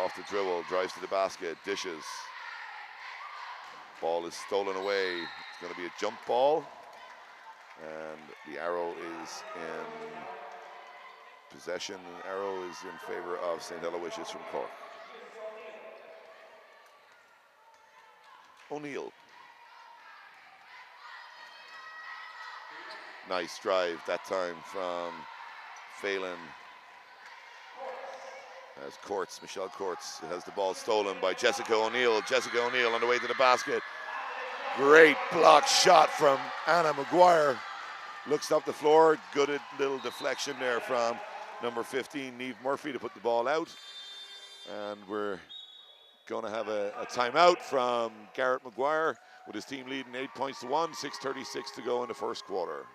off the dribble, drives to the basket, dishes. Ball is stolen away. It's going to be a jump ball. And the arrow is in possession. The arrow is in favor of St. Aloysius from Cork. O'Neill. Nice drive that time from Phelan. As Michelle Courts has the ball stolen by Jessica O'Neill. Jessica O'Neill on the way to the basket. Great block shot from Anna Maguire. Looks up the floor. Good little deflection there from number 15, Niamh Murphy, to put the ball out. And we're going to have a timeout from Garrett Maguire with his team leading 8-1, 6:36 to go in the first quarter.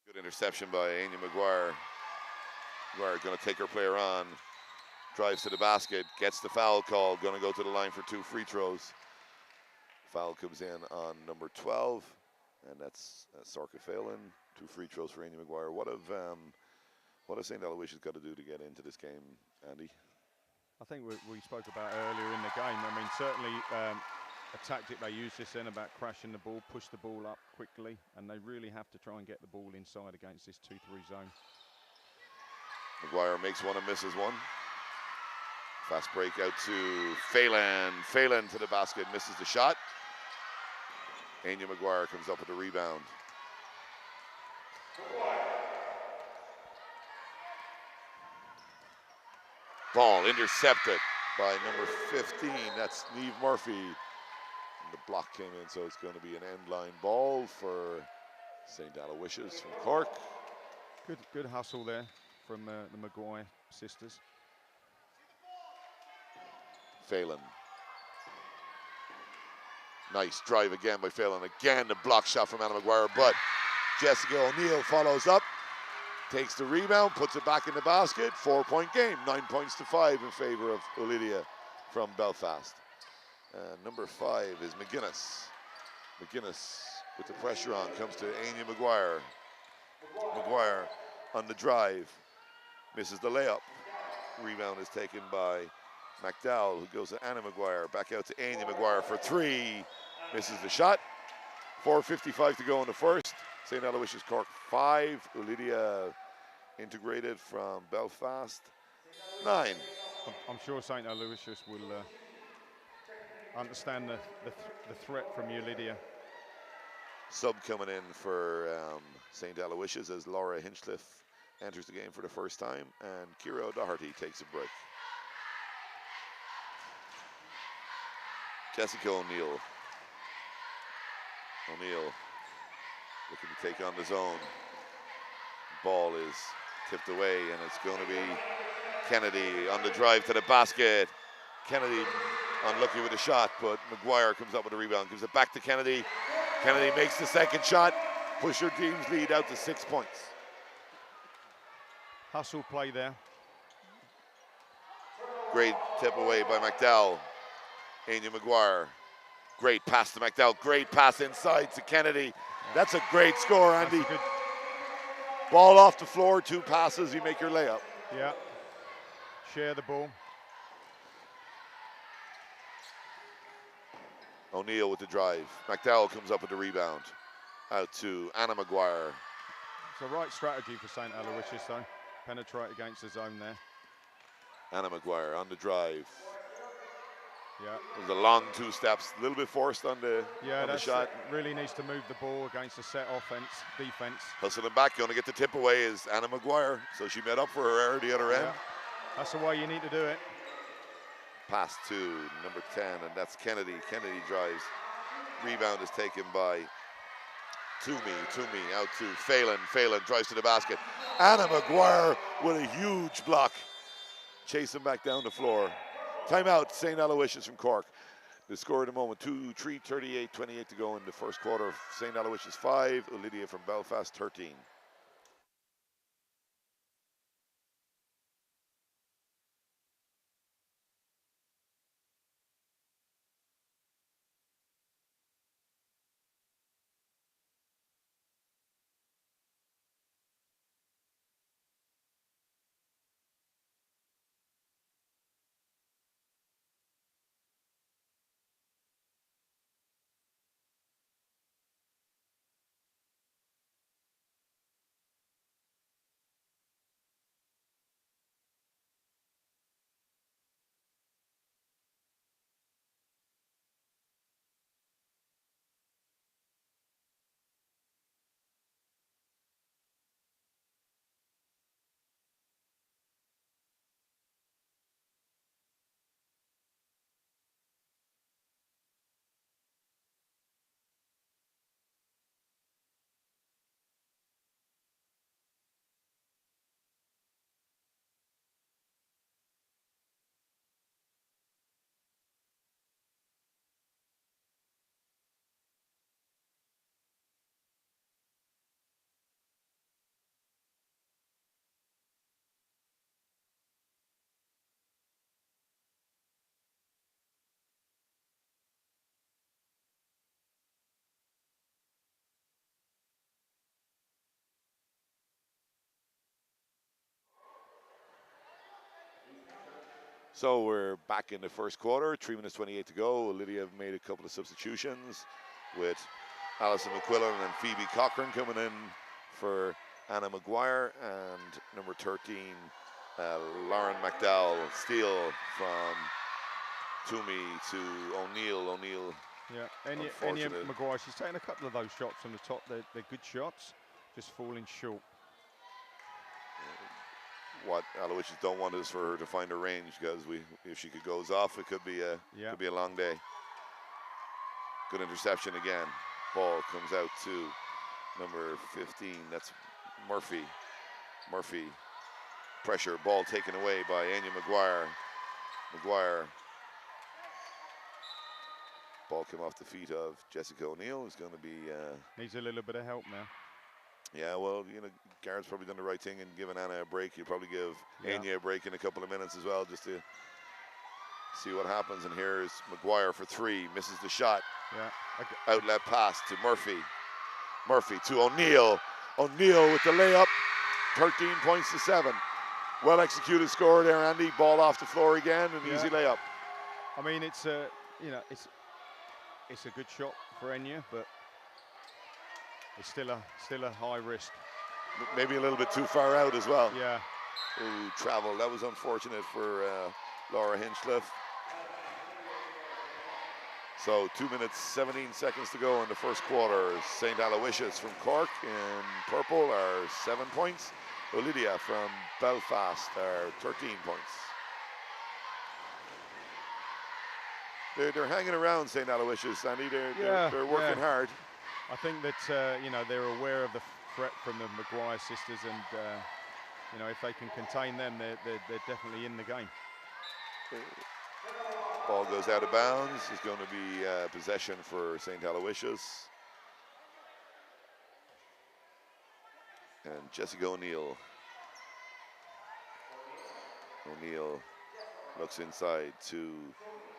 Good interception by Anya Maguire. Maguire going to take her player on. Drives to the basket, gets the foul call, going to go to the line for 2 free throws. Foul comes in on number 12, and that's Sorka Phelan. 2 free throws for Anya Maguire. What have St. Aloysius got to do to get into this game, Andy? I think we spoke about earlier in the game. I mean, certainly a tactic they use this in about crashing the ball, push the ball up quickly, and they really have to try and get the ball inside against this 2-3 zone. Maguire makes one and misses one. Fast break out to Phelan. Phelan to the basket, misses the shot. Anya Maguire comes up with the rebound. Ball intercepted by number 15. That's Niamh Murphy. And the block came in, so it's going to be an end line ball for St. Aloysius from Cork. Good hustle there from the Maguire sisters. Phelan. Nice drive again by Phelan. Again, the block shot from Anna Maguire, but Jessica O'Neill follows up, takes the rebound, puts it back in the basket. 4-point game, 9-5 in favor of Ulidia from Belfast. And number 5 is McGuinness. McGuinness with the pressure on, comes to Anya Maguire. Maguire on the drive, misses the layup. Rebound is taken by McDowell, who goes to Anna Maguire. Back out to Anya Maguire for 3. Misses the shot. 4:55 to go in the first. St. Aloysius Cork 5. Ulidia integrated from Belfast 9. I'm sure St. Aloysius will understand the threat from Ulidia. Sub coming in for St. Aloysius as Laura Hinchcliffe enters the game for the first time, and Kira O'Doherty takes a break. Jessica O'Neill. O'Neill looking to take on the zone. Ball is tipped away, and it's going to be Kennedy on the drive to the basket. Kennedy unlucky with a shot, but McGuire comes up with a rebound, gives it back to Kennedy. Kennedy makes the second shot, push her team's lead out to 6 points. Hustle play there. Great tip away by McDowell. Anya McGuire. Great pass to McDowell. Great pass inside to Kennedy. That's a great score, Andy. Ball off the floor, 2 passes, you make your layup. Yeah. Share the ball. O'Neill with the drive. McDowell comes up with the rebound. Out to Anna McGuire. It's the right strategy for St. Aloysius, though. Penetrate against the zone there. Anna McGuire on the drive. Yeah. There's a long 2 steps, a little bit forced on the, shot. Really needs to move the ball against a set defense. Hustling back, going to get the tip away is Anna McGuire. So she made up for her error the other end. That's the way you need to do it. Pass to number 10, and that's Kennedy. Kennedy drives. Rebound is taken by Toomey out to Phelan. Phelan drives to the basket. Anna McGuire with a huge block. Chasing back down the floor. Timeout, St. Aloysius from Cork. The score at the moment, 3:38, 28 to go in the first quarter. St. Aloysius 5, Ulidia from Belfast 13. So we're back in the first quarter, 3 minutes 28 to go. Ulidia have made a couple of substitutions with Alison McQuillan and Phoebe Cochran coming in for Anna McGuire, and number 13, Lauren McDowell. Steal from Toomey to O'Neill. O'Neill. Yeah, Anya McGuire, she's taken a couple of those shots from the top. They're good shots, just falling short. What Aloysius don't want is for her to find her range, because if she goes off, it could be a long day. Good interception again. Ball comes out to number 15. That's Murphy. Murphy. Pressure. Ball taken away by Anya McGuire. McGuire. Ball came off the feet of Jessica O'Neill, who's going to be needs a little bit of help now. Yeah, well, Garrett's probably done the right thing and given Anna a break. He'll probably give Anya a break in a couple of minutes as well, just to see what happens. And here's McGuire for 3, misses the shot. Yeah. Outlet pass to Murphy. Murphy to O'Neill. O'Neill with the layup. 13 points to 7. Well executed score there, Andy. Ball off the floor again, an easy layup. I mean, it's a good shot for Enya, but It's still a high risk. Maybe a little bit too far out as well. Yeah. Ooh, travel. That was unfortunate for Laura Hinchliffe. So 2 minutes, 17 seconds to go in the first quarter. St. Aloysius from Cork in purple are 7 points. Ulidia from Belfast are 13 points. They're hanging around St. Aloysius, Andy. They're working hard. I think that they're aware of the threat from the Maguire sisters, and if they can contain them, they're definitely in the game. Ball goes out of bounds. It's going to be possession for St. Aloysius. And Jessica O'Neill. O'Neill looks inside to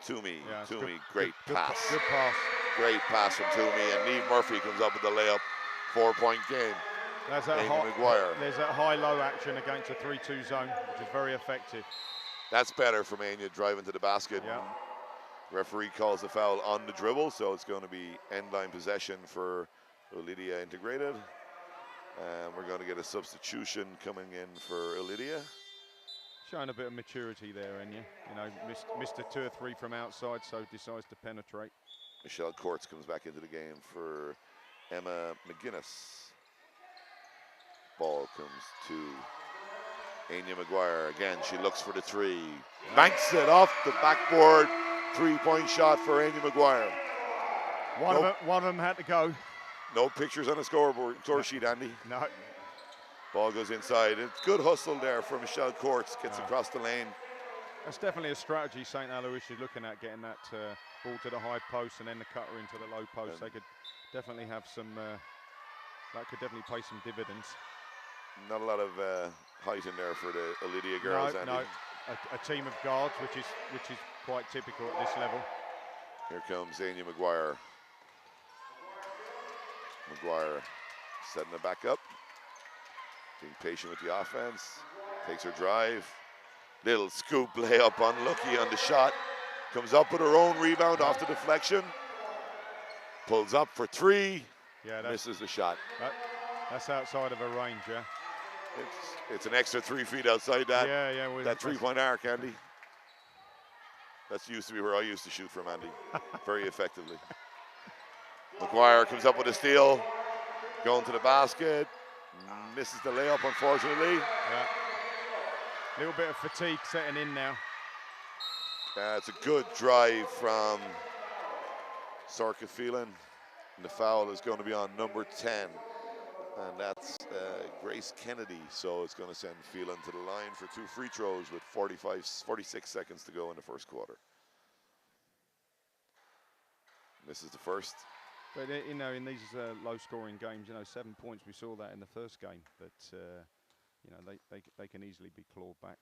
Toomey. Yeah, Toomey, great pass. Good pass. Great pass from Toomey, and Niamh Murphy comes up with the layup. 4-point game. There's that high-low action against a 3-2 zone, which is very effective. That's better from Anya driving to the basket. Yeah. Referee calls the foul on the dribble, so it's going to be end-line possession for Ulidia Integrated. And we're going to get a substitution coming in for Ulidia. Showing a bit of maturity there, Anya. Missed a 2 or 3 from outside, so decides to penetrate. Michelle Courts comes back into the game for Emma McGuinness. Ball comes to Anya Maguire. Again, she looks for the 3. Banks it off the backboard. 3-point shot for Anya Maguire. One of them had to go. No pictures on the score sheet, Andy. No. Ball goes inside. It's good hustle there for Michelle Courts. Gets across the lane. That's definitely a strategy St. Aloysius is looking at, getting that ball to the high post and then the cutter into the low post. They could definitely have some, that could definitely pay some dividends. Not a lot of height in there for the Ulidia girls, Andy. No, a team of guards, which is quite typical at this level. Here comes Anya Maguire. Maguire setting it back up. Being patient with the offense. Takes her drive. Little scoop layup, unlucky on the shot. Comes up with her own rebound off the deflection. Pulls up for 3. Yeah, misses the shot. That's outside of her range, yeah. It's an extra 3 feet outside that. Yeah. That 3-point arc, Andy. That used to be where I used to shoot from, Andy. Very effectively. Maguire comes up with a steal. Going to the basket. Misses the layup, unfortunately. Yeah. A little bit of fatigue setting in now. It's a good drive from Sorka Phelan. And the foul is going to be on number 10. And that's Grace Kennedy. So it's going to send Phelan to the line for 2 free throws with 46 seconds to go in the first quarter. Misses the first. But in these low-scoring games, 7 points, we saw that in the first game. But they can easily be clawed back.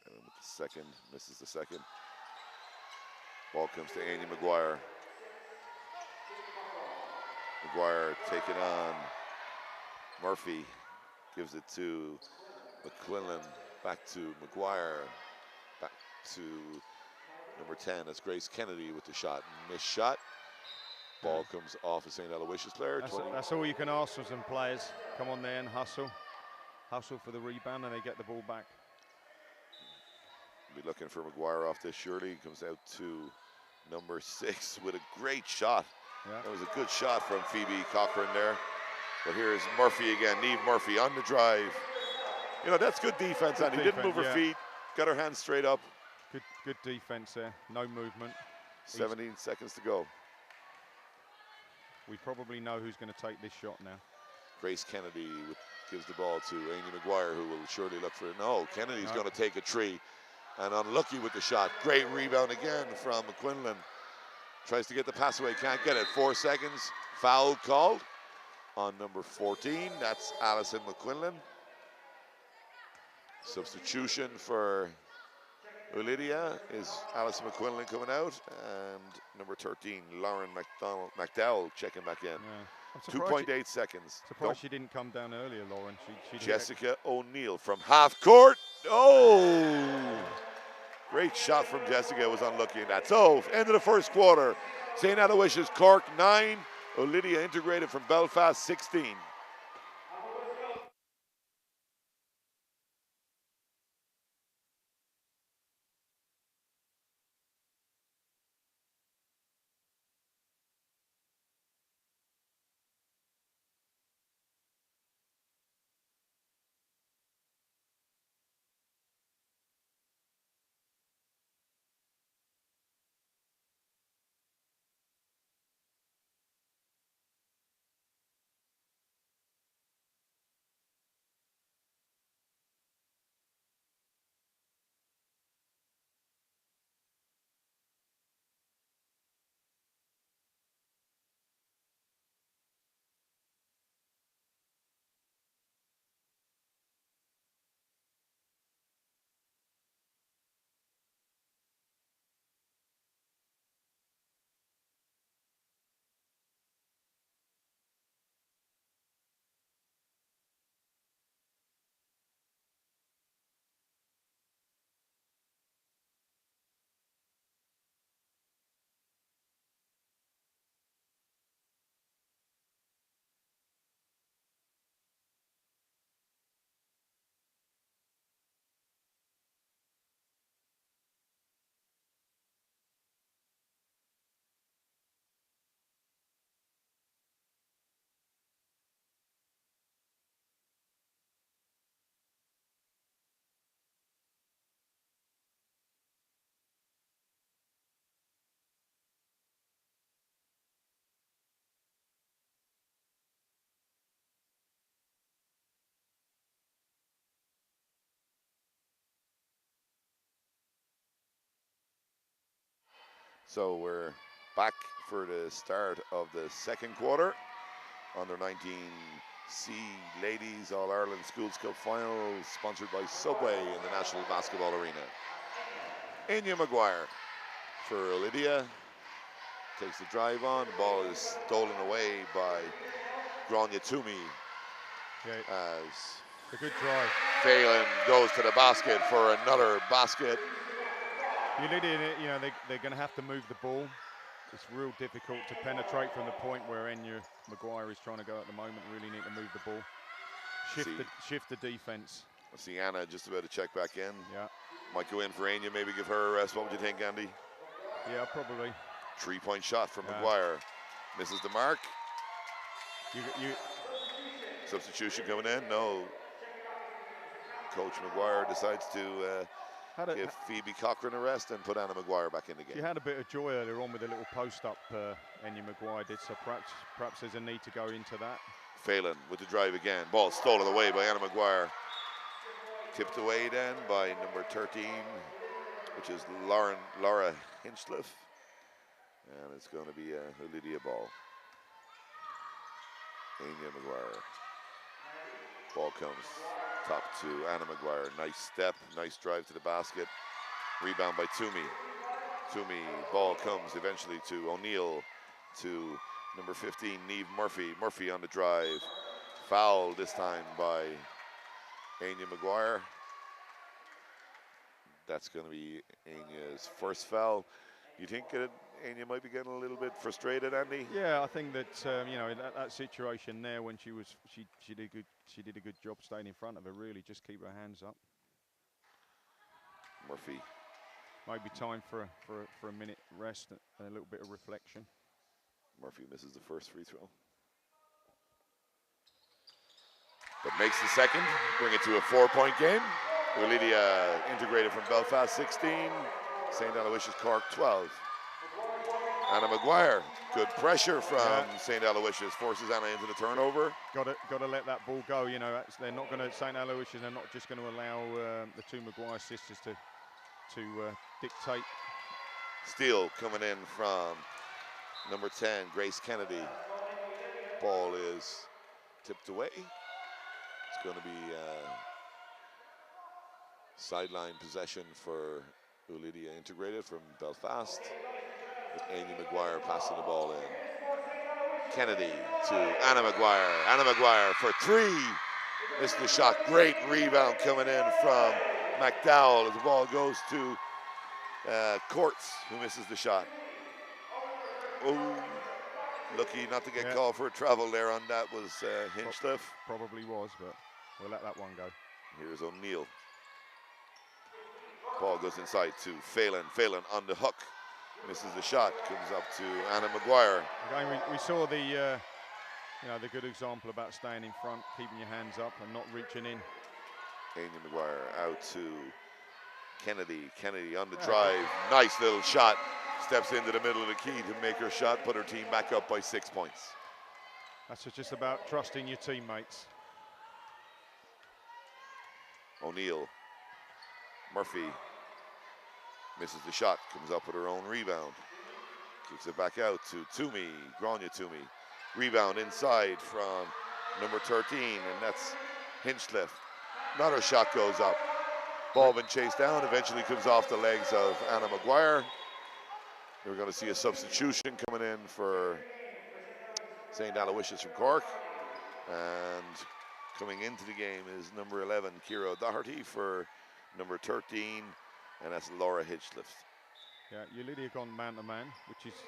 And with the second, misses the second. Ball comes to Anya Maguire. Maguire taking on Murphy. Gives it to McQuillan. Back to Maguire. Back to number 10. That's Grace Kennedy with the shot. Missed shot. Ball comes off a St. Aloysius player. That's all you can ask for some players. Come on there and hustle. Hustle for the rebound and they get the ball back. Be looking for Maguire off this surely. Comes out to number 6 with a great shot. Yeah. That was a good shot from Phoebe Cochran there. But here's Murphy again. Niamh Murphy on the drive. That's good defense, Andy. Didn't move her feet. Got her hands straight up. Good defense there. No movement. 17 seconds to go. We probably know who's going to take this shot now. Grace Kennedy gives the ball to Amy Maguire, who will surely look for it. No, Kennedy's going to take a 3. And unlucky with the shot. Great rebound again from McQuinlan. Tries to get the pass away, can't get it. 4 seconds. Foul called on number 14. That's Alison McQuinlan. Substitution for Ulidia is Alison McQuinlan coming out, and number 13, Lauren McDowell checking back in. Yeah. 2.8 seconds. Surprised she didn't come down earlier, Lauren. She Jessica O'Neill from half court. Oh! Great shot from Jessica. Was unlucky in that. So, end of the first quarter. St. Aloysius Cork 9, Ulidia integrated from Belfast, 16. So we're back for the start of the second quarter. Under 19 C Ladies All-Ireland Schools Cup Final, sponsored by Subway in the National Basketball Arena. Anya Maguire for Ulidia. Takes the drive on. The ball is stolen away by Grania Toomey. Okay. As a good drive. Phelan goes to the basket for another basket. Ulidia, you know, they're going to have to move the ball. It's real difficult to penetrate from the point where Enya Maguire is trying to go at the moment. Really need to move the ball. Shift the defense. I see Anna just about to check back in. Yeah. Might go in for Enya, maybe give her a rest. What would you think, Andy? Yeah, probably. 3-point shot from Maguire. Misses the mark. Substitution coming in. No. Coach Maguire decides to give Phoebe Cochran a rest and put Anna Maguire back in the game. She had a bit of joy earlier on with a little post-up Enya Maguire did, so perhaps there's a need to go into that. Phelan with the drive again. Ball stolen away by Anna Maguire. Tipped away then by number 13, which is Laura Hinchcliffe. And it's going to be a Ulidia ball. Anya Maguire. Ball comes top to Anna Maguire. Nice step, nice drive to the basket. Rebound by Toomey. Toomey, ball comes eventually to O'Neill, to number 15, Niamh Murphy. Murphy on the drive. Foul this time by Anya Maguire. That's going to be Anya's first foul. You think Anya might be getting a little bit frustrated, Andy? Yeah, I think that you know, in that situation there, when she did a good job staying in front of her. Really, just keep her hands up. Murphy. Maybe time for a minute rest and a little bit of reflection. Murphy misses the first free throw, but makes the second. Bring it to a 4-point game. Ulidia integrated from Belfast, 16. St. Aloysius Cork, 12. Anna Maguire, good pressure from St. Aloysius, forces Anna into the turnover. Got to let that ball go. You know, they're not going to, St. Aloysius, they're not just going to allow the two Maguire sisters to dictate. Steal coming in from number 10, Grace Kennedy. Ball is tipped away. It's going to be sideline possession for Ulidia integrated from Belfast. With Anya Maguire passing the ball in. Kennedy to Anna Maguire. Anna Maguire for 3. Missed the shot. Great rebound coming in from McDowell as the ball goes to Courts, who misses the shot. Oh, lucky not to get called for a travel there on that was Hinchcliffe. Probably was, but we'll let that one go. Here's O'Neill. Ball goes inside to Phelan. Phelan on the hook. Misses the shot. Comes up to Anna Maguire. Again, we saw the the good example about staying in front, keeping your hands up and not reaching in. Anya Maguire out to Kennedy. Kennedy on the drive. Nice little shot. Steps into the middle of the key to make her shot, put her team back up by 6 points. That's just about trusting your teammates. O'Neill. Murphy misses the shot, comes up with her own rebound. Kicks it back out to Toomey, Grania Toomey. Rebound inside from number 13, and that's Hinchcliffe. Another shot goes up. Ball been chased down, eventually comes off the legs of Anna Maguire. We're going to see a substitution coming in for St. Aloysius from Cork. And coming into the game is number 11, Ciara O'Doherty, for number 13, and that's Laura Hinchcliffe. Yeah, Ulidia gone man-to-man, which is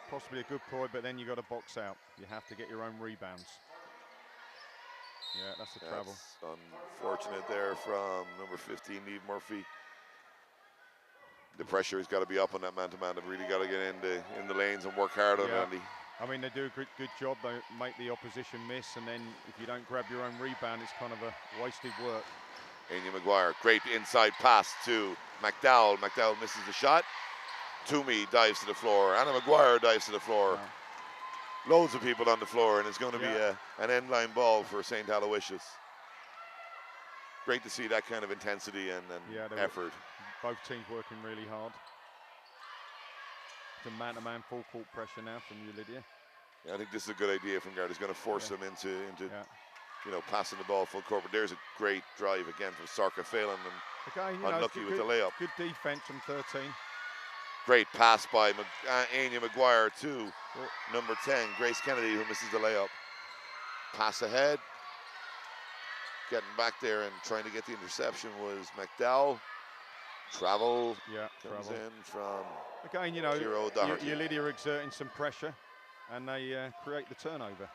possibly a good ploy, but then you got to box out. You have to get your own rebounds. Yeah, that's a travel. Unfortunate there from number 15, Neve Murphy. The pressure has got to be up on that man-to-man. They've really got to get in the lanes and work hard on it, Andy. I mean, they do a good job. They make the opposition miss, and then if you don't grab your own rebound, it's kind of a wasted work. Anya Maguire, great inside pass to McDowell. McDowell misses the shot. Toomey dives to the floor. Anna Maguire dives to the floor. Yeah. Loads of people on the floor, and it's going to be an end line ball for St. Aloysius. Great to see that kind of intensity and effort. Both teams working really hard. It's a man-to-man full court pressure now from Ulidia. Yeah, I think this is a good idea from Gard. It's going to force them into passing the ball full court. But there's a great drive again from Sarka Phelan, and unlucky with the layup. Good defense from 13. Great pass by Anya Maguire to number 10, Grace Kennedy, who misses the layup. Pass ahead. Getting back there and trying to get the interception was McDowell. Travel comes in from Ciara O'Doherty. Ulidia are exerting some pressure, and they create the turnover.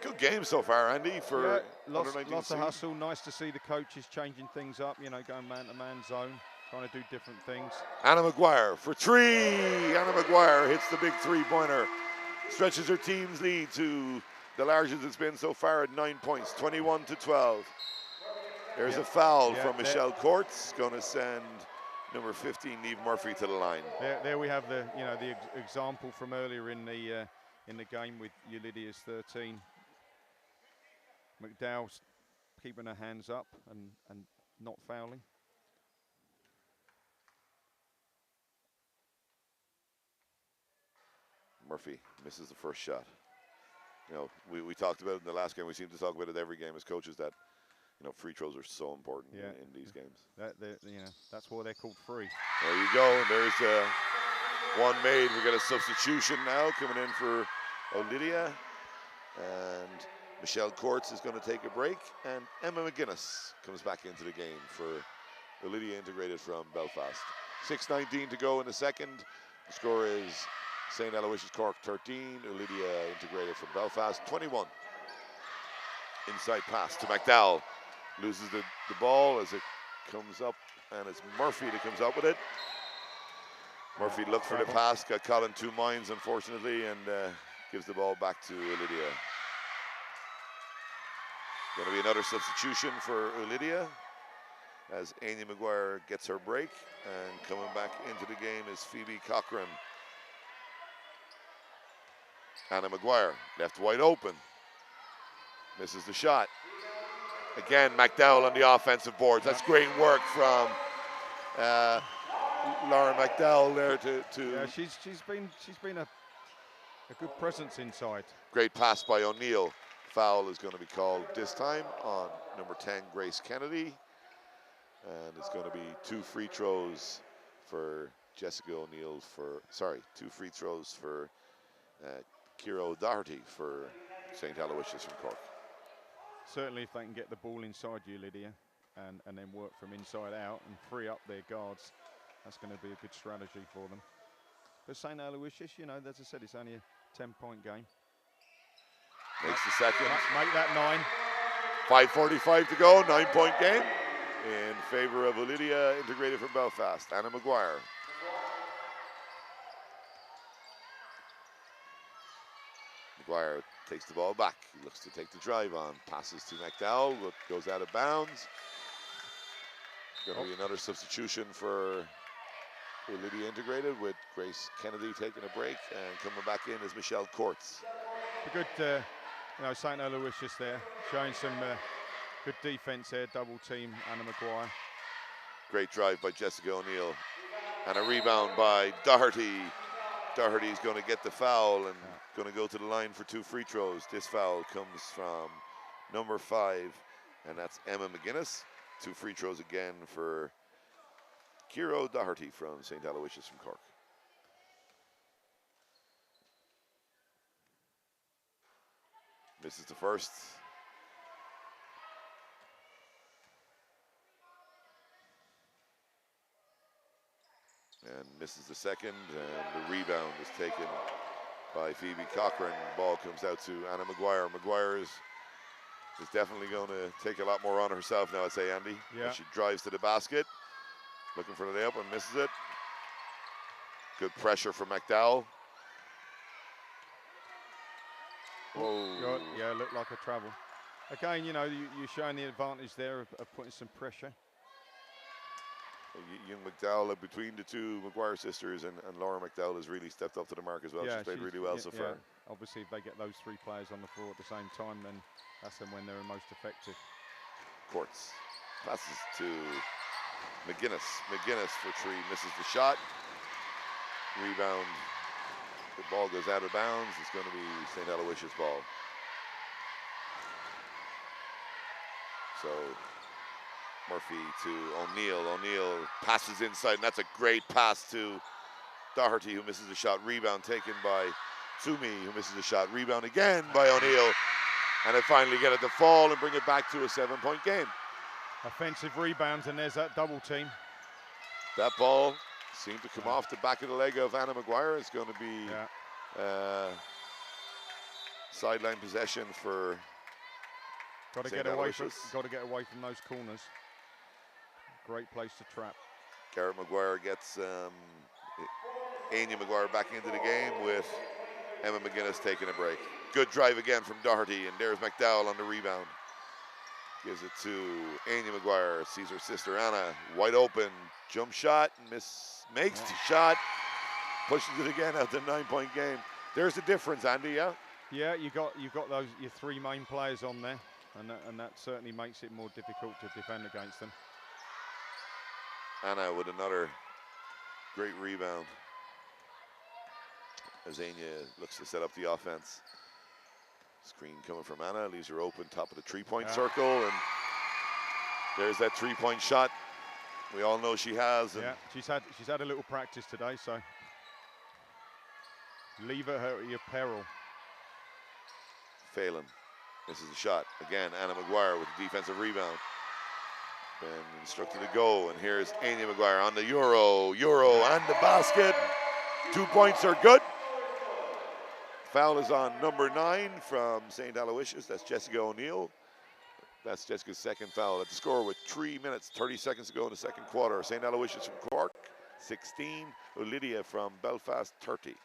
Good game so far, Andy, for lots of hustle. Nice to see the coaches changing things up, going man-to-man zone, trying to do different things. Anna Maguire for three. Anna Maguire hits the big three-pointer. Stretches her team's lead to the largest it's been so far at 9 points, 21-12. There's a foul from Michelle Courts, going to send number 15, Neve Murphy, to the line. There we have the example from earlier in the game with Ulidia's 13. McDowell's keeping her hands up and not fouling. Murphy misses the first shot. We talked about it in the last game. We seem to talk about it every game as coaches that free throws are so important in these games. That's why they're called free. There you go. There's one made. We got a substitution now coming in for Ulidia, and Michelle Courts is going to take a break, and Emma McGuinness comes back into the game for Ulidia integrated from Belfast. 6:19 to go in the second. The score is St. Aloysius Cork 13, Ulidia integrated from Belfast 21. Inside pass to McDowell. Loses the ball as it comes up, and it's Murphy that comes up with it. Murphy looked for the pass, got caught in two minds, unfortunately, and gives the ball back to Ulidia. Going to be another substitution for Ulidia as Anya Maguire gets her break, and coming back into the game is Phoebe Cochran. Anna Maguire left wide open. Misses the shot. Again, McDowell on the offensive boards. That's great work from Laura McDowell there to Yeah, she's been a good presence inside. Great pass by O'Neill. Foul is going to be called this time on number 10, Grace Kennedy. And it's going to be two free throws for Jessica O'Neill two free throws for Ciara O'Doherty for St. Aloysius from Cork. Certainly if they can get the ball inside Ulidia and then work from inside out and free up their guards, that's going to be a good strategy for them. But St. Aloysius, you know, as I said, it's only a 10-point game. Makes the second. Make that 9. 5:45 to go, 9-point game in favor of Ulidia, integrated from Belfast. Anna Maguire. Maguire takes the ball back. He looks to take the drive on. Passes to McDowell, but goes out of bounds. Going to be another substitution for Ulidia integrated, with Grace Kennedy taking a break, and coming back in is Michelle Courts. A good, you know, St. Aloysius there, showing some good defence there, double team Anna Maguire. Great drive by Jessica O'Neill. And a rebound by Doherty. Doherty's going to get the foul and going to go to the line for 2 free throws. This foul comes from number 5, and that's Emma McGuinness. 2 free throws again for Kiro Doherty from St. Aloysius from Cork. Misses the first. And misses the second, and the rebound is taken by Phoebe Cochran. Ball comes out to Anna Maguire. Maguire is definitely going to take a lot more on herself now, I'd say, Andy. Yeah. She drives to the basket, looking for the layup and misses it. Good pressure from McDowell. Whoa. Yeah, looked like a travel. Again, you know, you're showing the advantage there of putting some pressure. Young McDowell, between the 2 Maguire sisters, and Laura McDowell has really stepped up to the mark as well. Yeah, she's played really well so far. Obviously, if they get those 3 players on the floor at the same time, then that's when they're most effective. Courts passes to McGuinness. McGuinness for 3, misses the shot. Rebound. The ball goes out of bounds. It's going to be St. Aloysius' ball. So Murphy to O'Neill. O'Neill passes inside, and that's a great pass to Doherty, who misses the shot. Rebound taken by Sumi, who misses the shot. Rebound again by O'Neill. And they finally get it to fall and bring it back to a 7-point game. Offensive rebounds, and there's that double team. That ball seemed to come off the back of the leg of Anna Maguire. It's going to be sideline possession for Got to get away from those corners. Great place to trap. Garrett Maguire gets Anya Maguire back into the game, with Emma McGuinness taking a break. Good drive again from Doherty, and there's McDowell on the rebound. Gives it to Anya Maguire. Sees her sister Anna wide open. Jump shot, makes the shot. Pushes it again out to 9-point game. There's the difference, Andy. Yeah, you got those your 3 main players on there, and that certainly makes it more difficult to defend against them. Anna with another great rebound as Anya looks to set up the offense. Screen coming from Anna, leaves her open top of the 3-point circle, and there's that 3-point shot we all know she has. And she's had a little practice today, so leave her at your peril. Phelan misses the shot. Again, Anna Maguire with the defensive rebound. Been instructed to go, and here's Anya Maguire on the Euro and the basket. 2 points are good. Foul is on number 9 from St. Aloysius. That's Jessica O'Neill. That's Jessica's 2nd foul. At the score with 3 minutes, 30 seconds to go in the 2nd quarter. St. Aloysius from Cork, 16. Ulidia from Belfast, 30.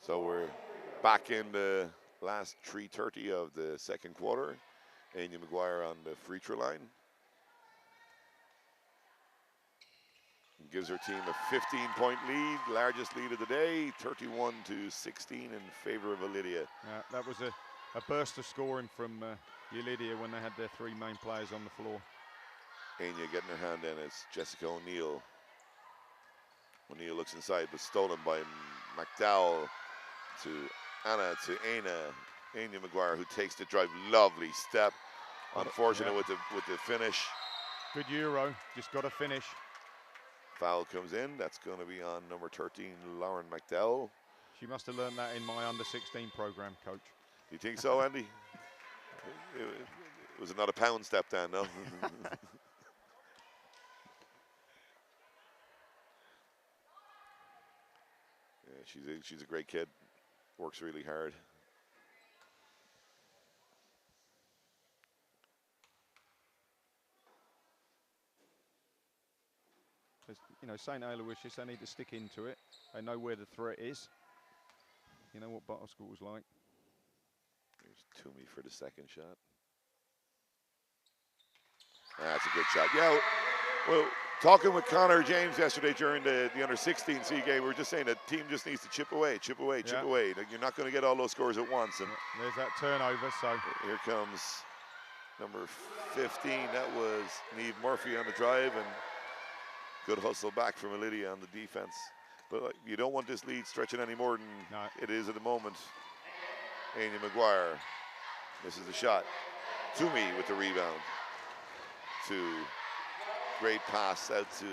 So we're back in the last 3:30 of the second quarter. Anya Maguire on the free throw line. Gives her team a 15-point lead, largest lead of the day, 31-16 in favor of Ulidia. That was a burst of scoring from Ulidia when they had their three main players on the floor. Anya getting her hand in. It's Jessica O'Neill. O'Neill looks inside, but stolen by McDowell to Anna to Anya Maguire, who takes the drive. Lovely step. Unfortunate with the finish. Good Euro, just got to finish. Foul comes in. That's going to be on number 13, Lauren McDowell. She must have learned that in my under-16 program, coach. You think so, Andy? Was it not a pound step down, no? Yeah, she's a great kid. Works really hard. You know, St. Aloysius, they need to stick into it. They know where the threat is. You know what Bottle School was like. Here's Toomey for the second shot. That's a good shot. Yeah, well, talking with Connor James yesterday during the under-16 C game, we were just saying that team just needs to chip away. Like, you're not going to get all those scores at once. And there's that turnover, so. Here comes number 15. That was Niamh Murphy on the drive, and good hustle back from Ulidia on the defense. But you don't want this lead stretching any more than it is at the moment. Anya Maguire misses the shot. Toomey with the rebound. Great pass out to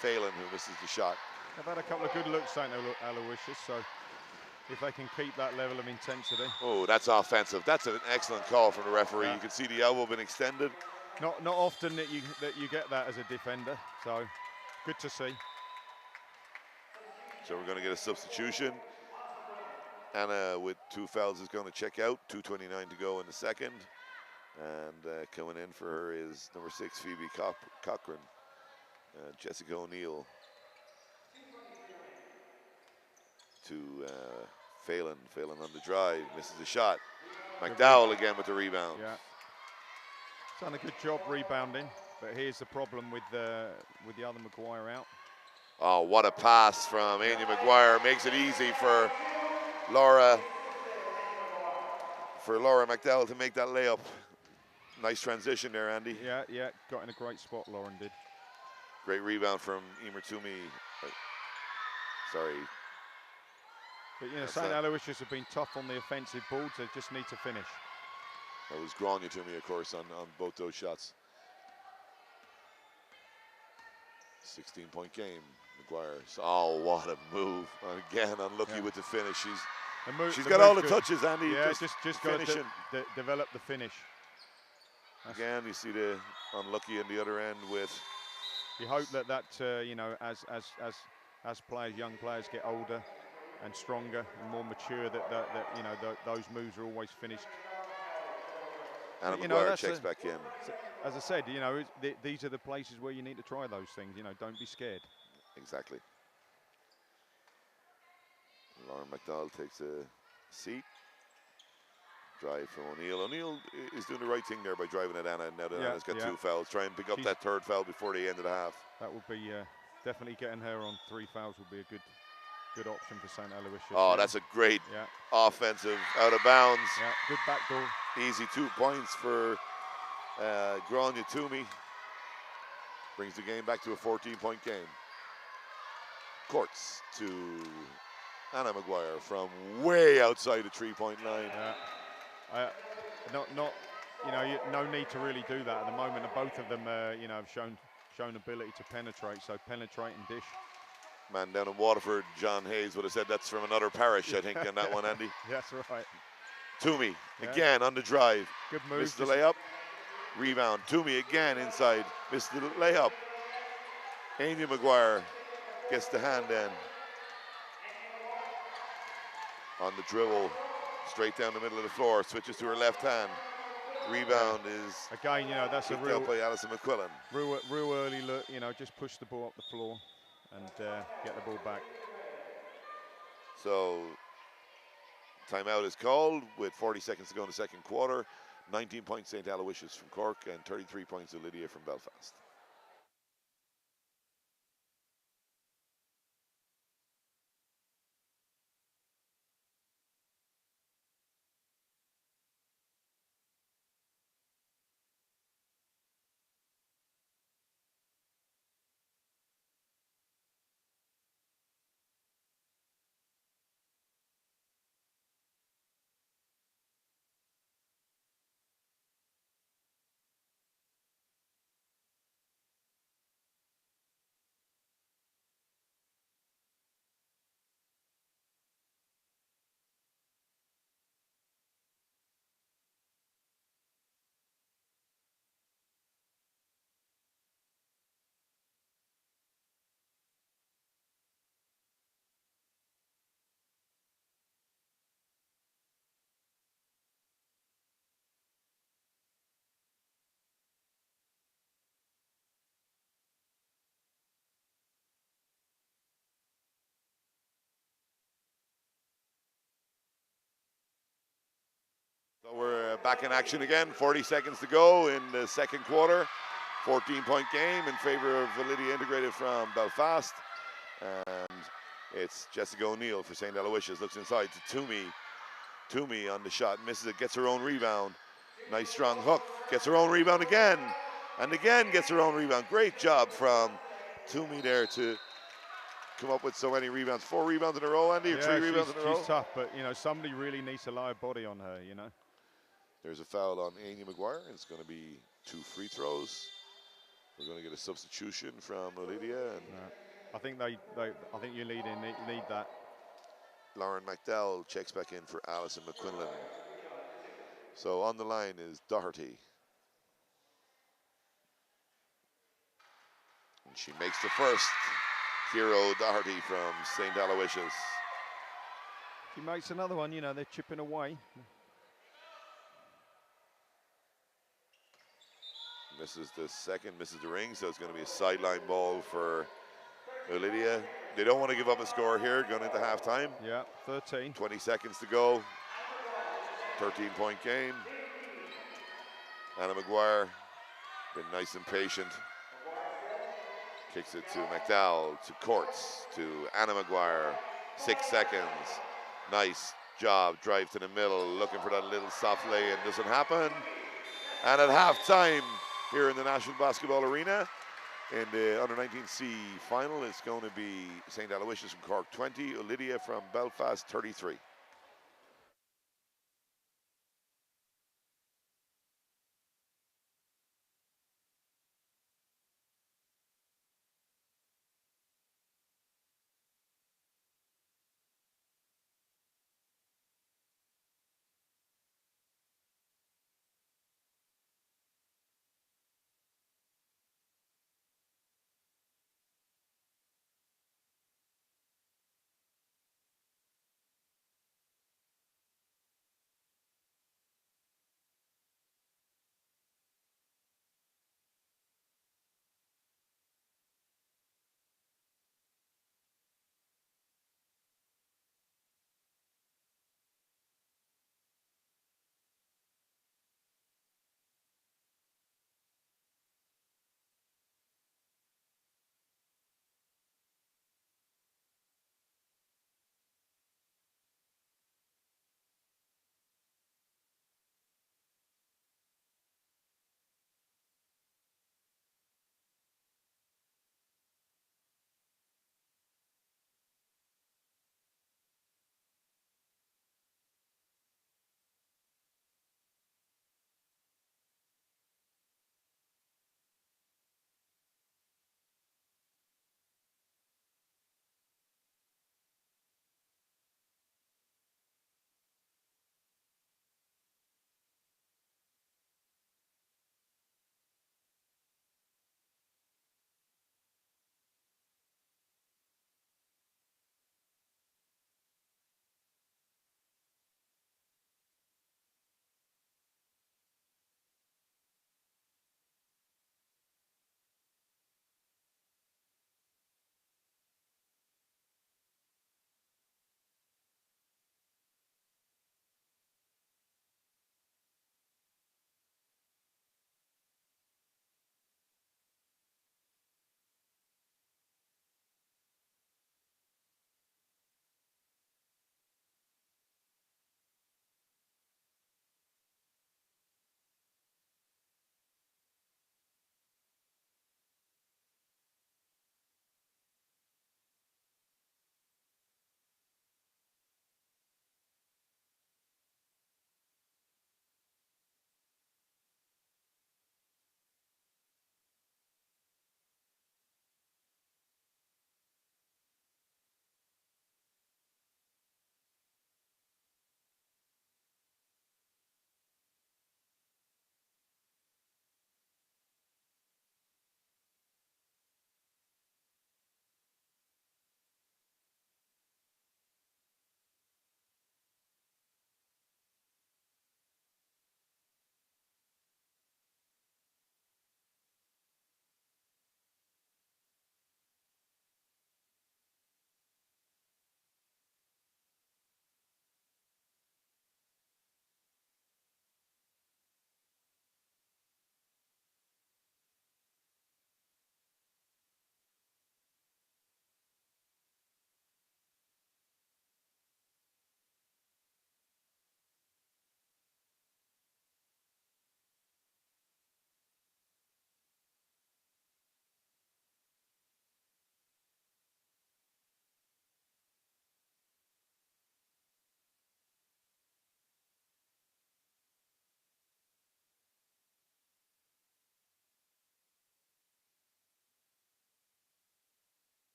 Phelan, who misses the shot. They've had a couple of good looks, St. Aloysius, so if they can keep that level of intensity. Oh, that's offensive. That's an excellent call from the referee. You can see the elbow been extended. Not often that you get that as a defender, so good to see. So we're going to get a substitution. Anna with 2 fouls is going to check out. 2:29 to go in the second. And coming in for her is number 6, Phoebe Cochran. Jessica O'Neill to Phelan. Phelan on the drive, misses the shot. McDowell again with the rebound. Yeah, done a good job rebounding, but here's the problem with the other Maguire out. Oh, what a pass from Anya Maguire. Makes it easy for Laura McDowell to make that layup. Nice transition there, Andy. Yeah, got in a great spot, Lauren did. Great rebound from Emer Toomey. Sorry. But you know, St. Aloysius have been tough on the offensive boards. They just need to finish. That was Grania Toomey, of course, on both those shots. 16-point game. Maguire. Oh, what a move. Again, unlucky with the finish. She's got all the touches, Andy. Yeah, just got to develop the finish. Again, you see the unlucky on the other end with. You hope that you know, as players, young players get older and stronger and more mature, that you know those moves are always finished. And Maguire checks back in. As I said, you know, these are the places where you need to try those things. You know, don't be scared. Exactly. Lauren McDowell takes a seat. Drive from O'Neill. O'Neill is doing the right thing there by driving at Anna. Now that Anna's got 2 fouls. Try and pick up that 3rd foul before the end of the half. That would be definitely getting her on 3 fouls would be a good option for St. Aloysius. Oh, that's a great offensive out of bounds. Yeah, good backdoor. Easy 2 points for Grania Toomey. Brings the game back to a 14-point game. Courts to Anna Maguire from way outside the 3-point line. You know, no need to really do that at the moment. And both of them, you know, have shown ability to penetrate. So penetrate and dish. Man down in Waterford, John Hayes would have said that's from another parish, I think, on that one, Andy. That's right. Toomey again on the drive. Good move. Missed the layup. Rebound. Toomey again inside. Missed the layup. Anya Maguire gets the hand in. On the dribble. Straight down the middle of the floor. Switches to her left hand. Rebound is again, you know, that's a real up by Alison McQuillan. Real early look, you know, just push the ball up the floor and get the ball back. So Timeout is called with 40 seconds to go in the second quarter. 19 points St. Aloysius from Cork and 33 points Ulidia from Belfast. So we're back in action again. 40 seconds to go in the second quarter. 14-point game in favor of Ulidia Integrated from Belfast. And it's Jessica O'Neill for St. Aloysius. Looks inside to Toomey. Toomey on the shot, misses it, gets her own rebound. Nice strong hook, gets her own rebound again. And again gets her own rebound. Great job from Toomey there to come up with so many rebounds. 4 rebounds in a row, Andy, or 3 rebounds in a row? She's tough, but you know, somebody really needs to lie a body on her, you know. There's a foul on Amy Maguire. It's going to be 2 free throws. We're going to get a substitution from Ulidia. And I think I think you need that. Lauren McDowell checks back in for Alison McQuinlan. So on the line is Doherty. And she makes the first. Hero Doherty from St. Aloysius. She makes another one, you know, they're chipping away. Misses the second, misses the ring, so it's going to be a sideline ball for Ulidia. They don't want to give up a score here going into halftime. Yeah, 13. 20 seconds to go. 13-point game. Anna Maguire, been nice and patient. Kicks it to McDowell, to Courts, to Anna Maguire. 6 seconds. Nice job. Drive to the middle, looking for that little soft lay, and doesn't happen. And at halftime, here in the National Basketball Arena, in the Under-19C final, it's going to be St. Aloysius from Cork 20, Ulidia from Belfast 33.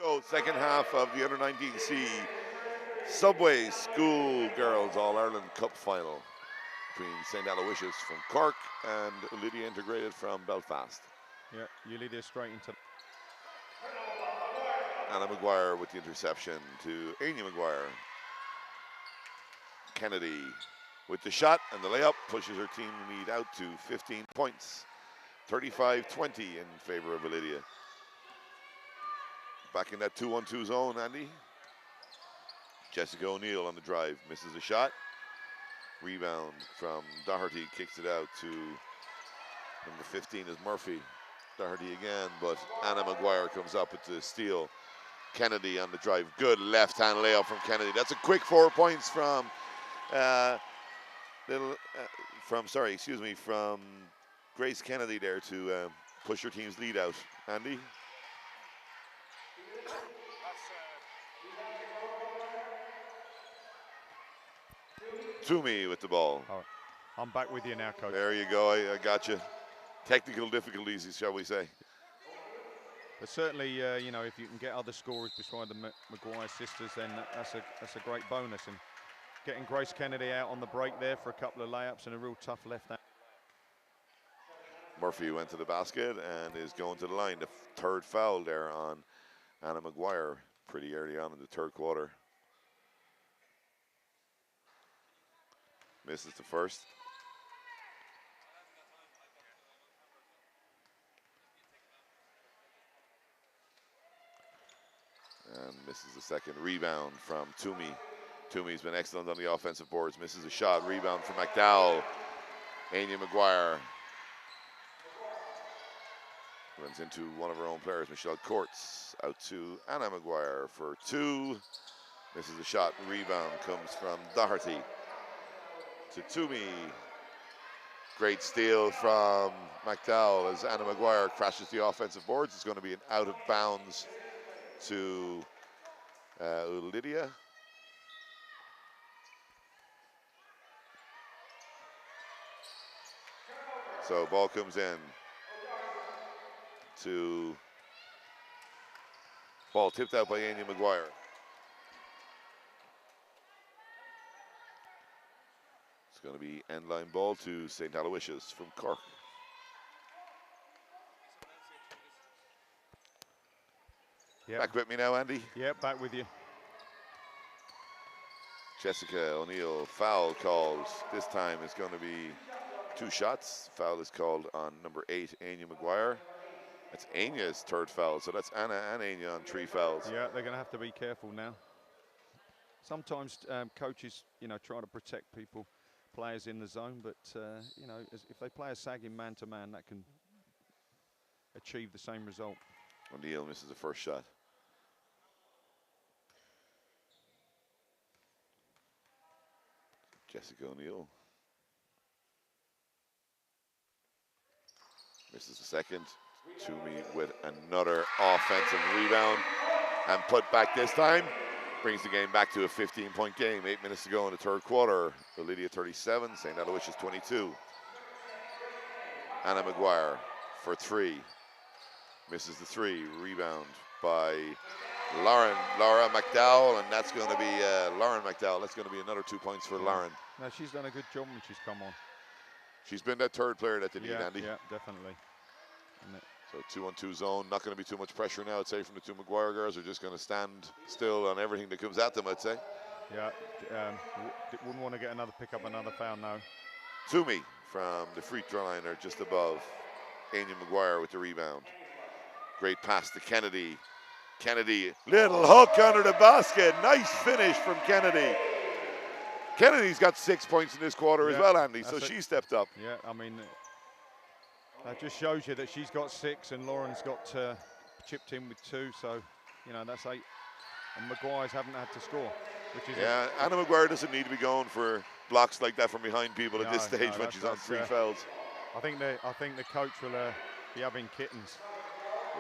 Go second half of the under-19C Subway School Girls All-Ireland Cup final between St. Aloysius from Cork and Ulidia Integrated from Belfast. Yeah, Ulidia straight into. Anna Maguire with the interception to Anya Maguire. Kennedy with the shot and the layup pushes her team lead out to 15 points. 35-20 in favor of Ulidia. Back in that 2-1-2 zone, Andy. Jessica O'Neill on the drive, misses a shot. Rebound from Doherty, kicks it out to number 15 is Murphy. Doherty again, but Anna Maguire comes up with the steal. Kennedy on the drive, good left-hand layup from Kennedy. That's a quick 4 points from from Grace Kennedy there to push her team's lead out. Andy? Toomey with the ball. Oh, I'm back with you now, coach. There you go, I got you. Technical difficulties, shall we say. But certainly, you know, if you can get other scorers beside the Maguire sisters, then that's a great bonus. And getting Grace Kennedy out on the break there for a couple of layups and a real tough left hand. Murphy went to the basket and is going to the line. The third foul there on Anna Maguire pretty early on in the third quarter. Misses the first. And misses the second. Rebound from Toomey. Toomey's been excellent on the offensive boards. Misses a shot. Rebound from McDowell. Anya Maguire runs into one of her own players, Michelle Courts. Out to Anna Maguire for two. Misses a shot. Rebound comes from Doherty to Toomey. Great steal from McDowell as Anna Maguire crashes the offensive boards. It's going to be an out of bounds to Ulidia. So ball comes in to ball tipped out by Anya Maguire. It's going to be end line ball to St. Aloysius from Cork. Yep. Back with me now, Andy. Yeah, back with you. Jessica O'Neill, foul called. This time it's going to be 2 shots. Foul is called on number 8, Anya Maguire. That's Anya's third foul, so that's Anna and Anya on 3 fouls. Yeah, they're going to have to be careful now. Sometimes coaches, you know, try to protect players in the zone, but you know, if they play a sagging man-to-man, that can achieve the same result. O'Neill misses the first shot. Jessica O'Neill misses the second. Toomey with another offensive rebound and put back this time. Brings the game back to a 15-point game. 8 minutes to go in the third quarter. Ulidia 37, St. Aloysius 22. Anna Maguire for 3. Misses the 3. Rebound by Laura McDowell, and that's going to be Lauren McDowell. That's going to be another 2 points for Lauren. No, she's done a good job when she's come on. She's been that third player that they need, Andy. Yeah, definitely. So 2-on-2 zone, not going to be too much pressure now, I'd say, from the 2 Maguire girls. They're just going to stand still on everything that comes at them, I'd say. Yeah, wouldn't want to get pick up another foul now. Toomey from the free throw line, or just above. Anya Maguire with the rebound. Great pass to Kennedy. Kennedy, little hook under the basket. Nice finish from Kennedy. Kennedy's got 6 points in this quarter as well, Andy, so she stepped up. Yeah, I mean, that just shows you that she's got 6 and Lauren's got chipped in with 2, so, you know, that's 8. And Maguire's haven't had to score, which is... Yeah, Anna Maguire doesn't need to be going for blocks like that from behind people at this stage when she's on 3 fouls. I think the coach will be having kittens.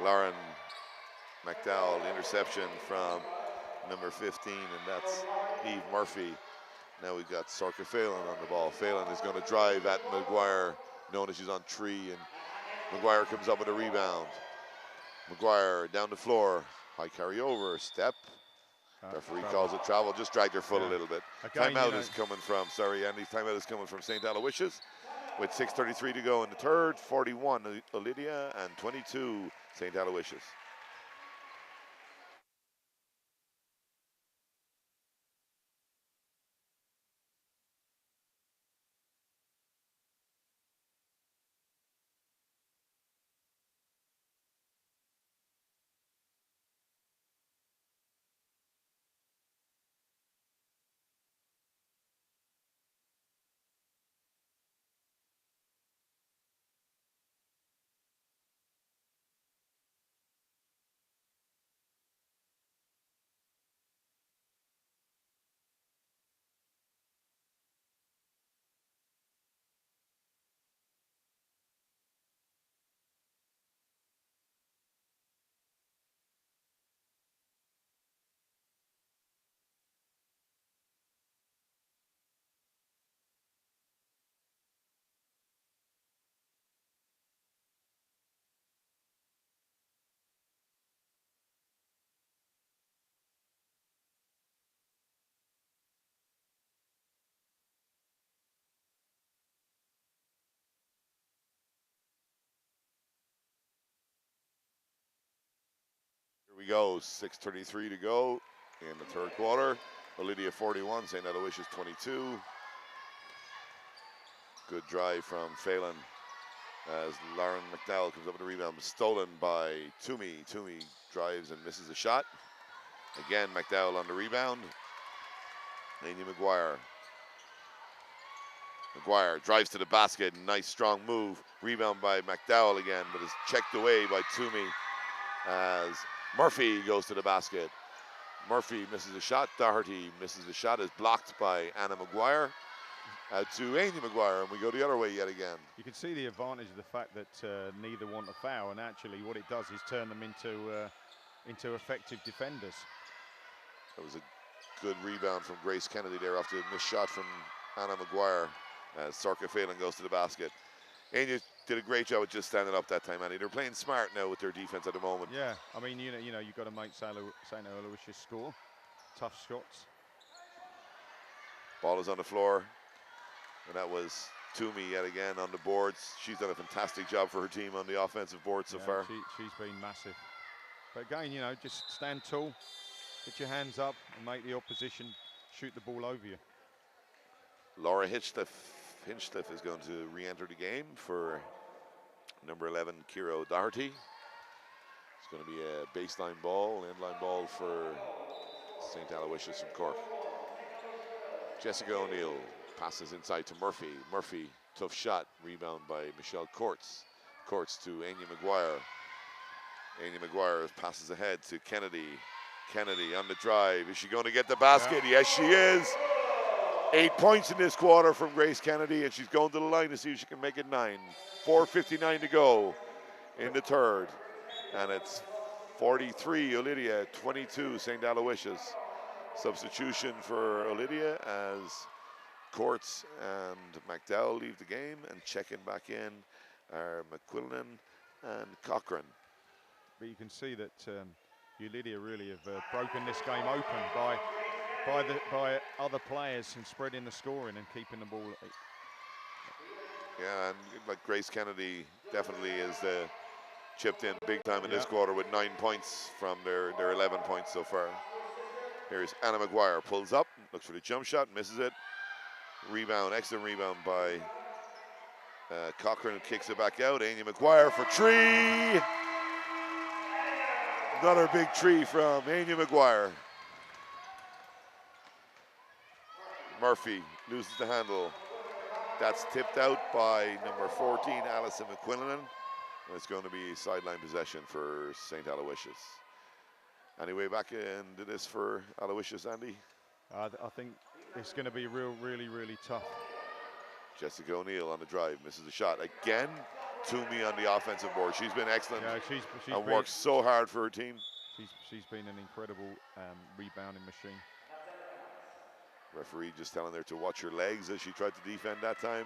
Lauren McDowell, interception from number 15, and that's Eve Murphy. Now we've got Sorka Phelan on the ball. Phelan is going to drive at Maguire, knowing that she's on 3, and Maguire comes up with a rebound. Maguire down the floor, High carryover, step. Referee travel. calls it travel, just dragged her foot a little bit. Again, Timeout is coming from, sorry Andy, timeout is coming from St. Aloysius with 6:33 to go in the third. 41 Ulidia and 22 St. Aloysius. Here we go, 6:33 to go in the third quarter. Ulidia 41, St. Aloysius 22. Good drive from Phelan as Lauren McDowell comes up with the rebound, stolen by Toomey. Toomey drives and misses a shot. Again, McDowell on the rebound. Amy McGuire. McGuire drives to the basket, nice strong move. Rebound by McDowell again, but is checked away by Toomey as Murphy goes to the basket. Murphy misses a shot. Doherty misses a shot, is blocked by Anna McGuire. Out to Amy McGuire, and we go the other way yet again. You can see the advantage of the fact that neither want a foul, and actually what it does is turn them into effective defenders. That was a good rebound from Grace Kennedy there after a missed shot from Anna McGuire as Sorka Phelan goes to the basket. Anya did a great job of just standing up that time, Andy. They're playing smart now with their defense at the moment. Yeah, I mean, you know, you've got to make St. Aloysius score. Tough shots. Ball is on the floor, and that was Toomey yet again on the boards. She's done a fantastic job for her team on the offensive board so far. She's been massive. But again, you know, just stand tall, put your hands up, and make the opposition shoot the ball over you. Laura Hinchcliffe is going to re-enter the game for number 11, Kiro Doherty. It's going to be a baseline ball, end-line ball for St. Aloysius from Cork. Jessica O'Neill passes inside to Murphy. Murphy, tough shot, rebound by Michelle Courts. Courts to Anya McGuire. Anya McGuire passes ahead to Kennedy. Kennedy on the drive. Is she going to get the basket? Yeah. Yes, she is. 8 points in this quarter from Grace Kennedy, and she's going to the line to see if she can make it 9. 4:59 to go in the third. And it's 43 Ulidia, 22 St. Aloysius. Substitution for Ulidia as Courts and McDowell leave the game, and checking back in are McQuillan and Cochran. But you can see that Ulidia really have broken this game open by other players and spreading the scoring and keeping the ball. Yeah, and like Grace Kennedy definitely is chipped in big time in this quarter with 9 points from their 11 points so far. Here's Anna McGuire, pulls up, looks for the jump shot, misses it. Rebound, excellent rebound by Cochran, kicks it back out. Anya McGuire for three. Another big three from Anya McGuire. Murphy loses the handle. That's tipped out by number 14, Alison McQuillan. And it's going to be sideline possession for St. Aloysius. Anyway, back into this for Aloysius, Andy. I think it's going to be really tough. Jessica O'Neill on the drive, misses a shot. Again, Toomey on the offensive board. She's been excellent and worked so hard for her team. She's been an incredible rebounding machine. Referee just telling her to watch her legs as she tried to defend that time.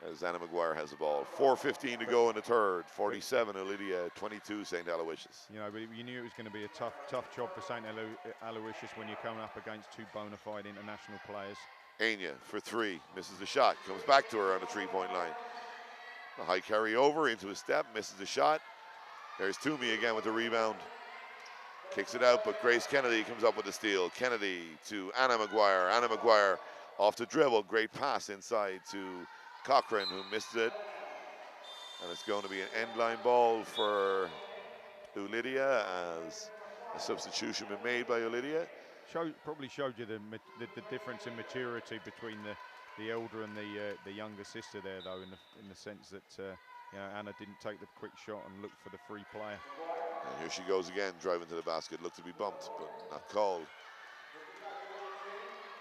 as Anna Maguire has the ball. 4:15 to go in the third. 47 Ulidia, 22 St. Aloysius. You know, but you knew it was going to be a tough job for St. Aloysius when you're coming up against two bona fide international players. Anya for three, misses the shot, comes back to her on the three-point line. A high carry over into a step, misses the shot. There's Toomey again with the rebound. Kicks it out, but Grace Kennedy comes up with the steal. Kennedy to Anna Maguire. Anna Maguire off the dribble. Great pass inside to Cochran, who missed it. And it's going to be an end line ball for Ulidia as a substitution been made by Ulidia. Probably showed you the difference in maturity between the elder and the younger sister there, though, in the sense that you know, Anna didn't take the quick shot and look for the free player. And here she goes again, driving to the basket. Looked to be bumped, but not called.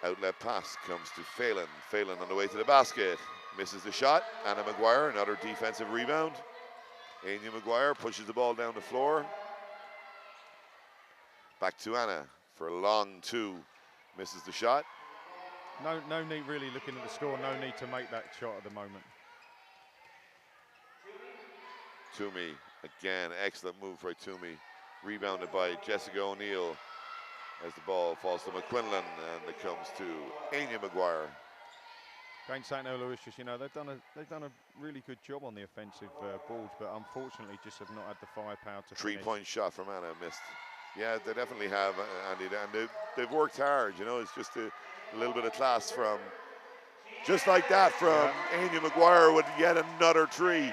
Outlet pass comes to Phelan. Phelan on the way to the basket. Misses the shot. Anna Maguire, another defensive rebound. Anya Maguire pushes the ball down the floor. Back to Anna for a long two. Misses the shot. No need really looking at the score. No need to make that shot at the moment. Toomey, again, excellent move by Toomey. Rebounded by Jessica O'Neill as the ball falls to McQuinlan, and it comes to Anya Maguire. Against St. Aloysius, you know, they've done a really good job on the offensive boards, but unfortunately just have not had the firepower to finish. 3-point shot from Anna, missed. Yeah, they definitely have, Andy, and they've worked hard, you know. It's just a little bit of class from, just like that, from Anya Maguire with yet another three.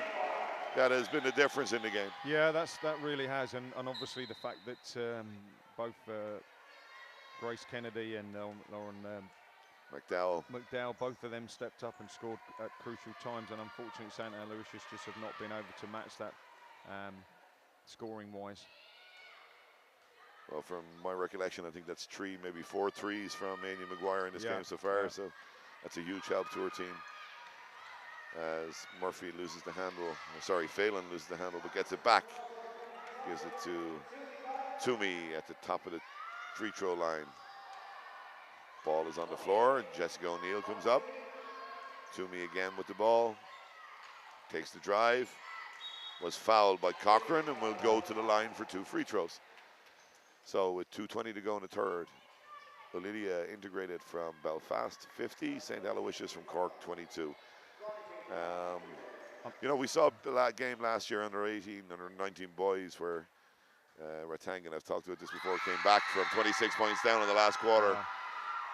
That has been the difference in the game. Yeah, that really has, and obviously the fact that both Grace Kennedy and Lauren McDowell, both of them stepped up and scored at crucial times, and unfortunately St. Aloysius just have not been able to match that scoring-wise. Well, from my recollection, I think that's maybe four threes from Anya Maguire in this game so far, so that's a huge help to her team. As Murphy loses the handle, Phelan loses the handle, but gets it back. Gives it to Toomey at the top of the free throw line. Ball is on the floor. Jessica O'Neill comes up. Toomey again with the ball. Takes the drive. Was fouled by Cochran and will go to the line for two free throws. So with 2:20 to go in the third, Ulidia integrated from Belfast 50, St. Aloysius from Cork 22. You know, we saw the game last year under 18, under 19 boys where Ratangan, I've talked about this before, came back from 26 points down in the last quarter.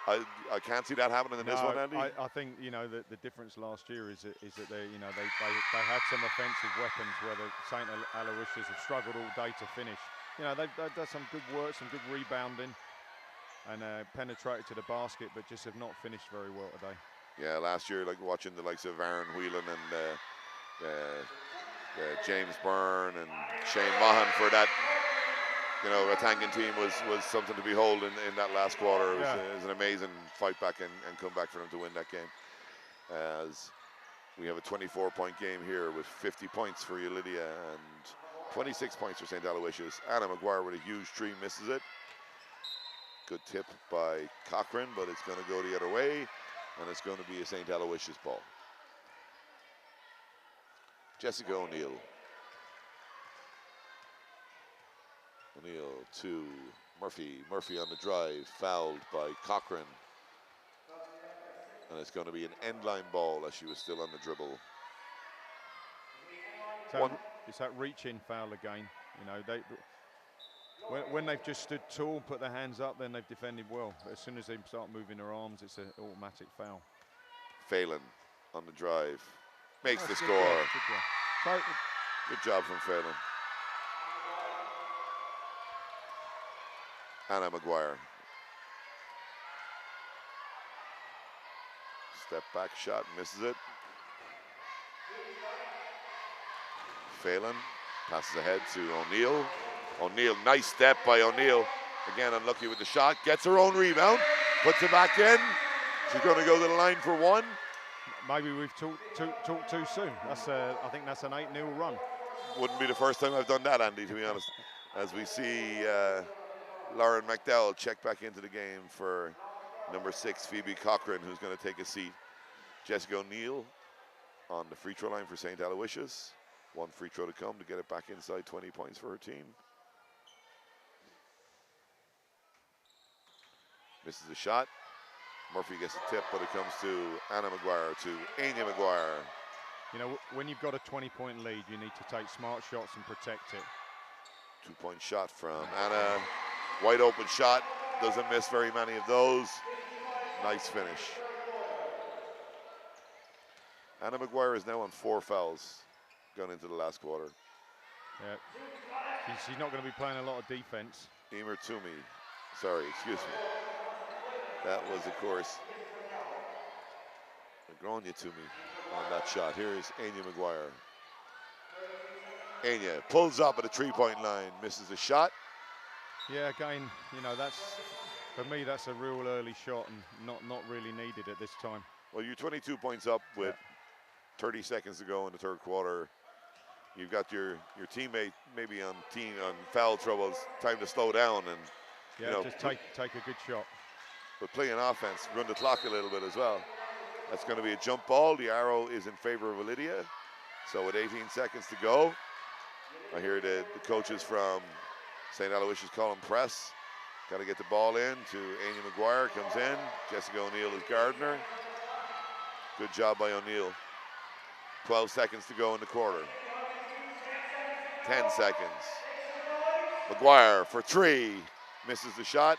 I can't see that happening in this one, Andy. I think, you know, the difference last year is that they, you know, they had some offensive weapons where the St. Aloysius have struggled all day to finish. You know, they've done some good work, some good rebounding, and penetrated to the basket, but just have not finished very well today. Yeah, last year, like watching the likes of Aaron Whelan and James Byrne and Shane Mahan for that, you know, Ratangan team was something to behold in that last quarter. It was an amazing fight back and comeback for them to win that game. As we have a 24-point game here with 50 points for Ulidia and 26 points for St. Aloysius. Anna Maguire with a huge three, misses it. Good tip by Cochran, but it's going to go the other way, and it's going to be a St. Aloysius ball. Jessica O'Neill. O'Neill to Murphy. Murphy on the drive, fouled by Cochran. And it's going to be an end-line ball as she was still on the dribble. It's that reach-in foul again. You know, when they've just stood tall, put their hands up, then they've defended well. But as soon as they start moving their arms, it's an automatic foul. Phelan on the drive. Makes the score. Good job from Phelan. Anna Maguire. Step back shot, misses it. Phelan passes ahead to O'Neill. O'Neill, nice step by O'Neill. Again, unlucky with the shot. Gets her own rebound, puts it back in. She's going to go to the line for one. Maybe we've talked too soon. I think that's an 8-0 run. Wouldn't be the first time I've done that, Andy, to be honest. As we see Lauren McDowell check back into the game for number 6, Phoebe Cochran, who's going to take a seat. Jessica O'Neill on the free throw line for St. Aloysius. 1 free throw to come to get it back inside 20 points for her team. Misses the shot. Murphy gets a tip, but it comes to Anna McGuire, to Anya McGuire. You know, when you've got a 20-point lead, you need to take smart shots and protect it. 2-point shot from Anna. Wide open shot. Doesn't miss very many of those. Nice finish. Anna McGuire is now on 4 fouls going into the last quarter. Yeah, she's not going to be playing a lot of defense. Emer Toomey. Sorry, excuse me. That was, of course, Agronia Toomey on that shot. Here's Anya McGuire. Anya pulls up at the 3-point line, misses the shot. Yeah, again, you know, for me, that's a real early shot and not really needed at this time. Well, you're 22 points up with 30 seconds to go in the third quarter. You've got your teammate maybe on foul troubles. Time to slow down and just take a good shot. But playing offense, run the clock a little bit as well. That's going to be a jump ball. The arrow is in favor of Ulidia. So with 18 seconds to go, I hear the coaches from St. Aloysius Columb press. Got to get the ball in to Anya McGuire, comes in. Jessica O'Neill is Gardner. Good job by O'Neill. 12 seconds to go in the quarter. 10 seconds. McGuire for 3. Misses the shot.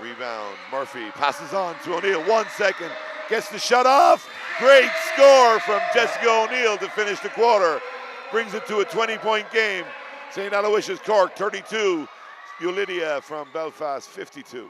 Rebound. Murphy passes on to O'Neill. 1 second. Gets the shot off. Great score from Jessica O'Neill to finish the quarter. Brings it to a 20-point game. St. Aloysius Cork 32. Ulidia from Belfast 52.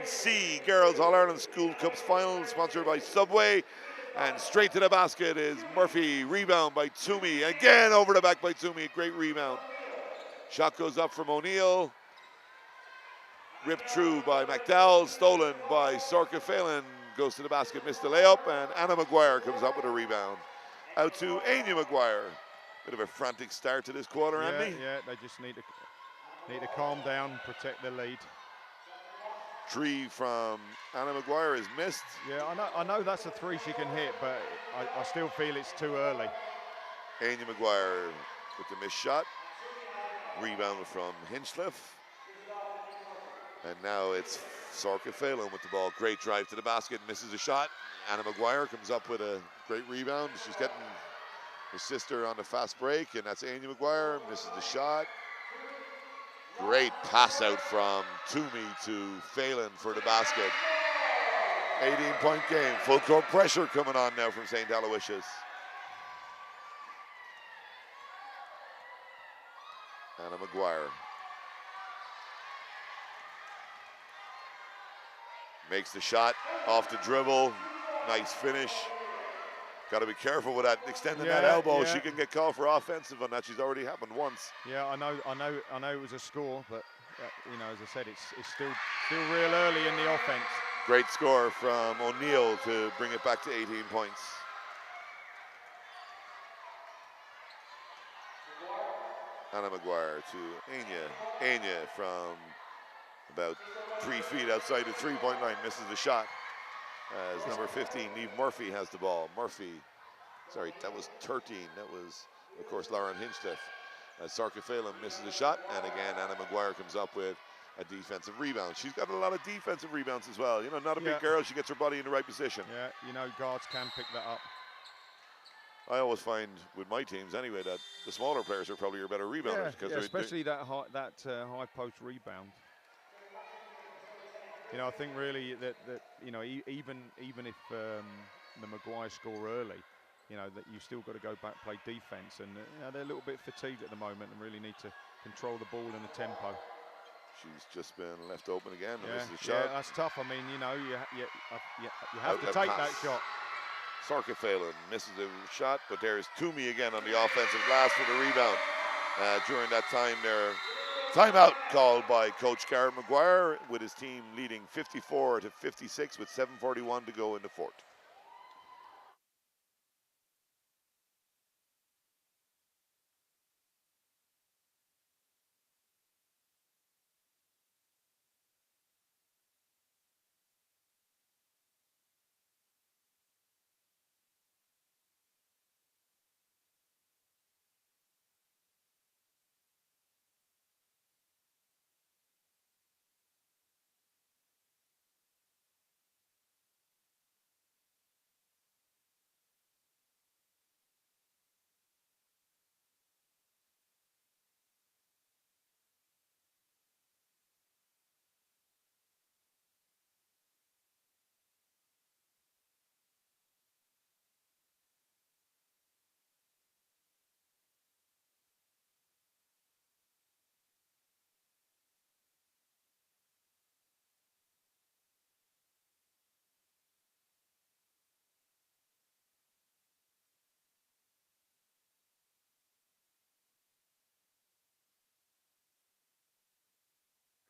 C Girls All-Ireland School Cups final, sponsored by Subway. And straight to the basket is Murphy. Rebound by Toomey. Again over the back by Toomey. A great rebound. Shot goes up from O'Neill. Ripped through by McDowell. Stolen by Sorka Phelan. Goes to the basket, missed the layup. And Anna McGuire comes up with a rebound. Out to Anya McGuire. Bit of a frantic start to this quarter, Andy. Yeah, they just need to calm down, protect the lead. 3 from Anna McGuire is missed. Yeah, I know that's a 3 she can hit, but I still feel it's too early. Anya McGuire with the missed shot. Rebound from Hinchliffe. And now it's Sorka Phelan with the ball. Great drive to the basket, misses a shot. Anna McGuire comes up with a great rebound. She's getting her sister on the fast break, and that's Anya McGuire, misses the shot. Great pass out from Toomey to Phelan for the basket. 18-point game. Full court pressure coming on now from St. Aloysius. Anna McGuire makes the shot off the dribble. Nice finish. Got to be careful with that, extending that elbow. She can get called for offensive on that. She's already happened once. Yeah, I know it was a score, but you know, as I said, it's still real early in the offense. Great score from O'Neill to bring it back to 18 points. Anna Maguire to Anya. Anya from about 3 feet outside the three-point line misses the shot. As number 15, Neve Murphy, has the ball. Sorry, that was 13. That was, of course, Lauren Hinchcliffe. Carrigtwohill misses a shot, and again, Anna Maguire comes up with a defensive rebound. She's got a lot of defensive rebounds as well. You know, not a big girl. She gets her body in the right position. Yeah, you know, guards can pick that up. I always find with my teams anyway that the smaller players are probably your better rebounders. Yeah, especially that high post rebound. You know, I think really that you know, even if the Maguire score early, you know, that you still got to go back, play defense, and you know, they're a little bit fatigued at the moment and really need to control the ball and the tempo. She's just been left open again. Yeah, misses the shot. that's tough. I mean, you know, you have to take that shot. Carrigtwohill misses the shot, but there's Toomey again on the offensive glass for the rebound. During that time there, timeout called by Coach Garrett Maguire, with his team leading 54-56 with 7:41 to go in the fourth.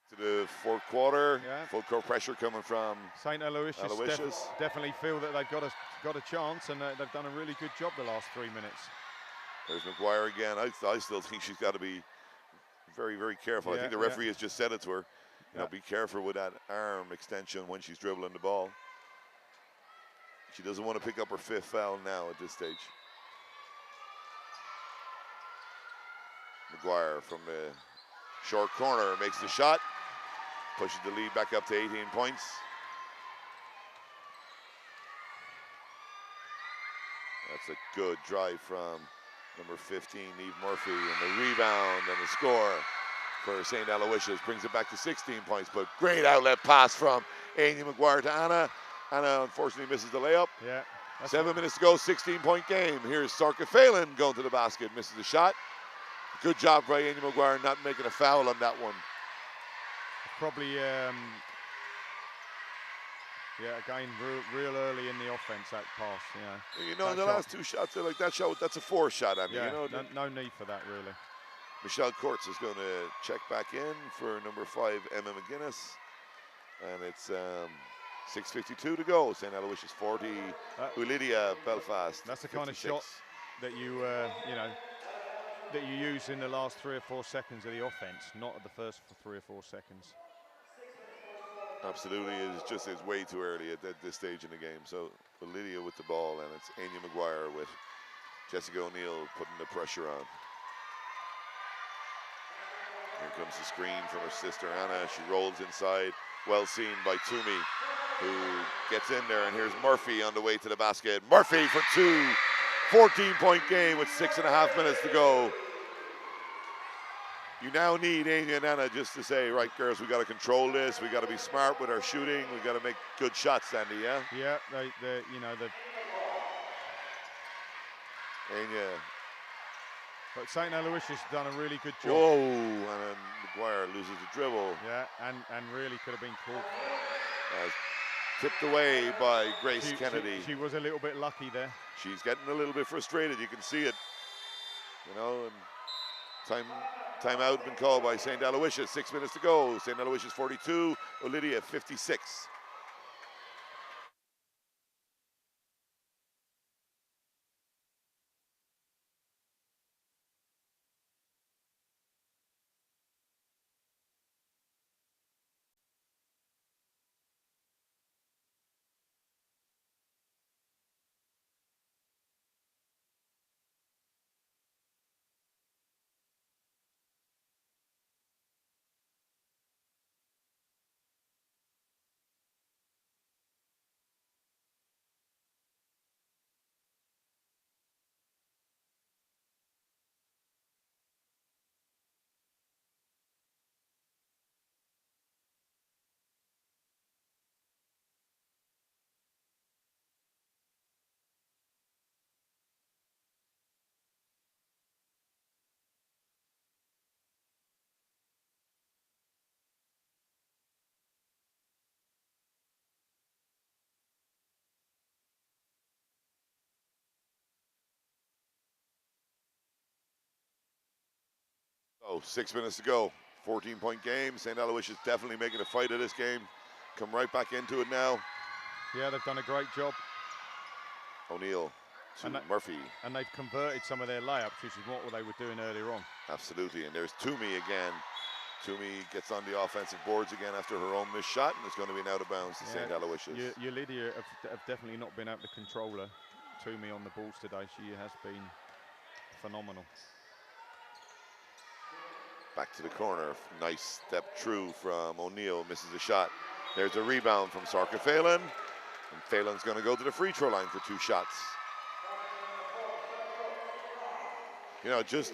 To the fourth quarter, full court pressure coming from St. Aloysius. Definitely feel that they've got a chance, and they've done a really good job the last 3 minutes. There's Maguire again. I still think she's got to be very, very careful. I think the referee has just said it to her. You know, be careful with that arm extension when she's dribbling the ball. She doesn't want to pick up her 5th foul now at this stage. Maguire from the short corner makes the shot, pushes the lead back up to 18 points. That's a good drive from number 15, Neve Murphy, and the rebound and the score for St. Aloysius brings it back to 16 points, but great outlet pass from Amy Maguire to Anna. Anna unfortunately misses the layup. Yeah. 7 minutes to go, 16-point game. Here's Carrigtwohill going to the basket, misses the shot. Good job by Amy Maguire not making a foul on that one. Probably, again, real early in the offense, that pass, You know, the last 2 shots, like that shot, that's a 4th shot. I mean, you know, no need for that, really. Michelle Courts is going to check back in for number 5, Emma McGuinness. And it's 6:52 to go. St. Aloysius 40, Ulidia, Belfast. That's the 56. kind of shot that you, that you use in the last 3 or 4 seconds of the offense, not at the first 3 or 4 seconds. Absolutely, it's way too early at this stage in the game. So Ulidia with the ball, and it's Anya Maguire with Jessica O'Neill putting the pressure on. Here comes the screen from her sister Anna. She rolls inside, well seen by Toomey, who gets in there, and here's Murphy on the way to the basket. Murphy for 2, 14-point game with 6.5 minutes to go. You now need Anya and Anna just to say, right, girls, we got to control this. We got to be smart with our shooting. We got to make good shots, Sandy. Yeah. Yeah, Anya. But St. Aloysius has done a really good job. Whoa, and then Maguire loses the dribble. Yeah, and really could have been caught. Tipped away by Grace Kennedy. She was a little bit lucky there. She's getting a little bit frustrated. You can see it. You know, and timeout been called by St. Aloysius. 6 minutes to go. St. Aloysius 42, Ulidia 56. So 6 minutes to go. 14-point game. St. Aloysius definitely making a fight of this game. Come right back into it now. Yeah, they've done a great job. O'Neill to Murphy. And they've converted some of their layups, which is what they were doing earlier on. Absolutely, and there's Toomey again. Toomey gets on the offensive boards again after her own missed shot, and it's going to be an out of bounds to St. Aloysius. Ulidia have definitely not been able to control her. Toomey on the balls today. She has been phenomenal. Back to the corner. Nice step true from O'Neill. Misses a shot. There's a rebound from Sarka Phelan. And Phelan's going to go to the free throw line for 2 shots. You know, just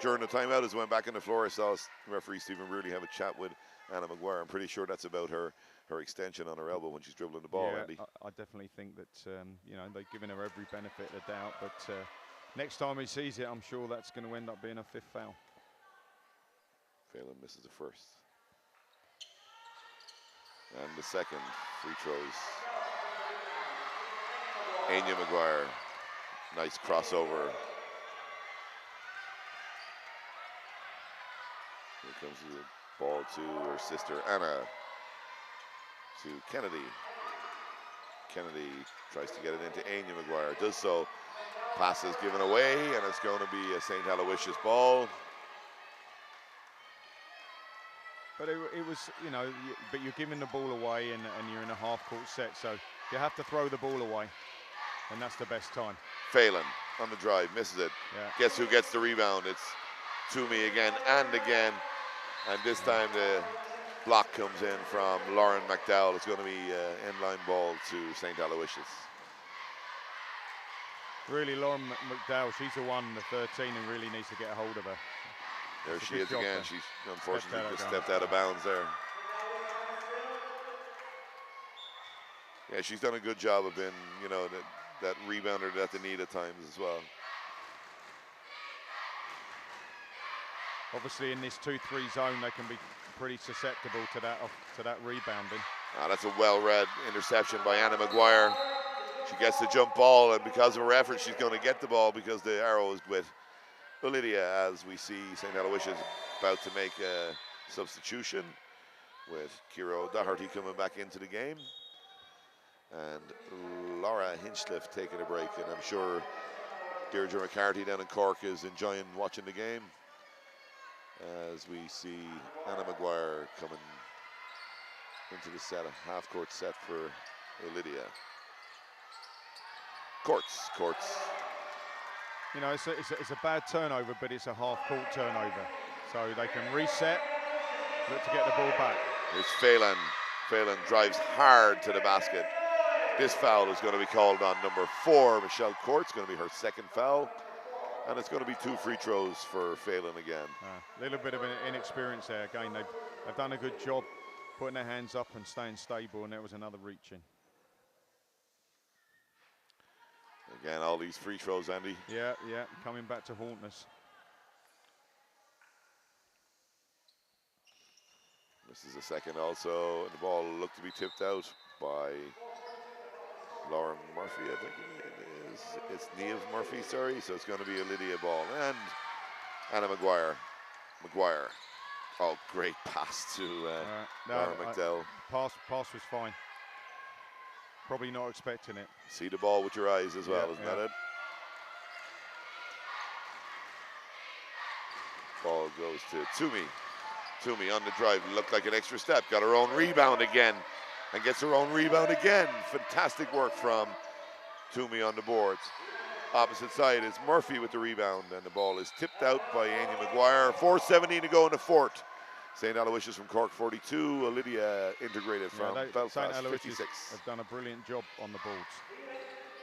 during the timeout as I went back on the floor, I saw referee Stephen really have a chat with Anna Maguire. I'm pretty sure that's about her extension on her elbow when she's dribbling the ball, yeah, Andy. I definitely think that, you know, they've given her every benefit of the doubt. But next time he sees it, I'm sure that's going to end up being a 5th foul. Phelan misses the first. And the second. Free throws. Anya Maguire. Nice crossover. Here comes the ball to her sister Anna. To Kennedy. Kennedy tries to get it into Anya Maguire. Does so. Pass is given away, and it's going to be a St. Aloysius ball. But it was, you know, but you're giving the ball away and you're in a half-court set, so you have to throw the ball away, and that's the best time. Phelan on the drive, misses it. Yeah. Guess who gets the rebound? It's Toomey again and again, and this time the block comes in from Lauren McDowell. It's going to be end-line ball to St. Aloysius. Really, Lauren McDowell, she's the one, the 13, who really needs to get a hold of her. There she is again. She's unfortunately just stepped out of bounds there. Yeah, she's done a good job of being, you know, that rebounder that they need at times as well. Obviously, in this 2-3 zone, they can be pretty susceptible to that rebounding. That's a well-read interception by Anna Maguire. She gets the jump ball, and because of her effort, she's going to get the ball because the arrow is with Ulidia, as we see St. Aloysius about to make a substitution with Kira O'Doherty coming back into the game. And Laura Hinchliffe taking a break, and I'm sure Deirdre McCarthy down in Cork is enjoying watching the game as we see Anna Maguire coming into the set, a half-court set for Ulidia. Courts. You know, it's a bad turnover, but it's a half-court turnover. So they can reset, look to get the ball back. Here's Phelan. Phelan drives hard to the basket. This foul is going to be called on number 4, Michelle Courts. Going to be her 2nd foul. And it's going to be 2 free throws for Phelan again. A little bit of an inexperience there. Again, they've done a good job putting their hands up and staying stable, and there was another reach in. Again, all these free throws, Andy. Yeah, coming back to haunt us. This is a second also, and the ball looked to be tipped out by Lauren Murphy, I think it is. It's Niamh Murphy, sorry, so it's going to be a Lydia ball. And Anna Maguire. Oh, great pass to Lauren McDowell. Pass was fine. Probably not expecting it. See the ball with your eyes as well, isn't that it? Ball goes to Toomey. Toomey on the drive, looked like an extra step, got her own rebound again, and gets her own rebound again. Fantastic work from Toomey on the boards. Opposite side is Murphy with the rebound, and the ball is tipped out by Anya Maguire. 4:17 to go in the fourth. St. Aloysius from Cork 42, Ulidia integrated from Belfast 56. Have done a brilliant job on the boards.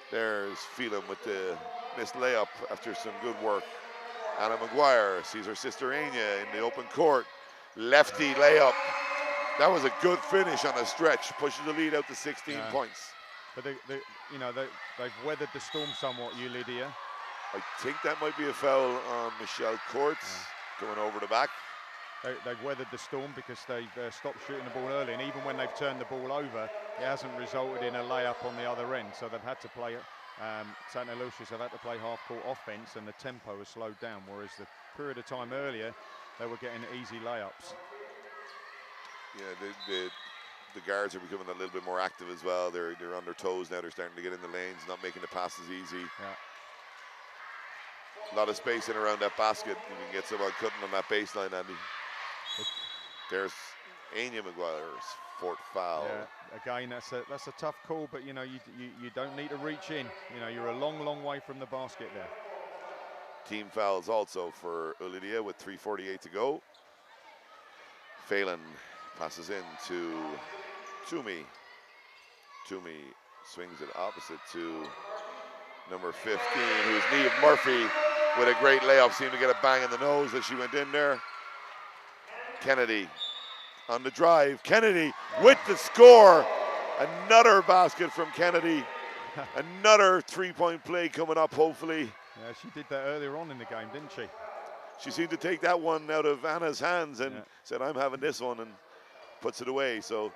There's Phelan with the missed layup after some good work. Anna Maguire sees her sister Anya in the open court. Lefty layup. That was a good finish on a stretch. Pushes the lead out to 16 points. But they've weathered the storm somewhat, Ulidia. I think that might be a foul on Michelle Courts going over the back. They've weathered the storm because they've stopped shooting the ball early, and even when they've turned the ball over, it hasn't resulted in a layup on the other end. So they've had to play it. St. Aloysius have had to play half-court offense, and the tempo has slowed down. Whereas the period of time earlier, they were getting easy layups. Yeah, the guards are becoming a little bit more active as well. They're on their toes now. They're starting to get in the lanes, not making the passes easy. Yeah. A lot of space in around that basket. You can get someone cutting on that baseline, Andy. There's Anya Maguire's fourth foul. Yeah, again, that's a tough call, but you know, you don't need to reach in. You know, you're a long way from the basket there. Team fouls also for Ulidia with 3:48 to go. Phelan passes in to Toomey. Toomey swings it opposite to number 15, who's Neve Murphy, with a great layup. Seemed to get a bang in the nose as she went in there. Kennedy on the drive. Kennedy with the score. Another basket from Kennedy. Another three-point play coming up, hopefully. Yeah, she did that earlier on in the game, didn't she? She seemed to take that one out of Anna's hands and said, I'm having this one, and puts it away. So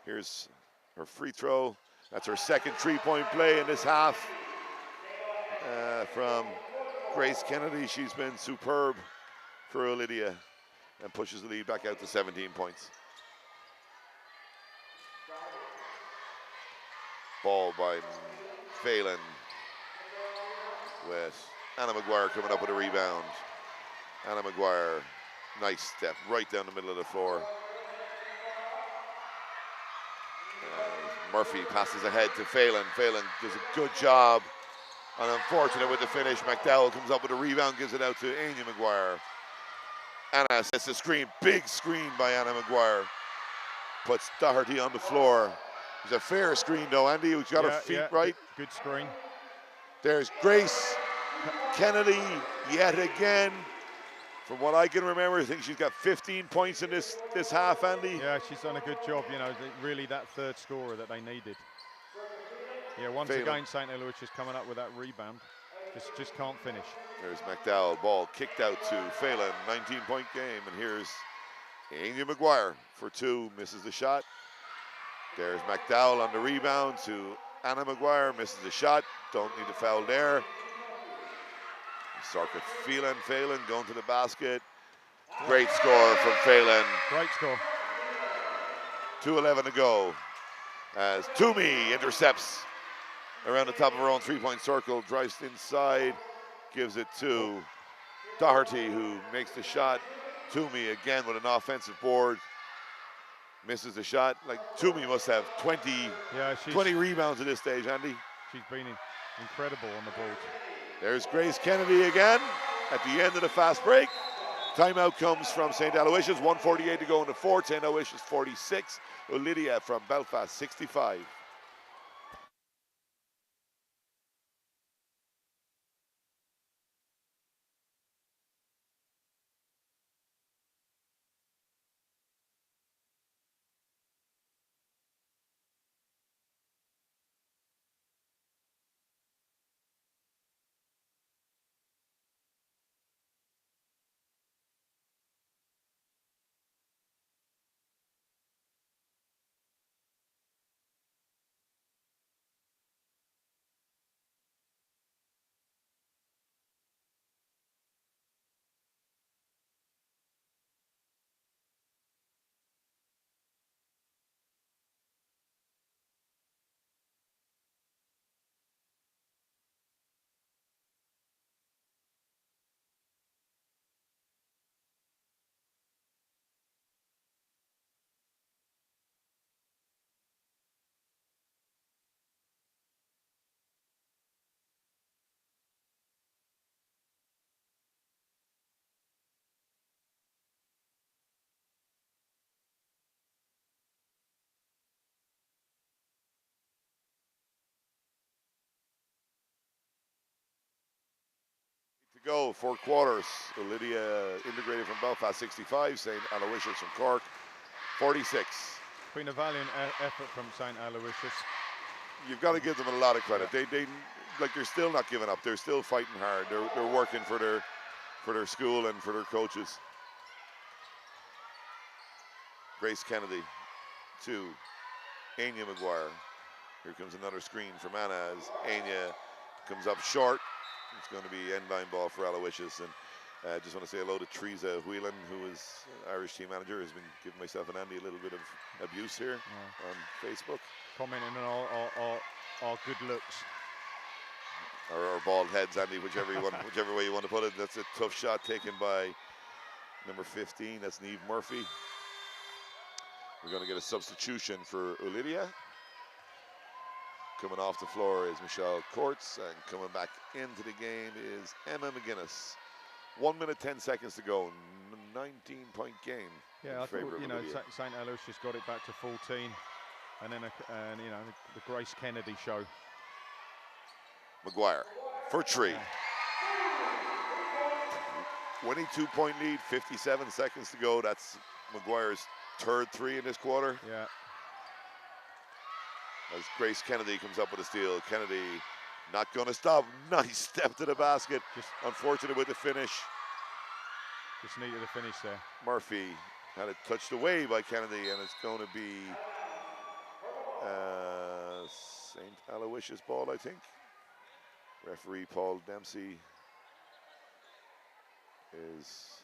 here's her free throw. That's her second three-point play in this half from Grace Kennedy. She's been superb for Ulidia and pushes the lead back out to 17 points. Ball by Phelan with Anna Maguire coming up with a rebound. Anna Maguire, nice step right down the middle of the floor. Murphy passes ahead to Phelan. Phelan does a good job. And unfortunate with the finish. McDowell comes up with a rebound, gives it out to Anya Maguire. Anna sets a screen, big screen by Anna Maguire. Puts Doherty on the floor. It's a fair screen though, Andy, who's got her feet right. Good screen. There's Grace Kennedy yet again. From what I can remember, I think she's got 15 points in this half, Andy. Yeah, she's done a good job, you know, really that third scorer that they needed. Yeah, once again, St. Aloysius coming up with that rebound. Just can't finish. There's McDowell, ball kicked out to Phelan, 19-point game, and here's Anya Maguire for two, misses the shot. There's McDowell on the rebound to Anna Maguire, misses the shot, don't need a foul there. Circuit Phelan going to the basket. Great score from Phelan. Great score. 2:11 to go. As Toomey intercepts around the top of her own three-point circle, drives inside, gives it to Doherty, who makes the shot. Toomey again with an offensive board. Misses the shot. Like Toomey must have 20 rebounds at this stage, Andy. She's been incredible on the board. There's Grace Kennedy again at the end of the fast break. Timeout comes from St. Aloysius, 1:48 to go in the fourth. St. Aloysius 46, Ulidia from Belfast 65. To go, 4 quarters. Ulidia integrated from Belfast 65, St. Aloysius from Cork 46. Been a valiant effort from St. Aloysius. You've got to give them a lot of credit. They they're still not giving up. They're still fighting hard. They're working for their school and for their coaches. Grace Kennedy to Anya Maguire. Here comes another screen from Anna as Anya comes up short. It's going to be end line ball for Aloysius. And Just want to say hello to Teresa Whelan, who is Irish team manager, has been giving myself and Andy a little bit of abuse here on Facebook. Commenting on our good looks. Or bald heads, Andy, whichever way you want to put it. That's a tough shot taken by number 15. That's Niamh Murphy. We're going to get a substitution for Ulidia. Coming off the floor is Michelle Courts, and coming back into the game is Emma McGuinness. 1 minute 10 seconds to go. 19-point game. Yeah, I thought St. Aloysius got it back to 14, and then the Grace Kennedy show. Maguire for three. 22-point lead, 57 seconds to go. That's Maguire's third three in this quarter. Yeah. As Grace Kennedy comes up with a steal. Kennedy not going to stop. Nice step to the basket. Just unfortunate with the finish. Just needed a finish there. Murphy had it touched away by Kennedy, and it's going to be St. Aloysius ball, I think. Referee Paul Dempsey is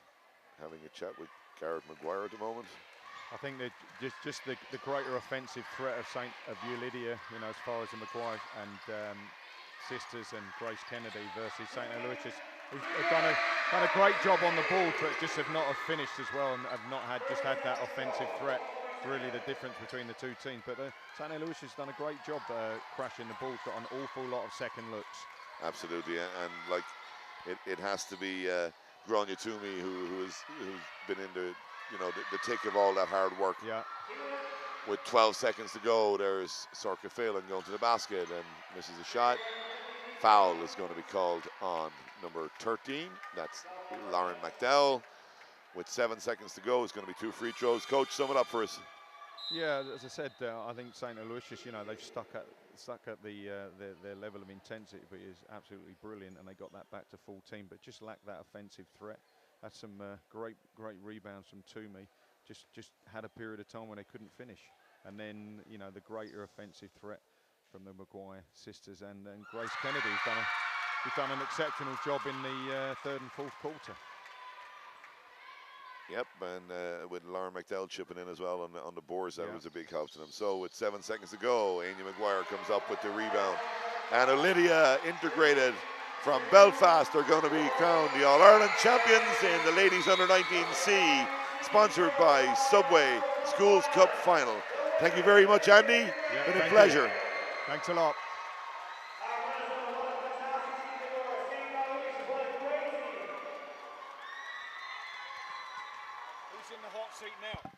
having a chat with Garrett Maguire at the moment. I think that just the greater offensive threat of Ulidia, as far as the Maguire and sisters and Grace Kennedy versus St. Aloysius, who've done a great job on the ball, but just have not finished as well, and have not had that offensive threat. Really the difference between the two teams. But St. Aloysius has done a great job crashing the ball. Got an awful lot of second looks. Absolutely, and like it has to be Grania Toomey who's been in the thick of all that hard work. Yeah. With 12 seconds to go, there's Sorka Phelan going to the basket and misses a shot. Foul is going to be called on number 13. That's Lauren McDowell. With 7 seconds to go, it's going to be 2 free throws. Coach, sum it up for us. Yeah, as I said, I think St. Aloysius, they've stuck at their level of intensity, but is absolutely brilliant, and they got that back to 14, but just lacked that offensive threat. Had some great rebounds from Toomey. Just had a period of time when they couldn't finish, and then the greater offensive threat from the Maguire sisters and Grace Kennedy who's done an exceptional job in the third and fourth quarter. Yep, and with Lauren McDowell chipping in as well on the boards, that was a big help to them. So with 7 seconds to go, Anya Maguire comes up with the rebound. And Ulidia, integrated from Belfast, are going to be crowned the All-Ireland champions in the Ladies Under 19C, sponsored by Subway Schools Cup Final. Thank you very much, Andy. It's been a pleasure. Thanks a lot. Who's in the hot seat now?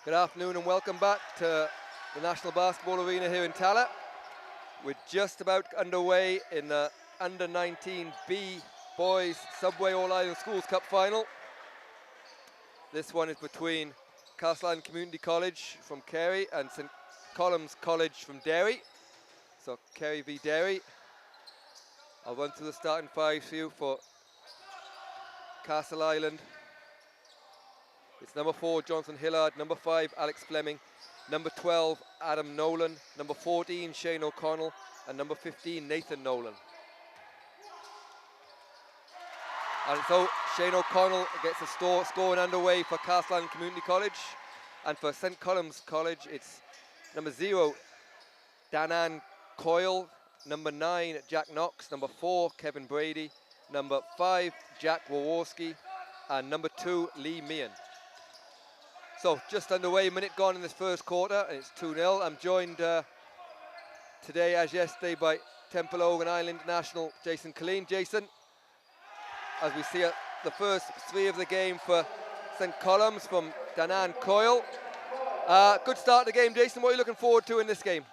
Good afternoon and welcome back to the National Basketball Arena here in Tala. We're just about underway in the Under-19B Boys Subway All-Ireland Schools Cup Final. This one is between Castleisland Community College from Kerry and St. Column's College from Derry. So Kerry v Derry. I'll run through the starting five for you for Castleisland. It's number 4, Jonathan Hillard, number 5, Alex Fleming, number 12, Adam Nolan, number 14, Shane O'Connell, and number 15, Nathan Nolan. And so Shane O'Connell gets the scoring underway for Castleisland Community College. And for St. Column's College, it's number 0, Danan Coyle, number 9, Jack Knox, number 4, Kevin Brady, number 5, Jack Waworski, and number 2, Lee Meehan. So just underway, a minute gone in this first quarter, and it's 2-0. I'm joined today, as yesterday, by Temple Ogan Island International Jason Killeen. Jason, as we see the first 3 of the game for St. Column's from Danan Coyle. Good start to the game, Jason. What are you looking forward to in this game?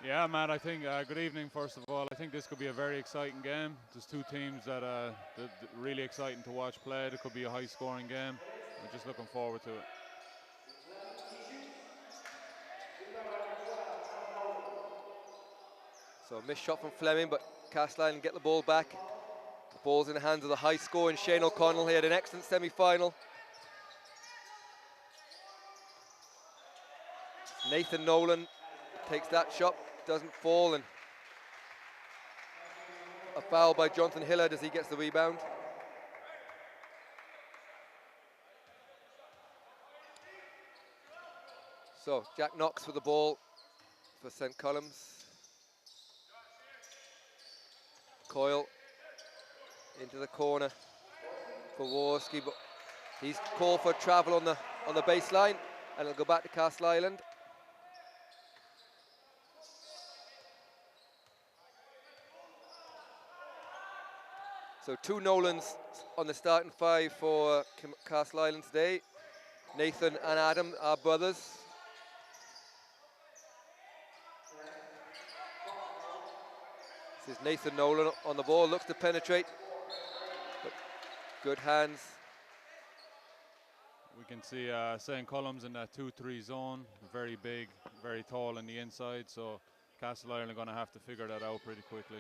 Yeah, Matt, I think, good evening, first of all. I think this could be a very exciting game. There's 2 teams that are really exciting to watch play. It could be a high-scoring game. I'm just looking forward to it. So a missed shot from Fleming, but Castleisland get the ball back. The ball's in the hands of the high-scoring Shane O'Connell. He had an excellent semi-final. Nathan Nolan takes that shot, doesn't fall, and a foul by Jonathan Hillard as he gets the rebound. So Jack Knox with the ball for St. Column's. Coyle into the corner for Waworski, but he's called for travel on the baseline, and it'll go back to Castleisland. So 2 Nolans on the starting 5 for Castleisland today. Nathan and Adam are brothers. This is Nathan Nolan on the ball, looks to penetrate, but good hands. We can see St. Column's in that 2-3 zone, very big, very tall on the inside, so Castleisland are going to have to figure that out pretty quickly.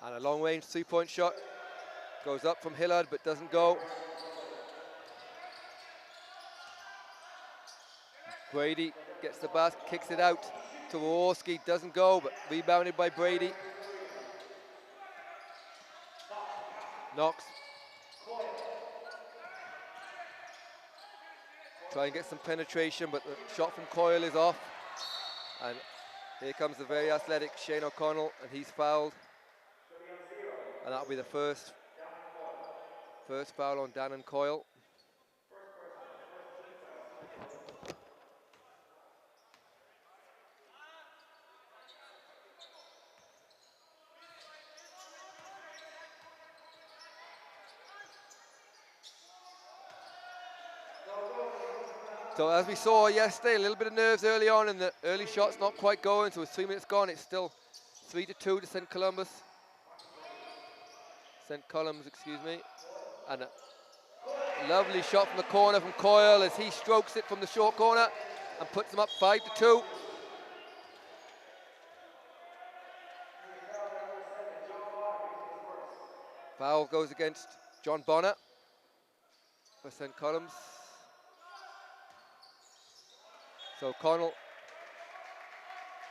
And a long-range 3-point shot goes up from Hillard, but doesn't go. Brady gets the basket, kicks it out to Waworski, doesn't go, but rebounded by Brady. Knox. Try and get some penetration, but the shot from Coyle is off. And here comes the very athletic Shane O'Connell, and he's fouled. And that'll be the first foul on Danan Coyle. So as we saw yesterday, a little bit of nerves early on, and the early shot's not quite going, so with 3 minutes gone, it's still 3-2 to St. Column's, excuse me. And a lovely shot from the corner from Coyle as he strokes it from the short corner and puts them up 5-2. Foul goes against John Bonner for St. Column's. So Connell,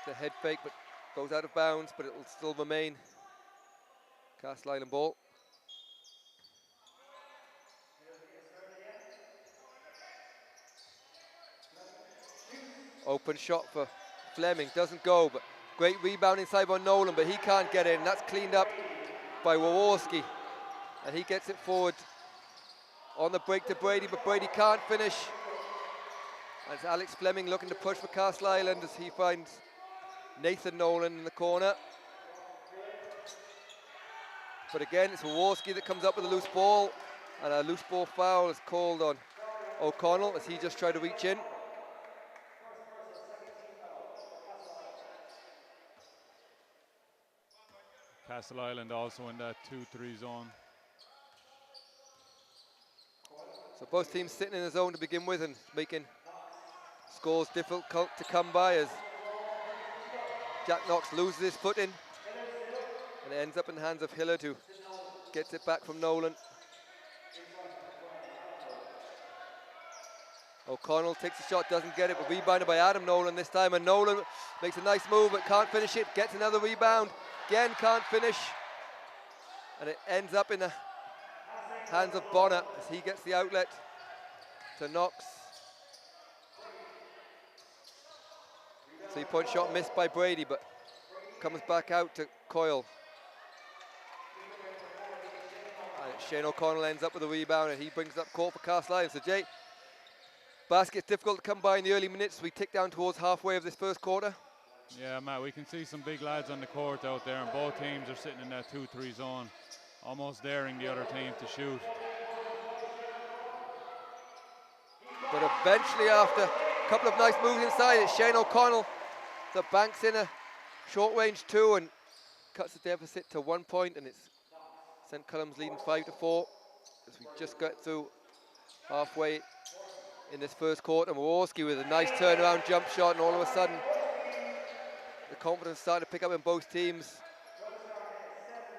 the head fake, but goes out of bounds, but it will still remain Castleisland ball. Open shot for Fleming, doesn't go, but great rebound inside by Nolan, but he can't get in. That's cleaned up by Waworski, and he gets it forward on the break to Brady, but Brady can't finish. And it's Alex Fleming looking to push for Castleisland as he finds Nathan Nolan in the corner. But again, it's Waworski that comes up with a loose ball, and a loose ball foul is called on O'Connell as he just tried to reach in. Castleisland also in that 2-3 zone. So both teams sitting in the zone to begin with and making scores difficult to come by as Jack Knox loses his footing and it ends up in the hands of Hillard, who gets it back from Nolan. O'Connell takes a shot, doesn't get it, but rebounded by Adam Nolan this time, and Nolan makes a nice move but can't finish it, gets another rebound, again can't finish, and it ends up in the hands of Bonner as he gets the outlet to Knox. 3-point shot missed by Brady, but comes back out to Coyle. And Shane O'Connell ends up with a rebound, and he brings up court for Castleisland. So Jay, basket's difficult to come by in the early minutes. We tick down towards halfway of this first quarter. Yeah, Matt, we can see some big lads on the court out there, and both teams are sitting in that 2-3 zone, almost daring the other team to shoot. But eventually, after a couple of nice moves inside, it's Shane O'Connell that banks in a short range 2 and cuts the deficit to 1 point, and it's St. Column's leading 5-4 as we just got through halfway in this first quarter. Maworski with a nice turnaround jump shot, and all of a sudden the confidence started to pick up in both teams.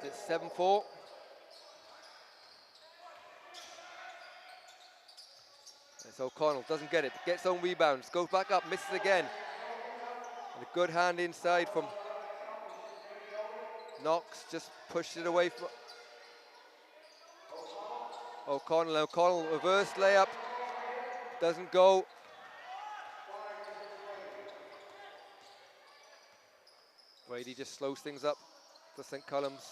It's 7-4. So O'Connell doesn't get it, gets own rebounds, goes back up, misses again. And a good hand inside from Knox, just pushed it away from O'Connell. O'Connell reverse layup, doesn't go. Brady just slows things up for St. Column's.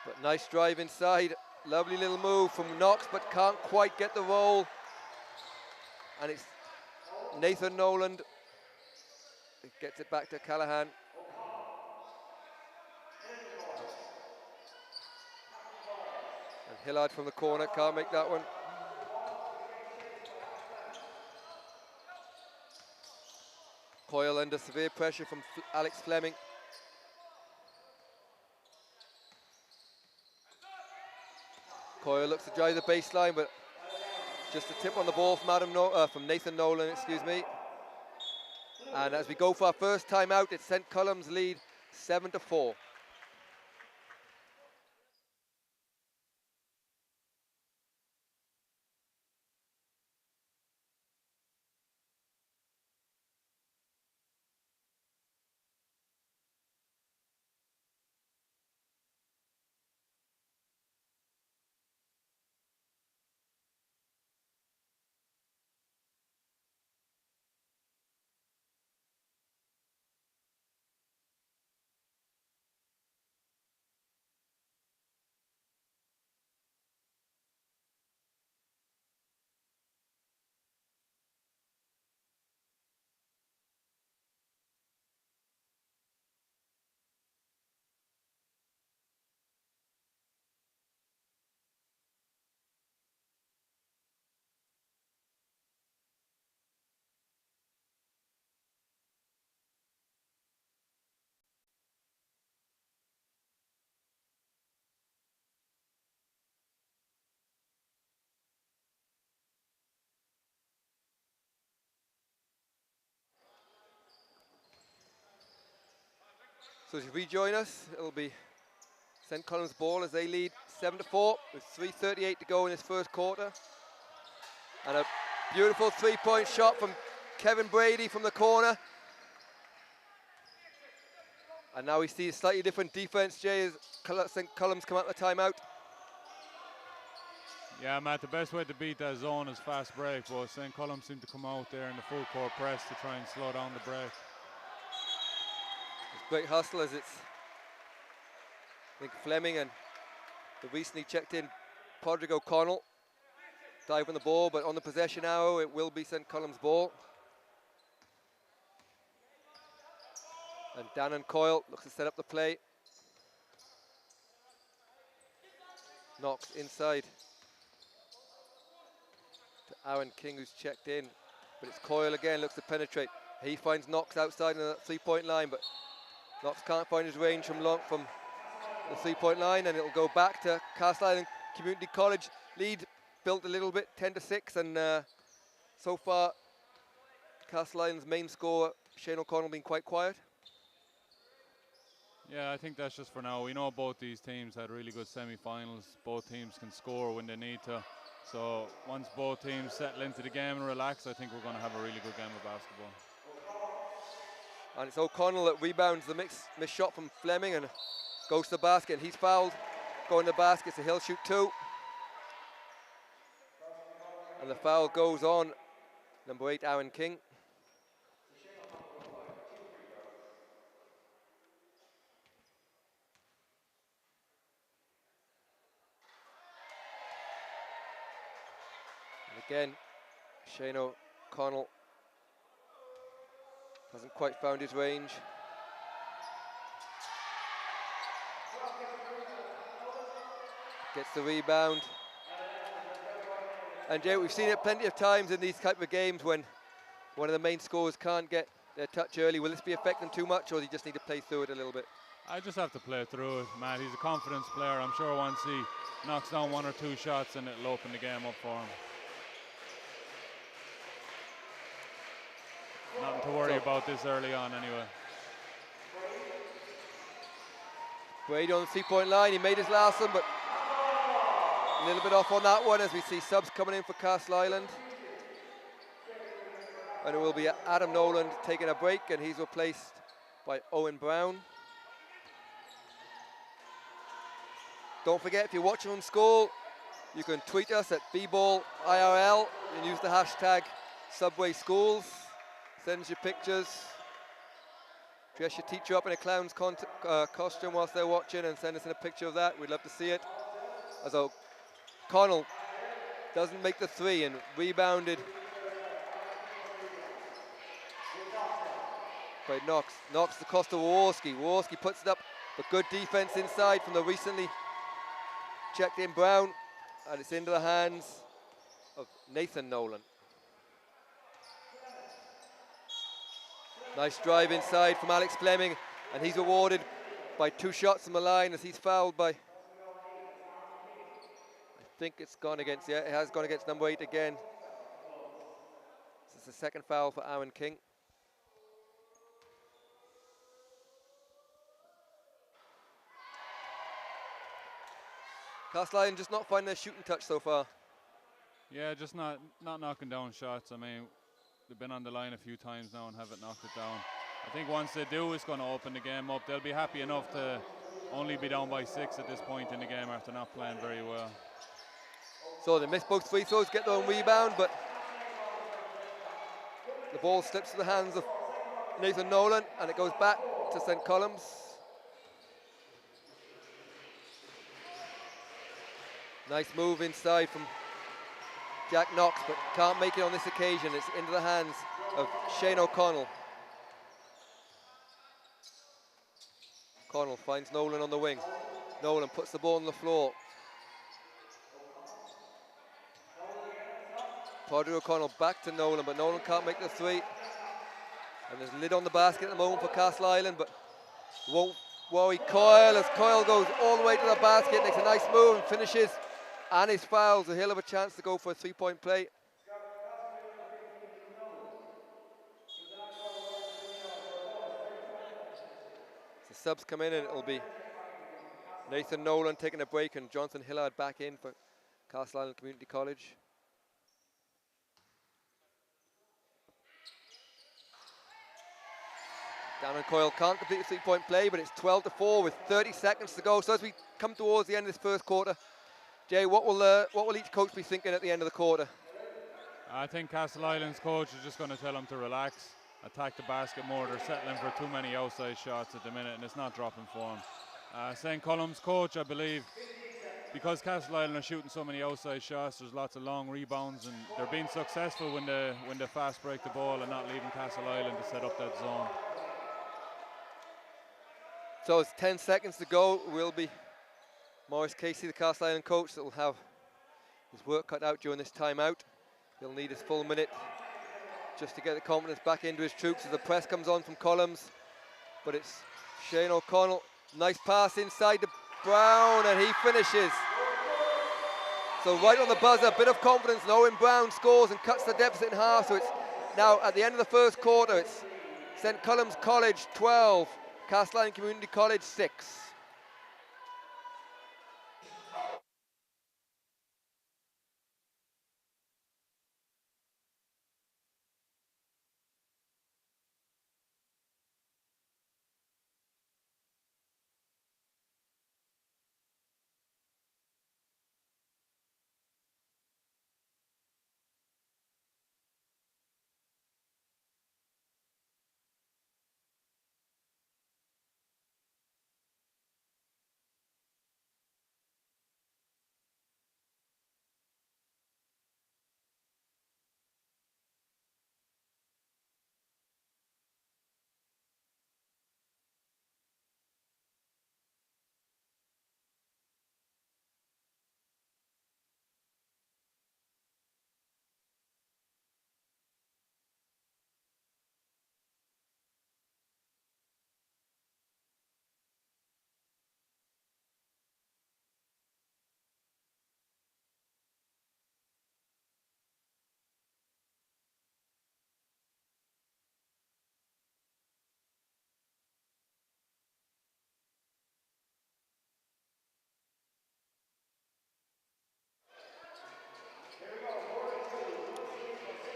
But nice drive inside, lovely little move from Knox, but can't quite get the roll. And it's Nathan Noland who gets it back to Callahan. And Hillard from the corner can't make that one. Coyle under severe pressure from Alex Fleming. Coyle looks to drive the baseline, but just a tip on the ball from Nathan Nolan, excuse me. And as we go for our first timeout, it's St. Column's lead 7-4. So if you rejoin us, it'll be St. Column's ball as they lead 7-4 with 3:38 to go in this first quarter. And a beautiful 3-point shot from Kevin Brady from the corner. And now we see a slightly different defense, Jay, as St. Column's come out of the timeout. Yeah, Matt, the best way to beat that zone is fast break, but St. Column seem to come out there in the full court press to try and slow down the break. It's great hustle as it's, I think, Fleming and the recently checked in Podrick O'Connell dive on the ball, but on the possession arrow, it will be St. Column's ball. And Dannon Coyle looks to set up the play. Knox inside to Aaron King, who's checked in, but it's Coyle again, looks to penetrate. He finds Knox outside on that 3-point line, but Knox can't find his range from the three-point line, and it'll go back to Castleisland Community College. Lead built a little bit, 10-6, and so far Castleisland's main scorer, Shane O'Connell, been quite quiet. Yeah, I think that's just for now. We know both these teams had really good semi-finals. Both teams can score when they need to. So once both teams settle into the game and relax, I think we're going to have a really good game of basketball. And it's O'Connell that rebounds the missed shot from Fleming and goes to the basket, and he's fouled. Going to the basket, so he'll shoot 2. And the foul goes on number 8, Aaron King. And again, Shane O'Connell hasn't quite found his range. Gets the rebound. And Jay, we've seen it plenty of times in these type of games when one of the main scorers can't get their touch early. Will this be affecting too much, or do you just need to play through it a little bit? I just have to play through it, Matt. He's a confidence player. I'm sure once he knocks down 1 or 2 shots, and it'll open the game up for him. Nothing to worry about this early on anyway. Brady on the three-point line. He made his last one, but a little bit off on that one as we see subs coming in for Castleisland. And it will be Adam Nolan taking a break, and he's replaced by Owen Brown. Don't forget, if you're watching from school, you can tweet us at bballirl and use the hashtag #SubwaySchools. Send us your pictures. Dress your teacher up in a clown's costume whilst they're watching and send us in a picture of that. We'd love to see it. As O'Connell doesn't make the 3 and rebounded by Knox. Knox the cost of Waworski. Waworski puts it up, but good defense inside from the recently checked in Brown, and it's into the hands of Nathan Nolan. Nice drive inside from Alex Fleming, and he's rewarded by 2 shots from the line as he's fouled by, I think it's gone against, yeah, it has gone against number 8 again. This is the second foul for Aaron King. Castleisland just not finding their shooting touch so far. Yeah, just not knocking down shots. I mean, they've been on the line a few times now and haven't knocked it down. I think once they do, it's going to open the game up. They'll be happy enough to only be down by 6 at this point in the game after not playing very well. So they missed both free throws, get their own rebound, but the ball slips to the hands of Nathan Nolan, and it goes back to St. Column's. Nice move inside from Jack Knox, but can't make it on this occasion. It's into the hands of Shane O'Connell. O'Connell finds Nolan on the wing. Nolan puts the ball on the floor. Padre O'Connell back to Nolan, but Nolan can't make the 3. And there's a lid on the basket at the moment for Castleisland, but won't worry Coyle as Coyle goes all the way to the basket, makes a nice move and finishes. And his fouls, a hell of a chance to go for a 3-point play. The subs come in, and it'll be Nathan Nolan taking a break and Jonathan Hillard back in for Castleisland Community College. Damon Coyle can't complete the 3-point play, but it's 12-4 with 30 seconds to go. So as we come towards the end of this first quarter, Jay, what will each coach be thinking at the end of the quarter? I think Castleisland's coach is just going to tell them to relax, attack the basket more. They're settling for too many outside shots at the minute, and it's not dropping for them. St. Column's coach, I believe, because Castleisland are shooting so many outside shots, there's lots of long rebounds, and they're being successful when they fast break the ball and not leaving Castleisland to set up that zone. So it's 10 seconds to go. Will be Maurice Casey, the Castleisland coach, that will have his work cut out during this timeout. He'll need his full minute just to get the confidence back into his troops as the press comes on from Columns. But it's Shane O'Connell. Nice pass inside to Brown, and he finishes. So right on the buzzer, a bit of confidence, and Owen Brown scores and cuts the deficit in half. So it's now at the end of the first quarter, it's St. Column's College 12, Castleisland Community College 6.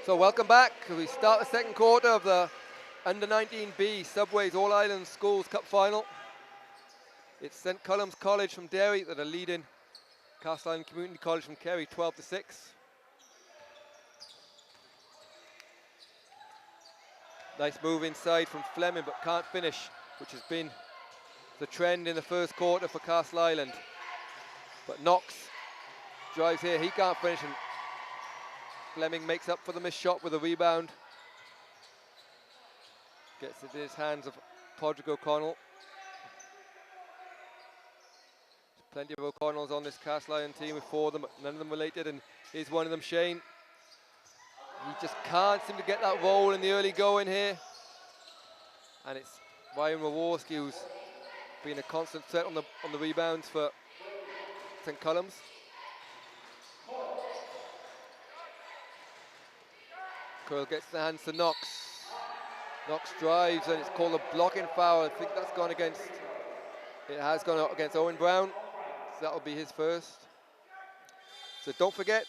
So welcome back. We start the second quarter of the Under-19B Subways All-Ireland Schools Cup Final. It's St. Column's College from Derry that are leading Castleisland Community College from Kerry 12-6. Nice move inside from Fleming, but can't finish, which has been the trend in the first quarter for Castleisland. But Knox drives here, he can't finish, and Fleming makes up for the missed shot with a rebound. Gets it in his hands of Padraig O'Connell. There's plenty of O'Connells on this Castleisland team with 4 of them, but none of them related, and here's one of them, Shane. He just can't seem to get that roll in the early going here. And it's Ryan Raworski who's been a constant threat on the rebounds for St. Column's. Curl gets the hands to Knox. Knox drives and it's called a blocking foul. I think that's gone against, it has gone against Owen Brown. So that'll be his first. So don't forget,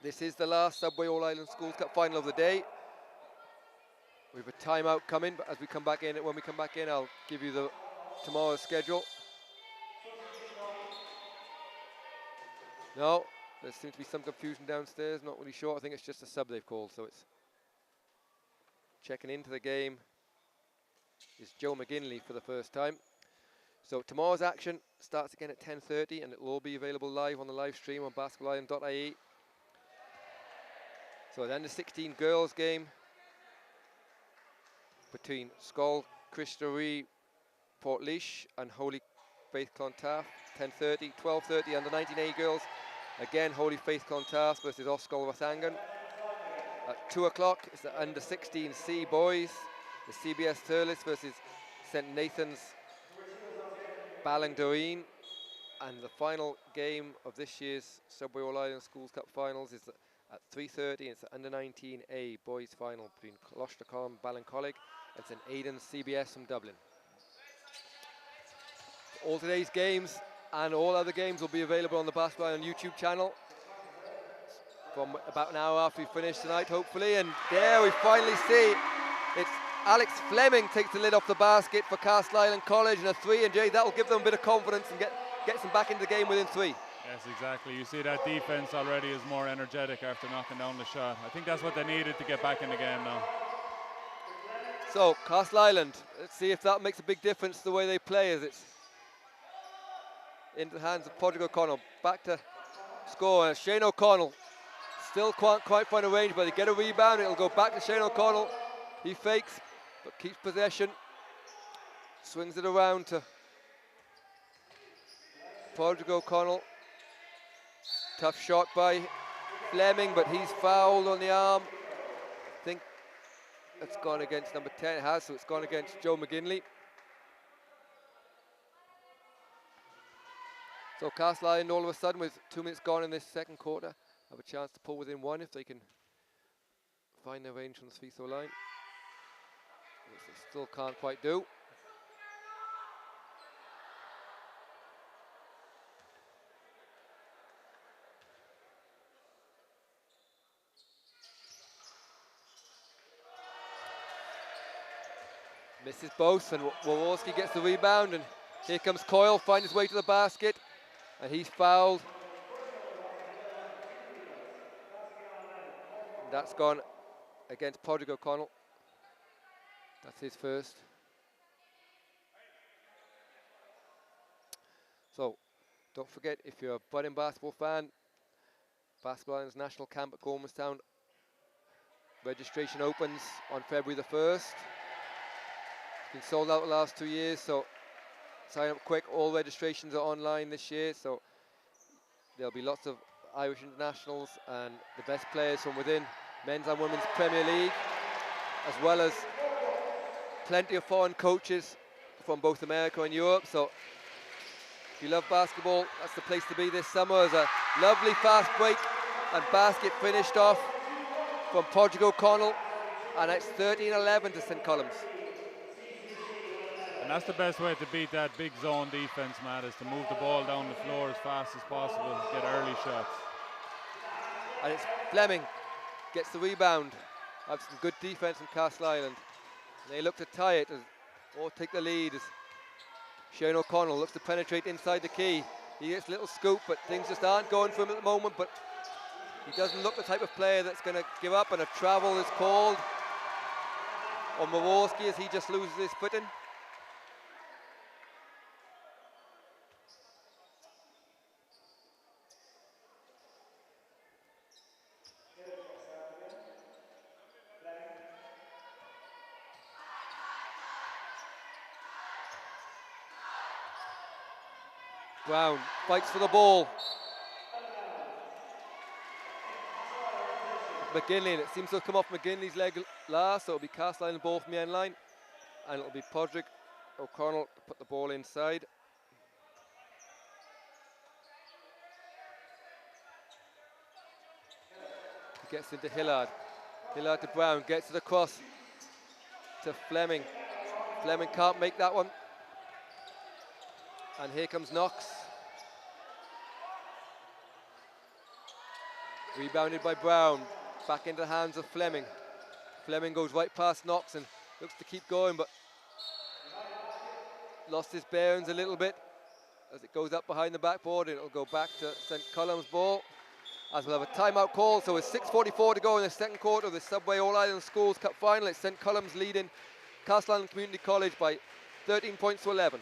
this is the last Subway All-Ireland Schools Cup final of the day. We have a timeout coming, but as we come back in, when we come back in, I'll give you tomorrow's schedule. No, there seems to be some confusion downstairs, not really sure. I think it's just a sub they've called, so it's checking into the game is Joe McGinley for the first time. So tomorrow's action starts again at 10:30, and it will all be available live on the live stream on basketballisland.ie. So an under-16 girls game between Skull, Christery, Portlaoise and Holy Faith Clontarf, 10:30, 12:30 under-19A girls. Again, Holy Faith Clontarf versus Oscail Rathangan. At 2 o'clock, it's the under-16C boys, the CBS Thurles versus St. Nathan's Ballindoreen. And the final game of this year's Subway All-Ireland Schools Cup finals is at 3:30. It's the under-19A boys final between Columb, Ballincollig and St. Aidan's CBS from Dublin. All today's games and all other games will be available on the Basketball Island YouTube channel from about an hour after we finish tonight, hopefully. And there we finally see it's Alex Fleming takes the lid off the basket for Castleisland College, and a 3, and Jay, that'll give them a bit of confidence and gets them back into the game within 3. Yes, exactly. You see that defense already is more energetic after knocking down the shot. I think that's what they needed to get back in the game now. So Castleisland, let's see if that makes a big difference the way they play, as it's into the hands of Padraig O'Connell. Back to score, Shane O'Connell still can't quite find a range, but they get a rebound. It'll go back to Shane O'Connell. He fakes, but keeps possession. Swings it around to Padraig O'Connell. Tough shot by Fleming, but he's fouled on the arm. I think it's gone against number 10. It has, so it's gone against Joe McGinley. So Castleisland all of a sudden with 2 minutes gone in this second quarter have a chance to pull within 1 if they can find their range from the free throw line, which they still can't quite do. Misses both, and Waworski gets the rebound, and here comes Coyle, finds his way to the basket, and he's fouled. And that's gone against Padraig O'Connell. That's his first. So, don't forget, if you're a budding basketball fan, Basketball Island's national camp at Gormanstown, registration opens on February the 1st. It's been sold out the last 2 years, so sign up quick. All registrations are online this year, so there'll be lots of Irish internationals and the best players from within men's and women's Premier League, as well as plenty of foreign coaches from both America and Europe. So if you love basketball, that's the place to be this summer. There's a lovely fast break and basket finished off from Padraig O'Connell, and it's 13-11 to St. Column's. And that's the best way to beat that big zone defense, Matt, is to move the ball down the floor as fast as possible, get early shots. And it's Fleming gets the rebound. Have some good defense from Castleisland. They look to tie it or take the lead as Shane O'Connell looks to penetrate inside the key. He gets a little scoop, but things just aren't going for him at the moment. But he doesn't look the type of player that's going to give up, and a travel is called on Maworski as he just loses his footing. Brown fights for the ball. McGinley, and it seems to have come off McGinley's leg last, so it'll be Castleisland ball from the end line, and it'll be Padraig O'Connell to put the ball inside. He gets into Hillard. Hillard to Brown, gets it across to Fleming. Fleming can't make that one. And here comes Knox. Rebounded by Brown. Back into the hands of Fleming. Fleming goes right past Knox and looks to keep going, but lost his bearings a little bit as it goes up behind the backboard, and it'll go back to St. Column's ball, as we'll have a timeout call. So it's 6:44 to go in the second quarter of the Subway All-Ireland Schools Cup final. It's St. Colum's leading Castleisland Community College by 13 points to 11.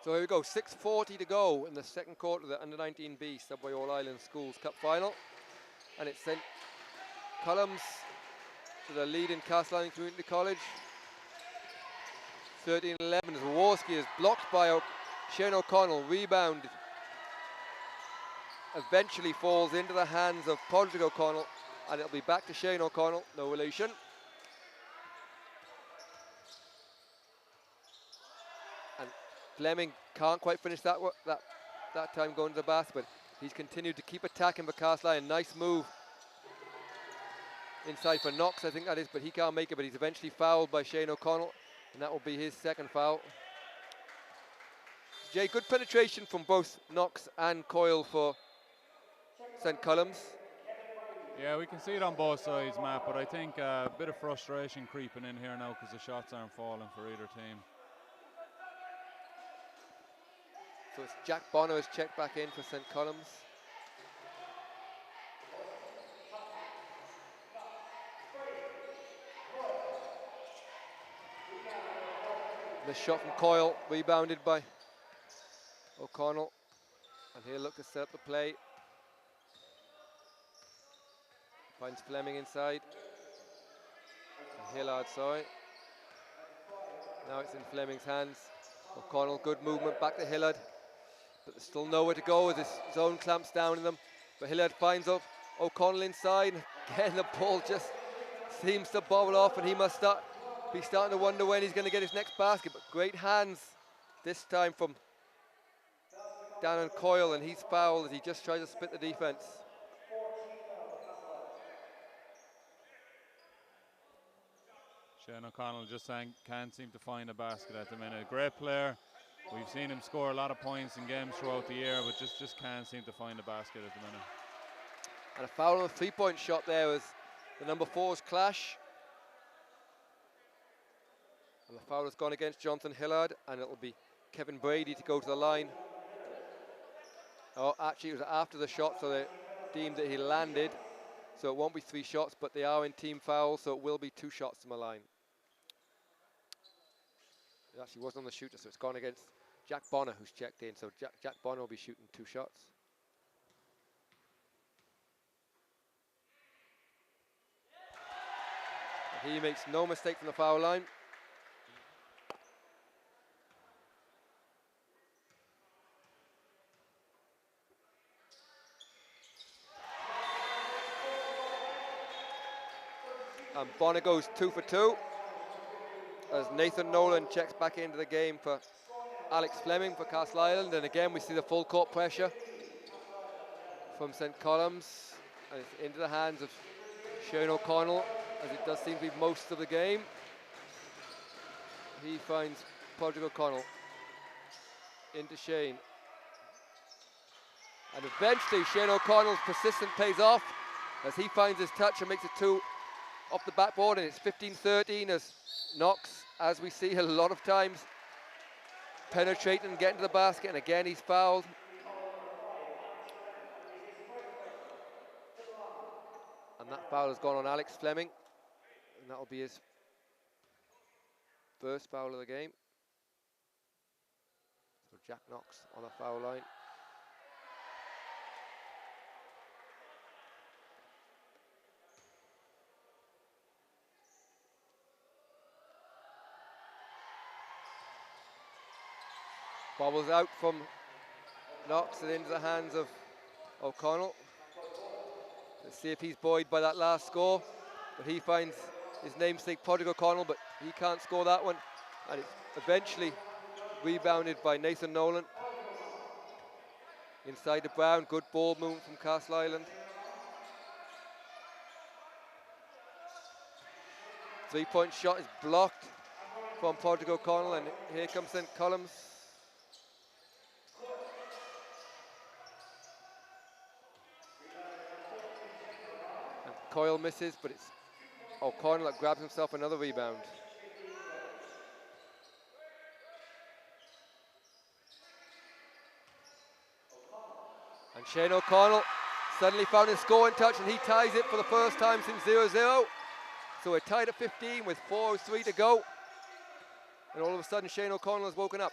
So here we go, 6:40 to go in the second quarter of the Under-19B Subway All-Ireland Schools Cup final. And it's St. Columns to the lead in Castleisland Community College. 13-11 as Waworski is blocked by Shane O'Connell, rebounded. Eventually falls into the hands of Padraig O'Connell, and it'll be back to Shane O'Connell, no relation. Fleming can't quite finish that time going to the basket, but he's continued to keep attacking for Castleisland. Nice move inside for Knox, I think that is, but he can't make it, but he's eventually fouled by Shane O'Connell, and that will be his second foul. Jay, good penetration from both Knox and Coyle for St. Columns. Yeah, we can see it on both sides, Matt, but I think a bit of frustration creeping in here now because the shots aren't falling for either team. So it's Jack Bonner has checked back in for St. Columns. The shot from Coyle, rebounded by O'Connell. And he'll look to set up the play. Finds Fleming inside. And Hillard, sorry. Now it's in Fleming's hands. O'Connell, good movement back to Hillard. But there's still nowhere to go as his zone clamps down in them. But Hillard finds up O'Connell inside. Again, the ball just seems to bobble off, and he must be starting to wonder when he's going to get his next basket. But great hands this time from Dan Coyle, and he's fouled as he just tries to split the defense. Shane O'Connell just saying can't seem to find a basket at the minute. Great player. We've seen him score a lot of points in games throughout the year, but just can't seem to find a basket at the minute. And a foul on a three-point shot there as the number 4's clash. And the foul has gone against Jonathan Hillard, and it'll be Kevin Brady to go to the line. Oh, actually, it was after the shot, so they deemed that he landed. So it won't be 3 shots, but they are in team fouls, so it will be 2 shots from the line. It actually wasn't on the shooter, so it's gone against Jack Bonner, who's checked in. So Jack Bonner will be shooting 2 shots. And he makes no mistake from the foul line. And Bonner goes 2 for 2 as Nathan Nolan checks back into the game for Alex Fleming for Castleisland. And again, we see the full court pressure from St. Columns, and it's into the hands of Shane O'Connell, as it does seem to be most of the game. He finds Padraig O'Connell into Shane. And eventually Shane O'Connell's persistence pays off as he finds his touch and makes it 2 off the backboard, and it's 15-13 as Knox, as we see a lot of times, penetrating and getting to the basket, and again he's fouled. And that foul has gone on Alex Fleming, and that'll be his first foul of the game. So Jack Knox on the foul line. Bobbles out from Knox and into the hands of O'Connell. Let's see if he's buoyed by that last score. But he finds his namesake Padraig O'Connell, but he can't score that one. And it's eventually rebounded by Nathan Nolan. Inside the Brown, good ball movement from Castleisland. 3-point shot is blocked from Padraig O'Connell, and here comes St. Columns. Coyle misses, but it's O'Connell that grabs himself another rebound. And Shane O'Connell suddenly found his scoring touch, and he ties it for the first time since 0-0. So we're tied at 15 with 4:03 to go. And all of a sudden Shane O'Connell has woken up.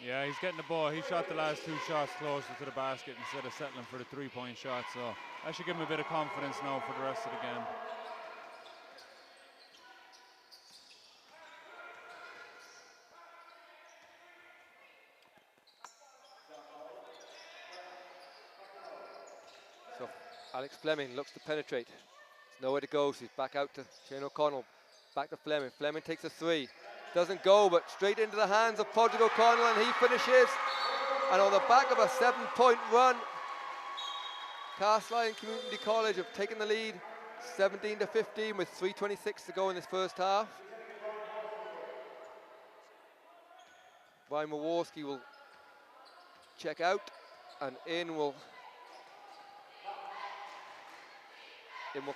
Yeah, he's getting the ball. He shot the last 2 shots closer to the basket instead of settling for the 3-point shot. So that should give him a bit of confidence now for the rest of the game. So Alex Fleming looks to penetrate. There's nowhere to go, so he's back out to Shane O'Connell. Back to Fleming. Fleming takes a 3. Doesn't go, but straight into the hands of Padraig O'Connell, and he finishes. And on the back of a 7-point run, Castleisland Community College have taken the lead 17-15 with 3:26 to go in this first half. Brian Maworski will check out, and in will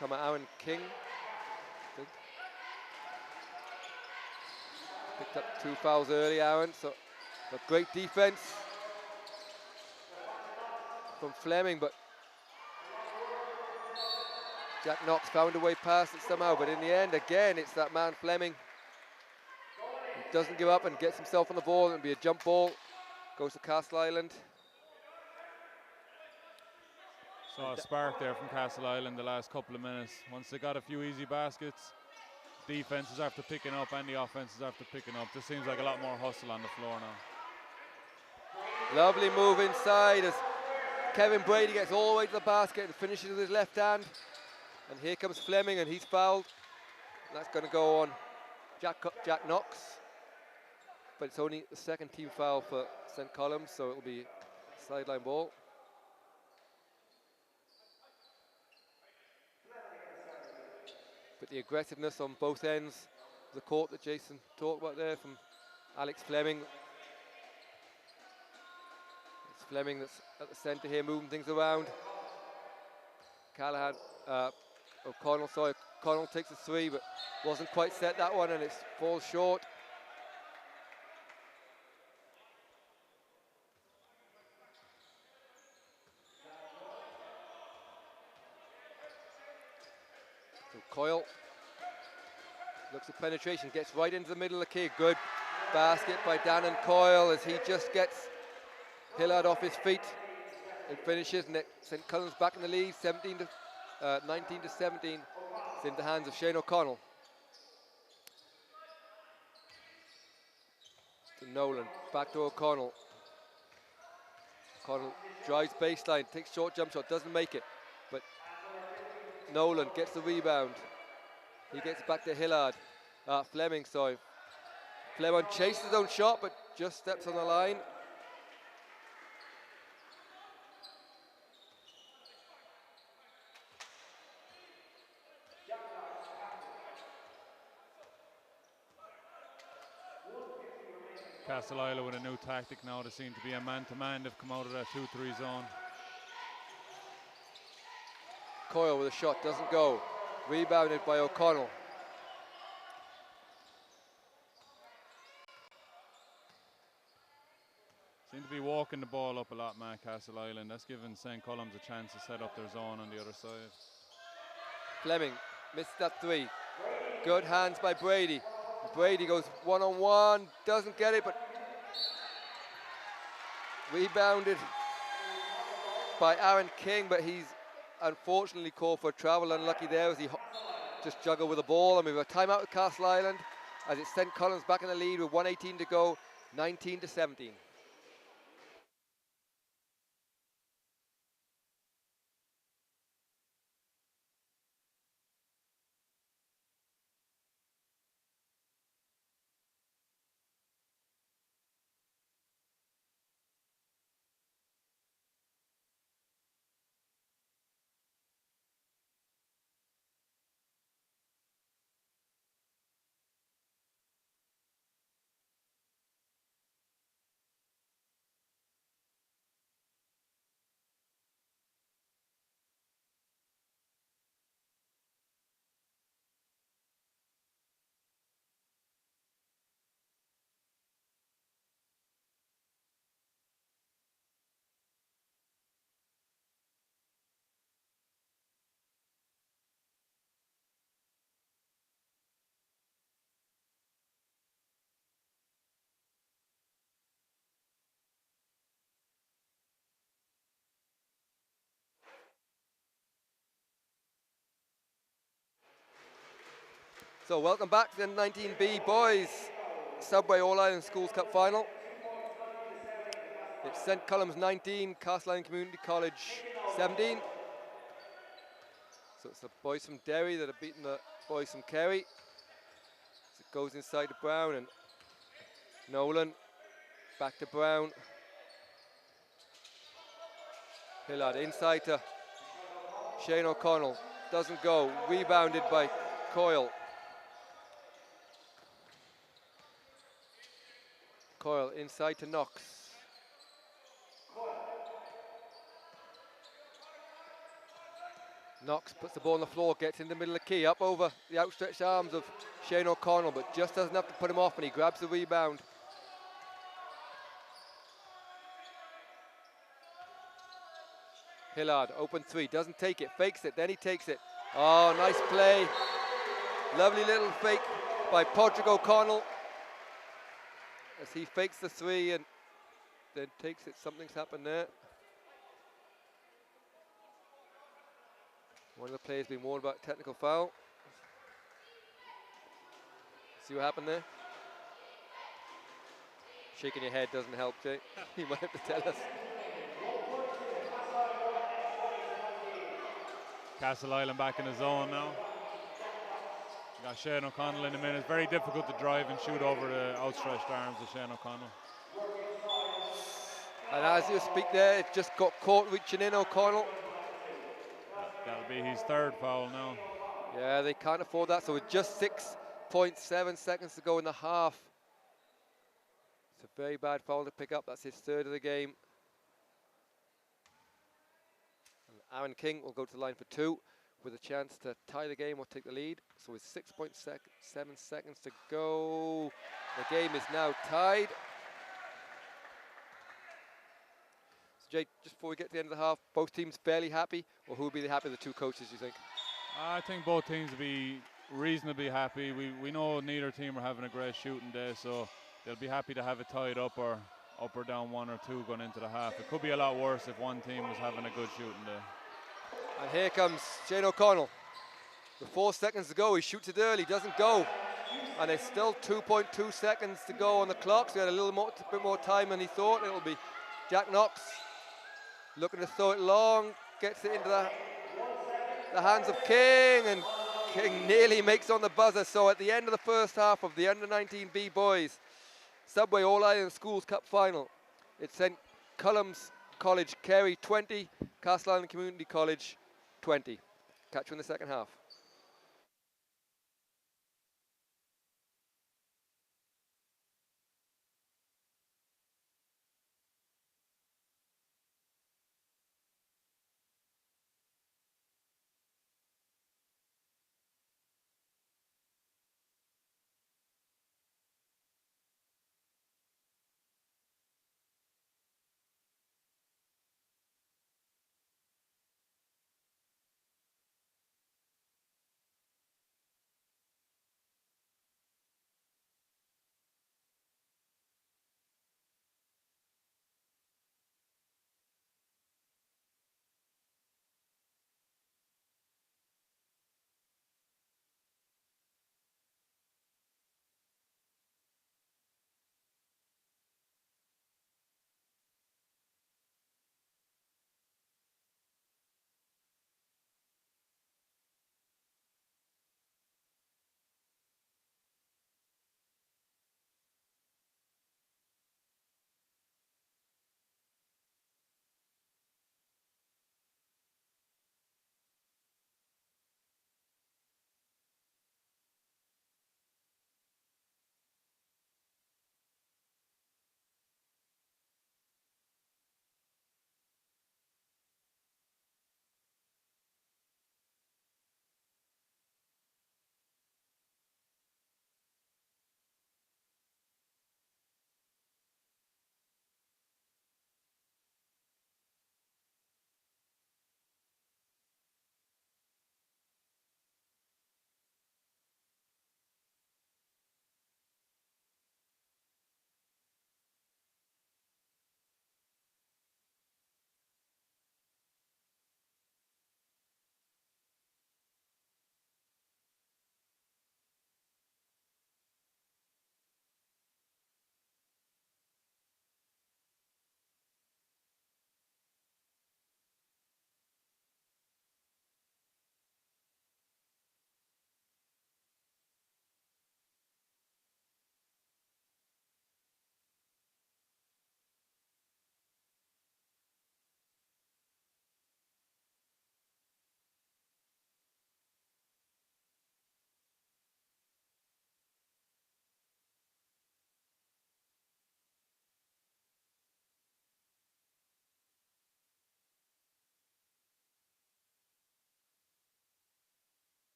come Aaron King. Picked up 2 fouls early, Aaron, but great defense from Fleming, but Jack Knox found a way past it somehow, but in the end, again, it's that man Fleming who doesn't give up and gets himself on the ball. It'll be a jump ball, goes to Castleisland. Saw a spark there from Castleisland the last couple of minutes. Once they got a few easy baskets, defenses after picking up and the offenses after picking up. Just seems like a lot more hustle on the floor now. Lovely move inside as Kevin Brady gets all the way to the basket and finishes with his left hand. And here comes Fleming, and he's fouled. And that's going to go on Jack Knox. But it's only the second team foul for St. Columb, so it'll be sideline ball. But the aggressiveness on both ends of the court that Jason talked about there from Alex Fleming. It's Fleming that's at the centre here, moving things around. O'Connell takes a 3, but wasn't quite set that one, and it falls short. So Coyle looks at penetration, gets right into the middle of the key. Good basket by Dan Coyle as he just gets Hillard off his feet and finishes. St. Colum's back in the lead, 19 to 17. It's in the hands of Shane O'Connell. To Nolan, back to O'Connell. O'Connell drives baseline, takes short jump shot, doesn't make it. But Nolan gets the rebound. He gets back to Hillard. Fleming, sorry. Fleming chases his own shot, but just steps on the line. Castleisland with a new tactic now. They seem to be a man-to-man. They've come out of that 2-3 zone. Coyle with a shot, doesn't go. Rebounded by O'Connell. Seem to be walking the ball up a lot, man, Castleisland. That's giving St. Colum's a chance to set up their zone on the other side. Fleming missed that 3. Good hands by Brady. Brady goes one-on-one, doesn't get it, but rebounded by Aaron King, but he's unfortunately called for travel. Unlucky there as he just juggled with the ball. And we have a timeout with Castleisland as it's St. Colum's back in the lead with 1:18 to go, 19 to 17. So welcome back to the 19B Boys Subway All-Ireland Schools Cup Final. It's St. Colum's 19, Castleisland Community College 17. So it's the boys from Derry that have beaten the boys from Kerry. It's goes inside to Brown, and Nolan back to Brown. Hillard inside to Shane O'Connell. Doesn't go. Rebounded by Coyle. Coyle inside to Knox. Knox puts the ball on the floor, gets in the middle of the key, up over the outstretched arms of Shane O'Connell, but just doesn't have to put him off, and he grabs the rebound. Hillard, open three, doesn't take it, fakes it, then he takes it. Oh, nice play. Lovely little fake by Podrick O'Connell as he fakes the three and then takes it. Something's happened there. One of the players being warned about technical foul. See what happened there? Shaking your head doesn't help, Jay. You might have to tell us. Castleisland back in the zone now. You got Shane O'Connell in a minute. It's very difficult to drive and shoot over the outstretched arms of Shane O'Connell. And as you speak there, it just got caught reaching in O'Connell. That'll be his third foul now. Yeah, they can't afford that. So with just 6.7 seconds to go in the half. It's a very bad foul to pick up. That's his third of the game. And Aaron King will go to the line for two with a chance to tie the game or take the lead. So with 6.7 seconds to go, the game is now tied. So Jay, just before we get to the end of the half, both teams fairly happy, or who will be the happy, the two coaches, you think? I think both teams will be reasonably happy. We know neither team are having a great shooting day, so they'll be happy to have it tied up or down 1 or 2 going into the half. It could be a lot worse if one team was having a good shooting day. And here comes Shane O'Connell. With 4 seconds to go, he shoots it early, doesn't go. And there's still 2.2 seconds to go on the clock, so he had a bit more time than he thought. It'll be Jack Knox looking to throw it long, gets it into the hands of King, and King nearly makes on the buzzer. So at the end of the first half of the under-19B boys Subway All-Ireland Schools Cup final, it sent Columns College Kerry 20, Castleisland Community College 20. Catch you in the second half.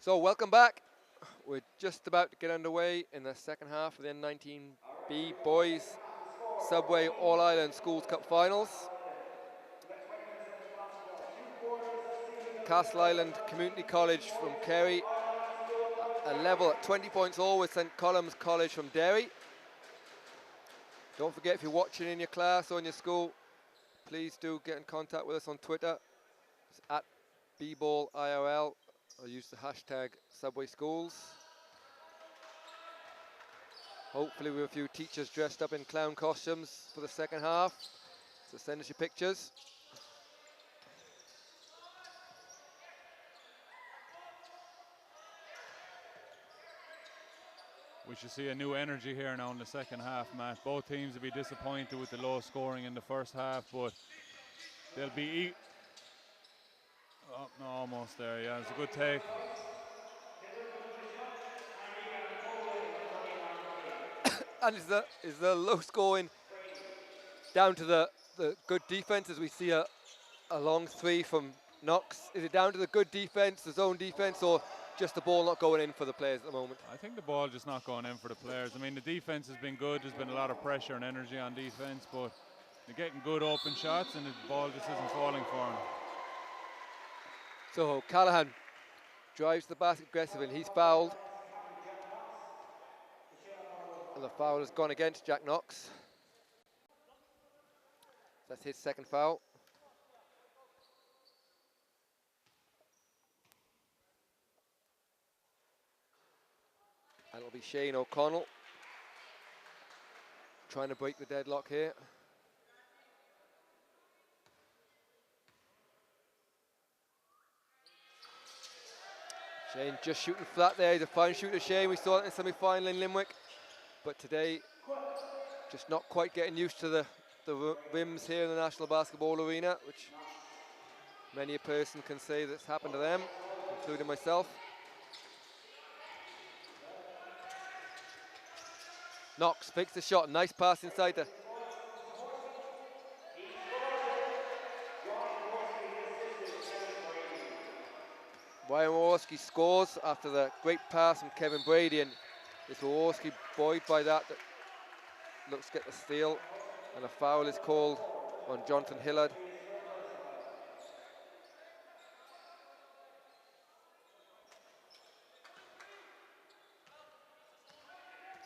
So welcome back. We're just about to get underway in the second half of the N19B Boys Subway All-Ireland Schools Cup Finals. Castleisland Community College from Kerry, a level at 20 points all with St. Columb College from Derry. Don't forget, if you're watching in your class or in your school, please do get in contact with us on Twitter. It's at @bballirl, or use the hashtag Subway Schools. Hopefully we have a few teachers dressed up in clown costumes for the second half. So send us your pictures. We should see a new energy here now in the second half, Matt. Both teams will be disappointed with the low scoring in the first half, but they'll be oh, no, almost there. Yeah, it's a good take. And is the low scoring down to the good defense, as we see a long three from Knox? Is it down to the good defense, the zone defense, or just the ball not going in for the players at the moment? I think the ball just not going in for the players. I mean, the defense has been good. There's been a lot of pressure and energy on defense, but they're getting good open shots and the ball just isn't falling for them. So Callahan drives the basket aggressively, and he's fouled. And the foul has gone against Jack Knox. That's his second foul. And it'll be Shane O'Connell trying to break the deadlock here. Shane just shooting flat there. He's a fine shooter, Shane. We saw it in the semi-final in Limerick. But today, just not quite getting used to the rims here in the National Basketball Arena, which many a person can say that's happened to them, including myself. Knox fakes the shot. Nice pass inside the... Ryan Waworski scores after the great pass from Kevin Brady, and it's Waworski buoyed by that looks to get the steal, and a foul is called on Jonathan Hillard.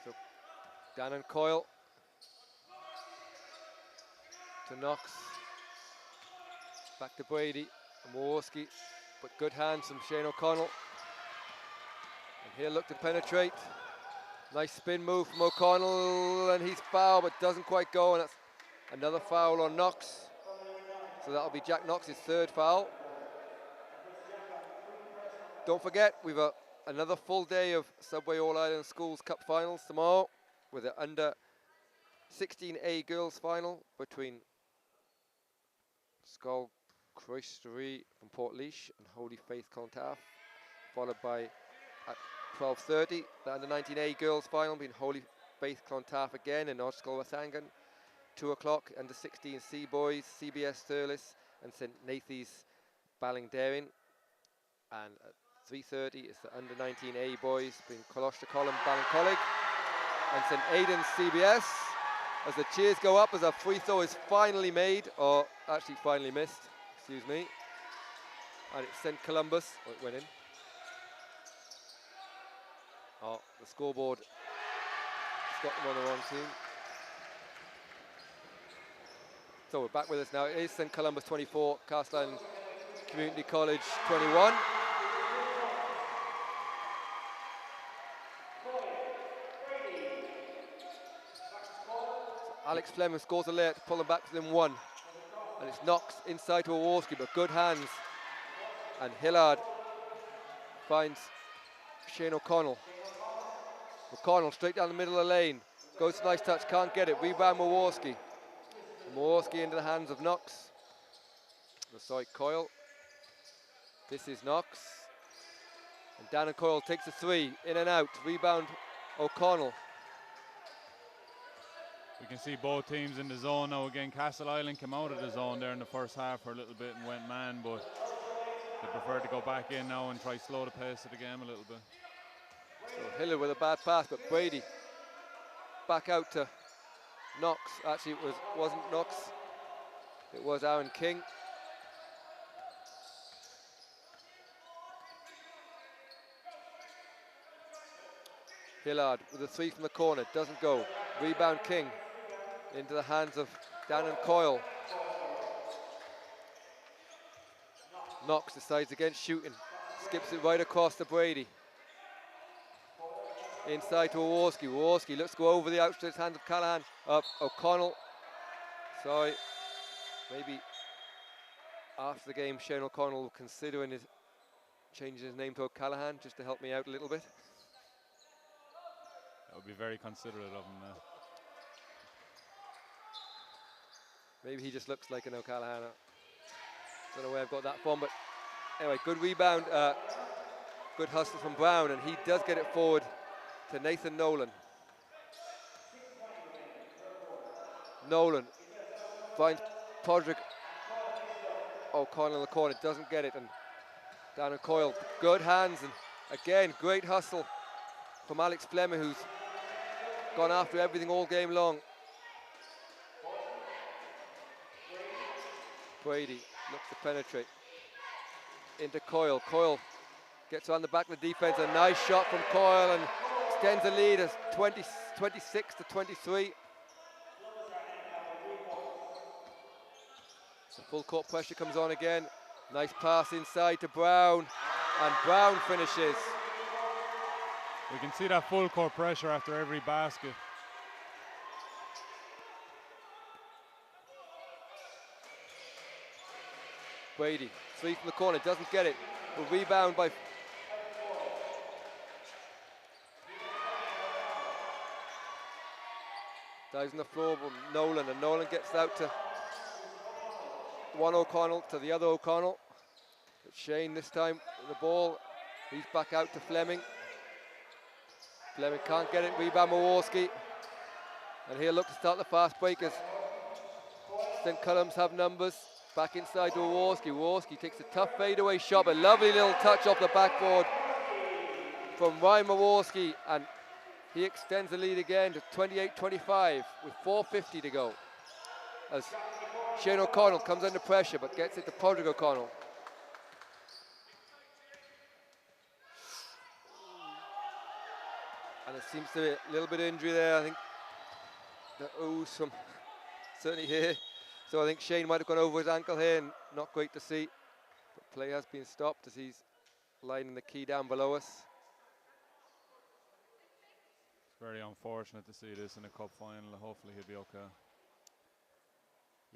So Dannon Coyle to Knox, back to Brady and Waworski, but good hands from Shane O'Connell. And here look to penetrate. Nice spin move from O'Connell, and he's fouled, but doesn't quite go, and that's another foul on Knox. So that'll be Jack Knox's third foul. Don't forget, we've another full day of Subway All-Ireland Schools Cup Finals tomorrow, with the under 16A girls final between Skull Croistery from Portlaoise and Holy Faith Clontarf, followed by at 12:30 the under 19A girls final between Holy Faith Clontarf again and Oscar Wathangan. 2 o'clock under 16C boys, CBS Thurles and St Nathan's Ballingderrin, and at 3:30 is the under 19A boys between Columb Ballincollig and St Aidan's CBS. As the cheers go up as a free throw is finally made, or actually finally missed, excuse me, and it's St Columbus. Oh, it went in. Oh, the scoreboard has got them on the wrong team. So we're back with us now. It is St Columbus 24, Castleisland Community College 21. So Alex Fleming scores a layup to pull them back within one. And it's Knox inside to Awarski, but good hands. And Hillard finds Shane O'Connell. O'Connell straight down the middle of the lane. Goes to nice touch, can't get it. Rebound Maworski. Maworski into the hands of Knox. Sorry, Coyle. This is Knox. And Dannon Coyle takes a three, in and out. Rebound O'Connell. We can see both teams in the zone now again. Castleisland came out of the zone there in the first half for a little bit and went man, but They prefer to go back in now and try slow the pace of the game a little bit. So Hiller with a bad pass, but Brady back out to Knox. Actually, it wasn't Knox. It was Aaron King. Hillard with a 3 from the corner, doesn't go. Rebound King into the hands of Dan and Coyle. Knox decides against shooting, skips it right across to Brady. Inside to Jaworski. Jaworski looks to go over the outstretched hands of Callahan. Up, O'Connell. Sorry, maybe after the game, Shane O'Connell considering changing his name to O'Callahan just to help me out a little bit. That would be very considerate of him. Maybe he just looks like an O'Callahan. Don't know where I've got that from, but anyway, good rebound, good hustle from Brown, and he does get it forward to Nathan Nolan. Nolan finds Podrick. O'Connell in the corner, doesn't get it, and down and Coyle, good hands, and again, great hustle from Alex Fleming, who's gone after everything all game long. Brady looks to penetrate into Coyle. Coyle gets around the back of the defense. A nice shot from Coyle and extends the lead as 26 to 23. So full court pressure comes on again. Nice pass inside to Brown, and Brown finishes. We can see that full court pressure after every basket. Brady, 3 from the corner, doesn't get it. A rebound by dives on the floor from Nolan, and Nolan gets out to one O'Connell to the other O'Connell. But Shane this time with the ball. He's back out to Fleming. Fleming can't get it, rebound Jaworski. And he'll look to start the fast breakers. St. Columns have numbers. Back inside to Jaworski. Jaworski takes a tough fadeaway shot, a lovely little touch off the backboard from Ryan Jaworski, and he extends the lead again to 28-25 with 4:50 to go. As Shane O'Connell comes under pressure but gets it to Podrick O'Connell. And it seems to be a little bit of injury there. I think the ooze from certainly here. So I think Shane might have gone over his ankle here, and not great to see. But play has been stopped as he's lining the key down below us. It's very unfortunate to see this in a cup final. Hopefully he'll be okay.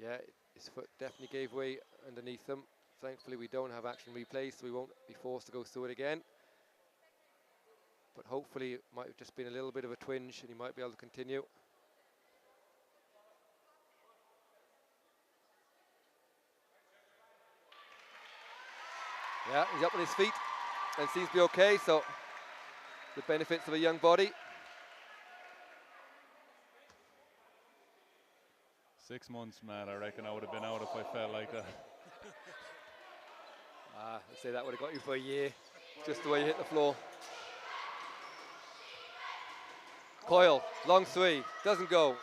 Yeah, his foot definitely gave way underneath him. Thankfully we don't have action replays, so we won't be forced to go through it again. But hopefully it might have just been a little bit of a twinge and he might be able to continue. Yeah, he's up on his feet and seems to be okay, so the benefits of a young body. 6 months, Matt. I reckon I would have been out if I felt like that. I'd say that would have got you for a year, just the way you hit the floor. Coyle, long 3, doesn't go.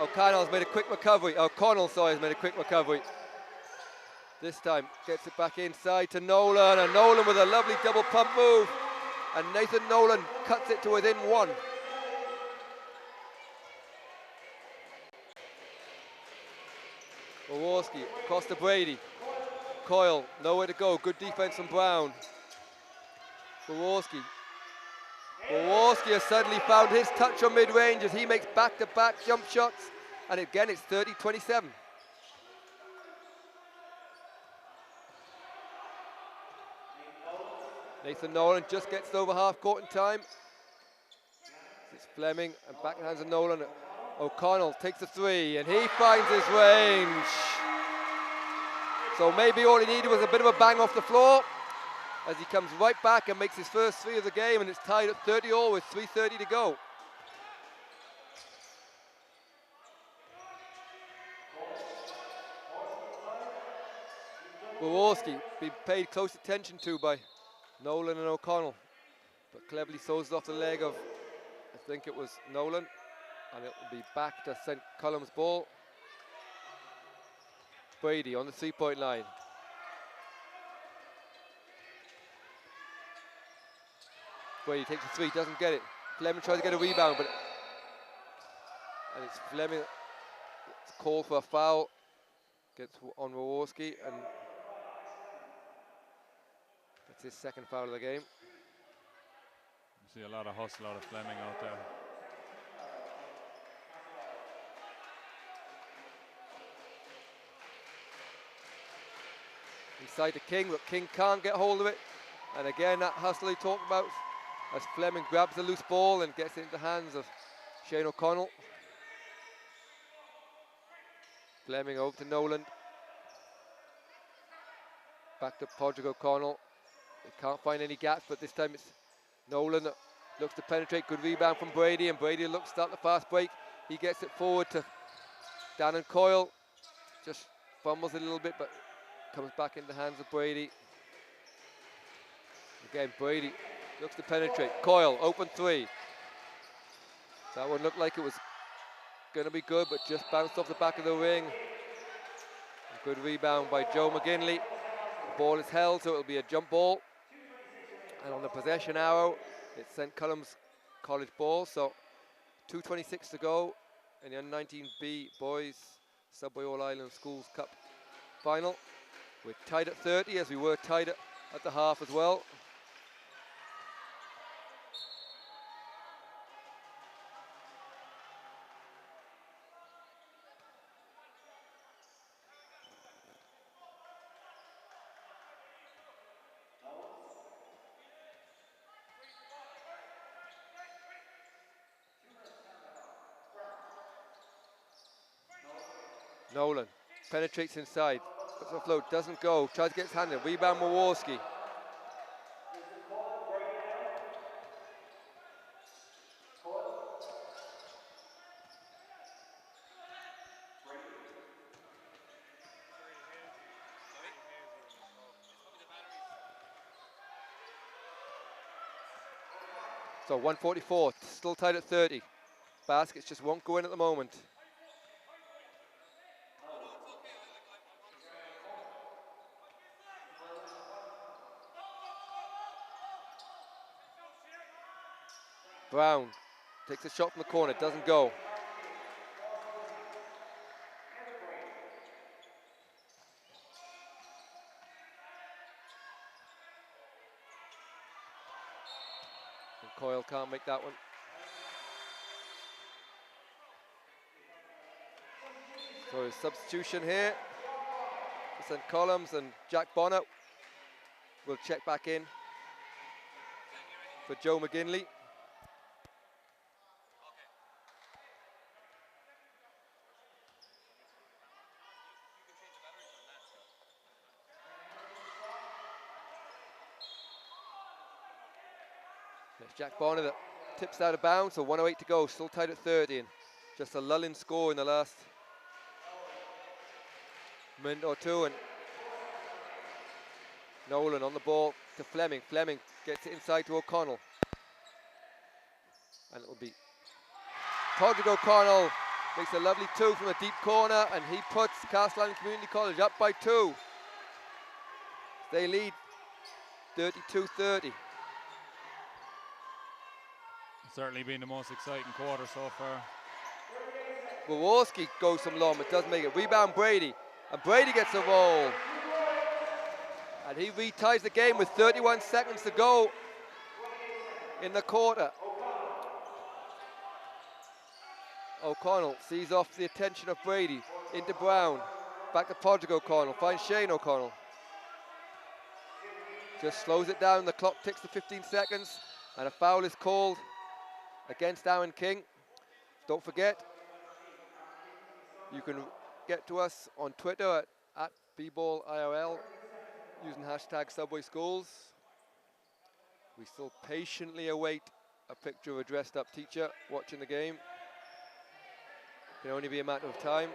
O'Connell's made a quick recovery. O'Connell, sorry, has made a quick recovery. This time gets it back inside to Nolan, and Nolan with a lovely double pump move, and Nathan Nolan cuts it to within 1. Jaworski across to Brady. Coyle, nowhere to go. Good defense from Brown. Jaworski has suddenly found his touch on mid-range as he makes back-to-back jump shots, and again it's 30-27. Nathan Nolan just gets over half court in time. It's Fleming and back in hands of Nolan. O'Connell takes a 3 and he finds his range. So maybe all he needed was a bit of a bang off the floor as he comes right back and makes his first 3 of the game, and it's tied at 30-all with 3:30 to go. Waworski being paid close attention to by Nolan and O'Connell, but cleverly throws it off the leg of, I think it was Nolan, and it will be back to St. Column's ball. Brady on the 3-point line. Brady takes a three, doesn't get it. Fleming tries to get a rebound, but and it's Fleming. It's called for a foul. Gets on Waworski, and that's his second foul of the game. You see a lot of hustle out of Fleming out there. Inside to King, but King can't get hold of it. And again, that hustle he talked about, as Fleming grabs the loose ball and gets it into the hands of Shane O'Connell. Fleming over to Nolan. Back to Podrick O'Connell. They can't find any gaps, but this time it's Nolan that looks to penetrate. Good rebound from Brady, and Brady looks to start the fast break. He gets it forward to Dan and Coyle. Just fumbles it a little bit, but comes back in the hands of Brady. Again, Brady looks to penetrate. Coyle, open three. That one looked like it was going to be good, but just bounced off the back of the ring. A good rebound by Joe McGinley. The ball is held, so it'll be a jump ball. And on the possession arrow, it's St. Column's College ball. So 2:26 to go in the under-19B Boys Subway All-Ireland Schools Cup final. We're tied at 30, as we were tied at the half as well. Nolan penetrates inside, puts it offload, doesn't go, tries to get his hand in, rebound Waworski. So 1:44, still tied at 30. Baskets just won't go in at the moment. Brown takes a shot from the corner, doesn't go. And Coyle can't make that one. So a substitution here for St. Column's, and Jack Bonner will check back in for Joe McGinley. It's Jack Bonner that tips out of bounds, so 1:08 to go, still tied at 30, and just a lull in score in the last minute or two. And Nolan on the ball to Fleming. Fleming gets it inside to O'Connell, and it will be Podrick O'Connell makes a lovely two from a deep corner, and he puts Castleisland Community College up by 2. They lead 32-30. Certainly been the most exciting quarter so far. Waworski goes from long, but doesn't make it. Rebound Brady, and Brady gets a roll. And he reties the game with 31 seconds to go in the quarter. O'Connell sees off the attention of Brady, into Brown, back to Podrick O'Connell, finds Shane O'Connell. Just slows it down, the clock ticks to 15 seconds, and a foul is called against Aaron King. Don't forget, you can get to us on Twitter at @bballirl using hashtag Subway Schools. We still patiently await a picture of a dressed up teacher watching the game. Can only be a matter of time.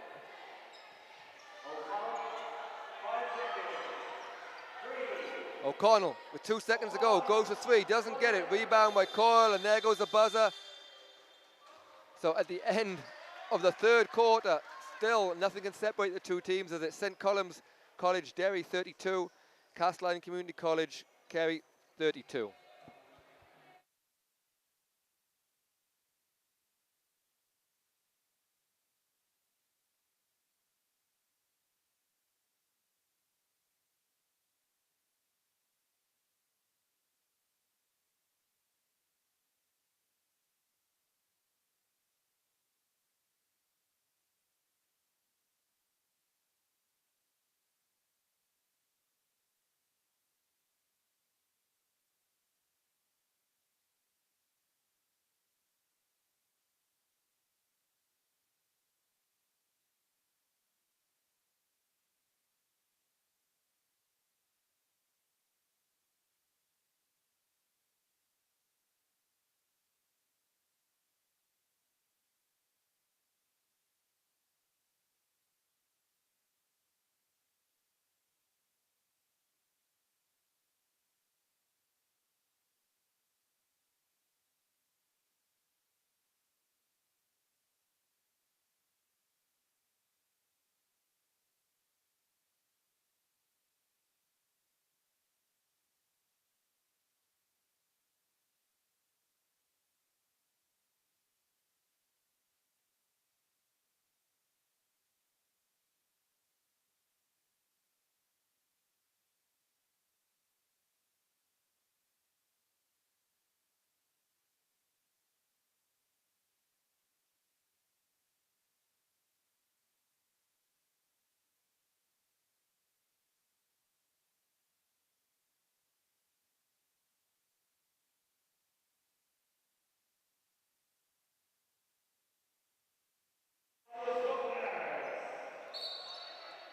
O'Connell with 2 seconds to go, goes for 3, doesn't get it. Rebound by Coyle, and there goes the buzzer. So at the end of the third quarter, still nothing can separate the two teams as it's St. Column's College, Derry 32, Castleisland Community College, Kerry 32.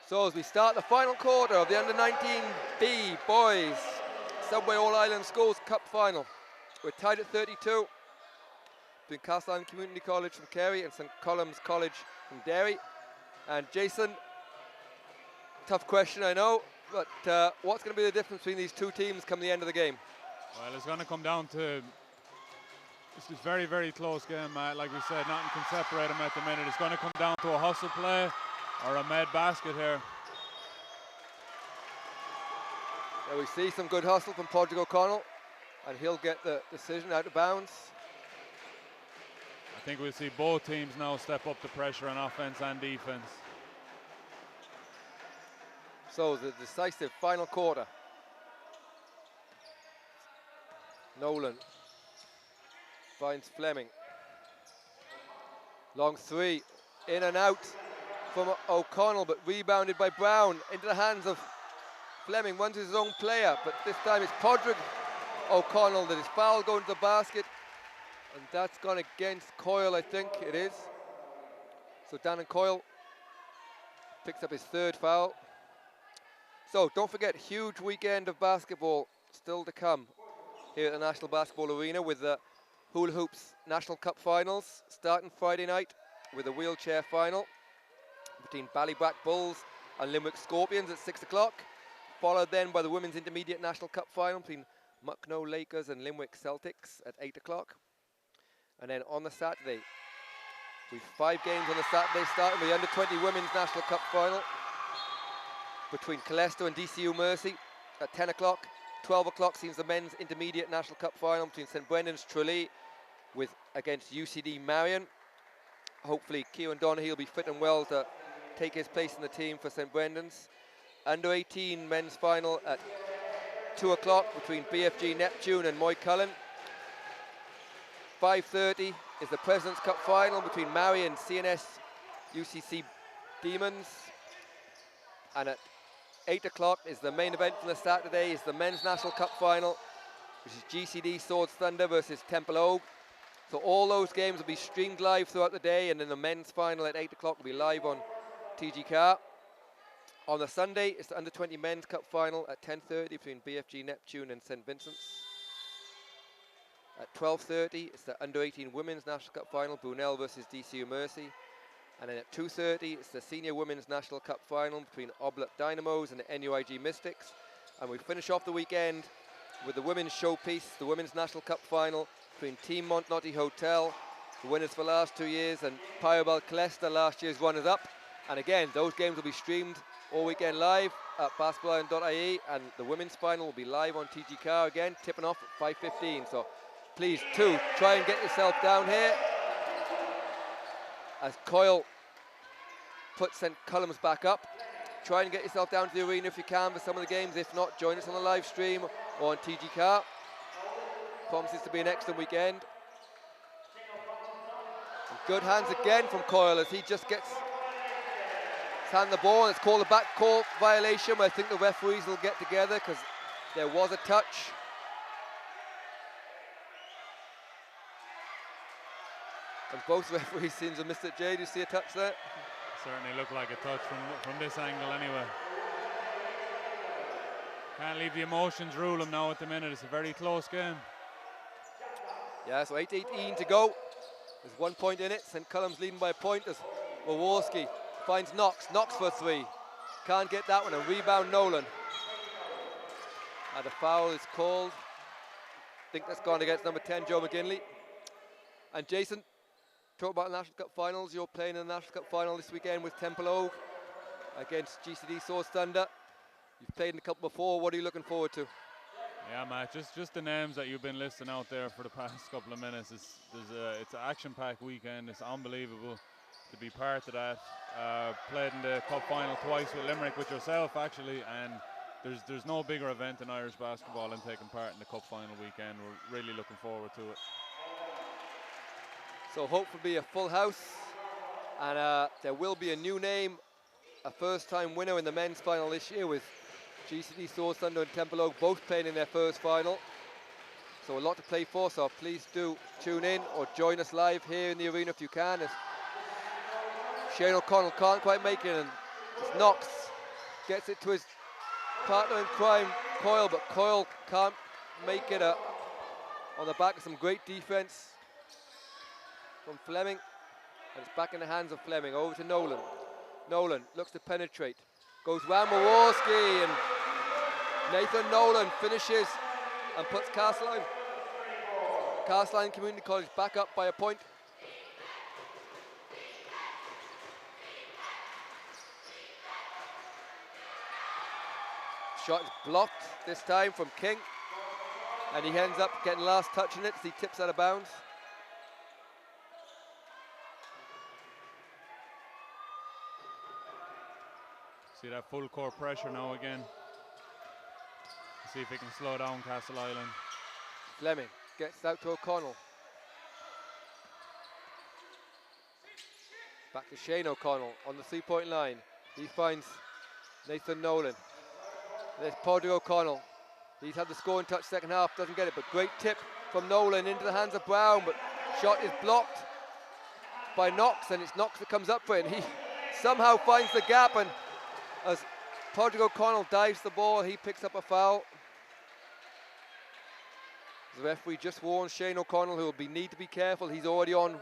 So as we start the final quarter of the Under-19B Boys Subway All-Ireland Schools Cup Final. We're tied at 32 between Castleisland Community College from Kerry and St. Column's College from Derry. And Jason, tough question I know, but what's going to be the difference between these two teams come the end of the game? Well, it's going to come down to, this is very, very close game, like we said, nothing can separate them at the minute. It's going to come down to a hustle play or a made basket here. Now we see some good hustle from Padraig O'Connell, and he'll get the decision out of bounds. I think we'll see both teams now step up the pressure on offense and defense. So the decisive final quarter. Nolan finds Fleming. Long three, in and out from O'Connell, but rebounded by Brown into the hands of Fleming. Runs his own player, but this time it's Padraig O'Connell that is fouled going to the basket, and that's gone against Coyle, I think it is. So Dannon Coyle picks up his third foul. So don't forget, huge weekend of basketball still to come here at the National Basketball Arena with the Hula Hoops National Cup Finals starting Friday night with a wheelchair final between Ballybrack Bulls and Limerick Scorpions at 6 o'clock, followed then by the Women's Intermediate National Cup Final between Mucknow Lakers and Limerick Celtics at 8 o'clock. And then on the Saturday, we've 5 games on the Saturday, starting with the Under-20 Women's National Cup Final between Callisto and DCU Mercy at 10 o'clock. 12 o'clock sees the Men's Intermediate National Cup Final between St Brendan's Tralee against UCD Marion. Hopefully Kieran Donaghy will be fit and well to take his place in the team for St Brendan's. Under-18 men's final at 2 o'clock between BFG Neptune and Moycullen. 5:30 is the President's Cup final between Marion, CNS, UCC Demons. And at 8 o'clock is the main event for the Saturday, is the Men's National Cup Final, which is GCD Swords Thunder versus Temple Oak. So all those games will be streamed live throughout the day, and then the men's final at 8 o'clock will be live on TG Car. On the Sunday, it's the Under-20 Men's Cup Final at 10:30 between BFG Neptune and St Vincent's. At 12:30, it's the Under-18 Women's National Cup Final, Brunel versus DCU Mercy. And then at 2:30, it's the Senior Women's National Cup Final between Oblak Dynamos and the NUIG Mystics. And we finish off the weekend with the women's showpiece, the Women's National Cup final between Team Montnotty Hotel, the winners for the last 2 years, and Pyobal Clester, last year's runners-up. And again, those games will be streamed all weekend live at basketballisland.ie, and the women's final will be live on TG Car again, tipping off at 5:15. So please, too, try and get yourself down here as Coyle puts St. Column's back up. Try and get yourself down to the arena if you can for some of the games. If not, join us on the live stream or on TG Car. Promises to be an excellent weekend. And good hands again from Coyle as he just gets his hand the ball. It's called a backcourt violation, but I think the referees will get together because there was a touch. And both referees seem to have missed it. Jay, do you see a touch there? Certainly looked like a touch from this angle anyway. Can't leave the emotions rule him now at the minute. It's a very close game. Yeah, so 8:18 to go. There's 1 point in it. St. Column's leading by a point as Waworski finds Knox. Knox for 3. Can't get that one. A rebound, Nolan. And a foul is called. I think that's gone against number 10, Joe McGinley. And Jason, talk about the National Cup finals. You're playing in the National Cup final this weekend with Temple Oak against GCD Swords Thunder. You've played in a couple before. What are you looking forward to? Yeah, Matt, just the names that you've been listing out there for the past couple of minutes. It's an action-packed weekend. It's unbelievable to be part of that. Played in the cup final twice with Limerick, with yourself actually, and there's no bigger event in Irish basketball than taking part in the cup final weekend. We're really looking forward to it. So hopefully a full house, and there will be a new name, a first-time winner in the men's final this year with GCD Swords Thunder and Temple Oak both playing in their first final. So a lot to play for, so please do tune in or join us live here in the arena if you can. As Shane O'Connell can't quite make it, and Knox gets it to his partner in crime, Coyle, but Coyle can't make it on the back of some great defense from Fleming, and it's back in the hands of Fleming. Over to Nolan. Nolan looks to penetrate, goes round Waworski, and Nathan Nolan finishes and puts Castleisland Community College back up by a point. Shot is blocked this time from King, and he ends up getting last touch in it as he tips out of bounds. See that full court pressure now again. See if he can slow down Castleisland. Fleming gets out to O'Connell. Back to Shane O'Connell on the 3-point line. He finds Nathan Nolan. There's Padraig O'Connell. He's had the scoring touch second half, doesn't get it, but great tip from Nolan into the hands of Brown, but shot is blocked by Knox, and it's Knox that comes up for it, and he somehow finds the gap, and as Padraig O'Connell dives the ball, he picks up a foul. The referee just warns Shane O'Connell, who will need to be careful. He's already on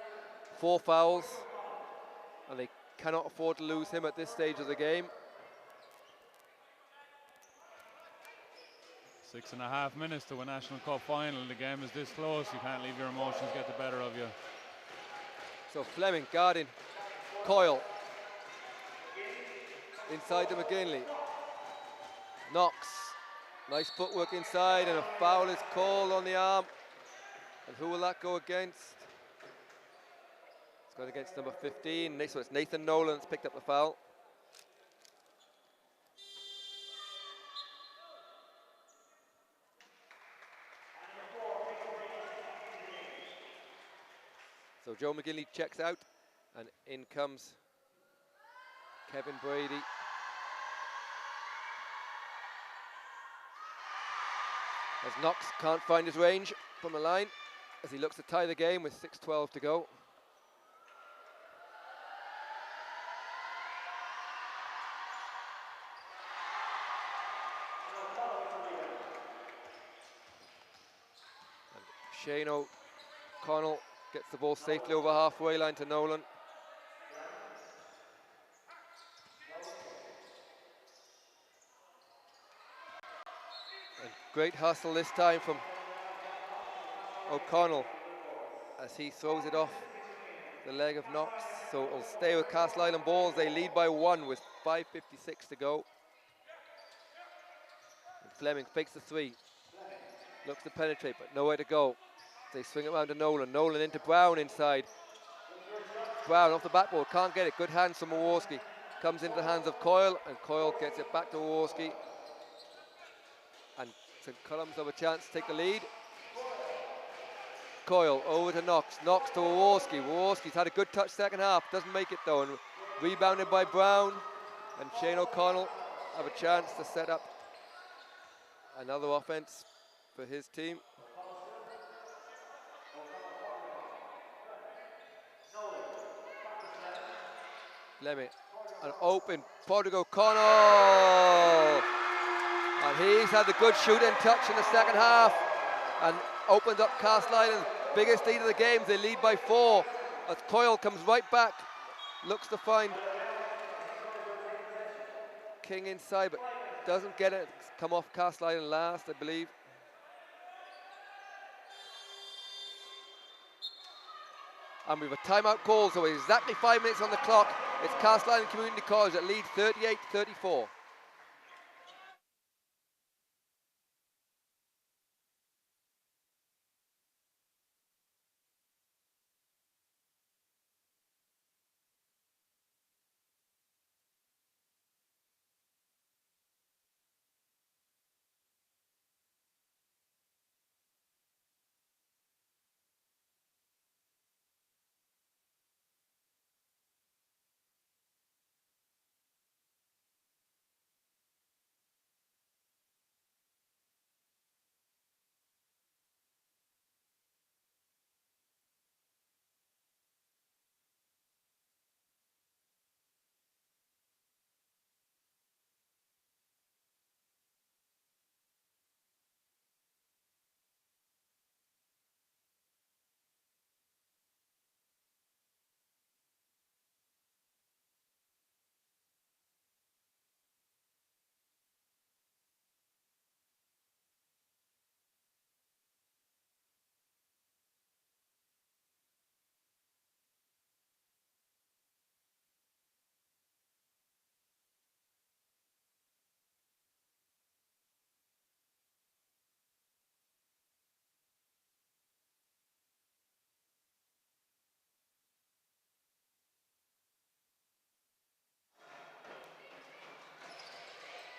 4 fouls, and they cannot afford to lose him at this stage of the game. 6.5 minutes to a National Cup final. The game is this close. You can't leave your emotions get the better of you. So Fleming guarding Coyle. Inside to McGinley. Knox. Nice footwork inside, and a foul is called on the arm. And who will that go against? It's going against number 15. So it's Nathan Nolan that's picked up the foul. So Joe McGinley checks out, and in comes Kevin Brady. As Knox can't find his range from the line as he looks to tie the game with 6:12 to go. And Shane O'Connell gets the ball safely over halfway line to Nolan. Great hustle this time from O'Connell as he throws it off the leg of Knox. So it'll stay with Castleisland balls. They lead by 1 with 5:56 to go. And Fleming fakes the 3. Looks to penetrate, but nowhere to go. They swing it around to Nolan. Nolan into Brown inside. Brown off the backboard, can't get it. Good hands from Jaworski. Comes into the hands of Coyle, and Coyle gets it back to Jaworski. And St. Columns have a chance to take the lead. Coyle over to Knox. Knox to Jaworski. Jaworski's had a good touch second half. Doesn't make it though. And rebounded by Brown. And Shane O'Connell have a chance to set up another offense for his team. Fleming, an open, Padraig O'Connell. And he's had the good shooting touch in the second half and opens up Castleisland's biggest lead of the game. They lead by 4 as Coyle comes right back, looks to find King inside, but doesn't get it. It's come off Castleisland last, I believe. And we have a timeout call, so exactly 5 minutes on the clock. It's Castleisland Community College that leads 38-34.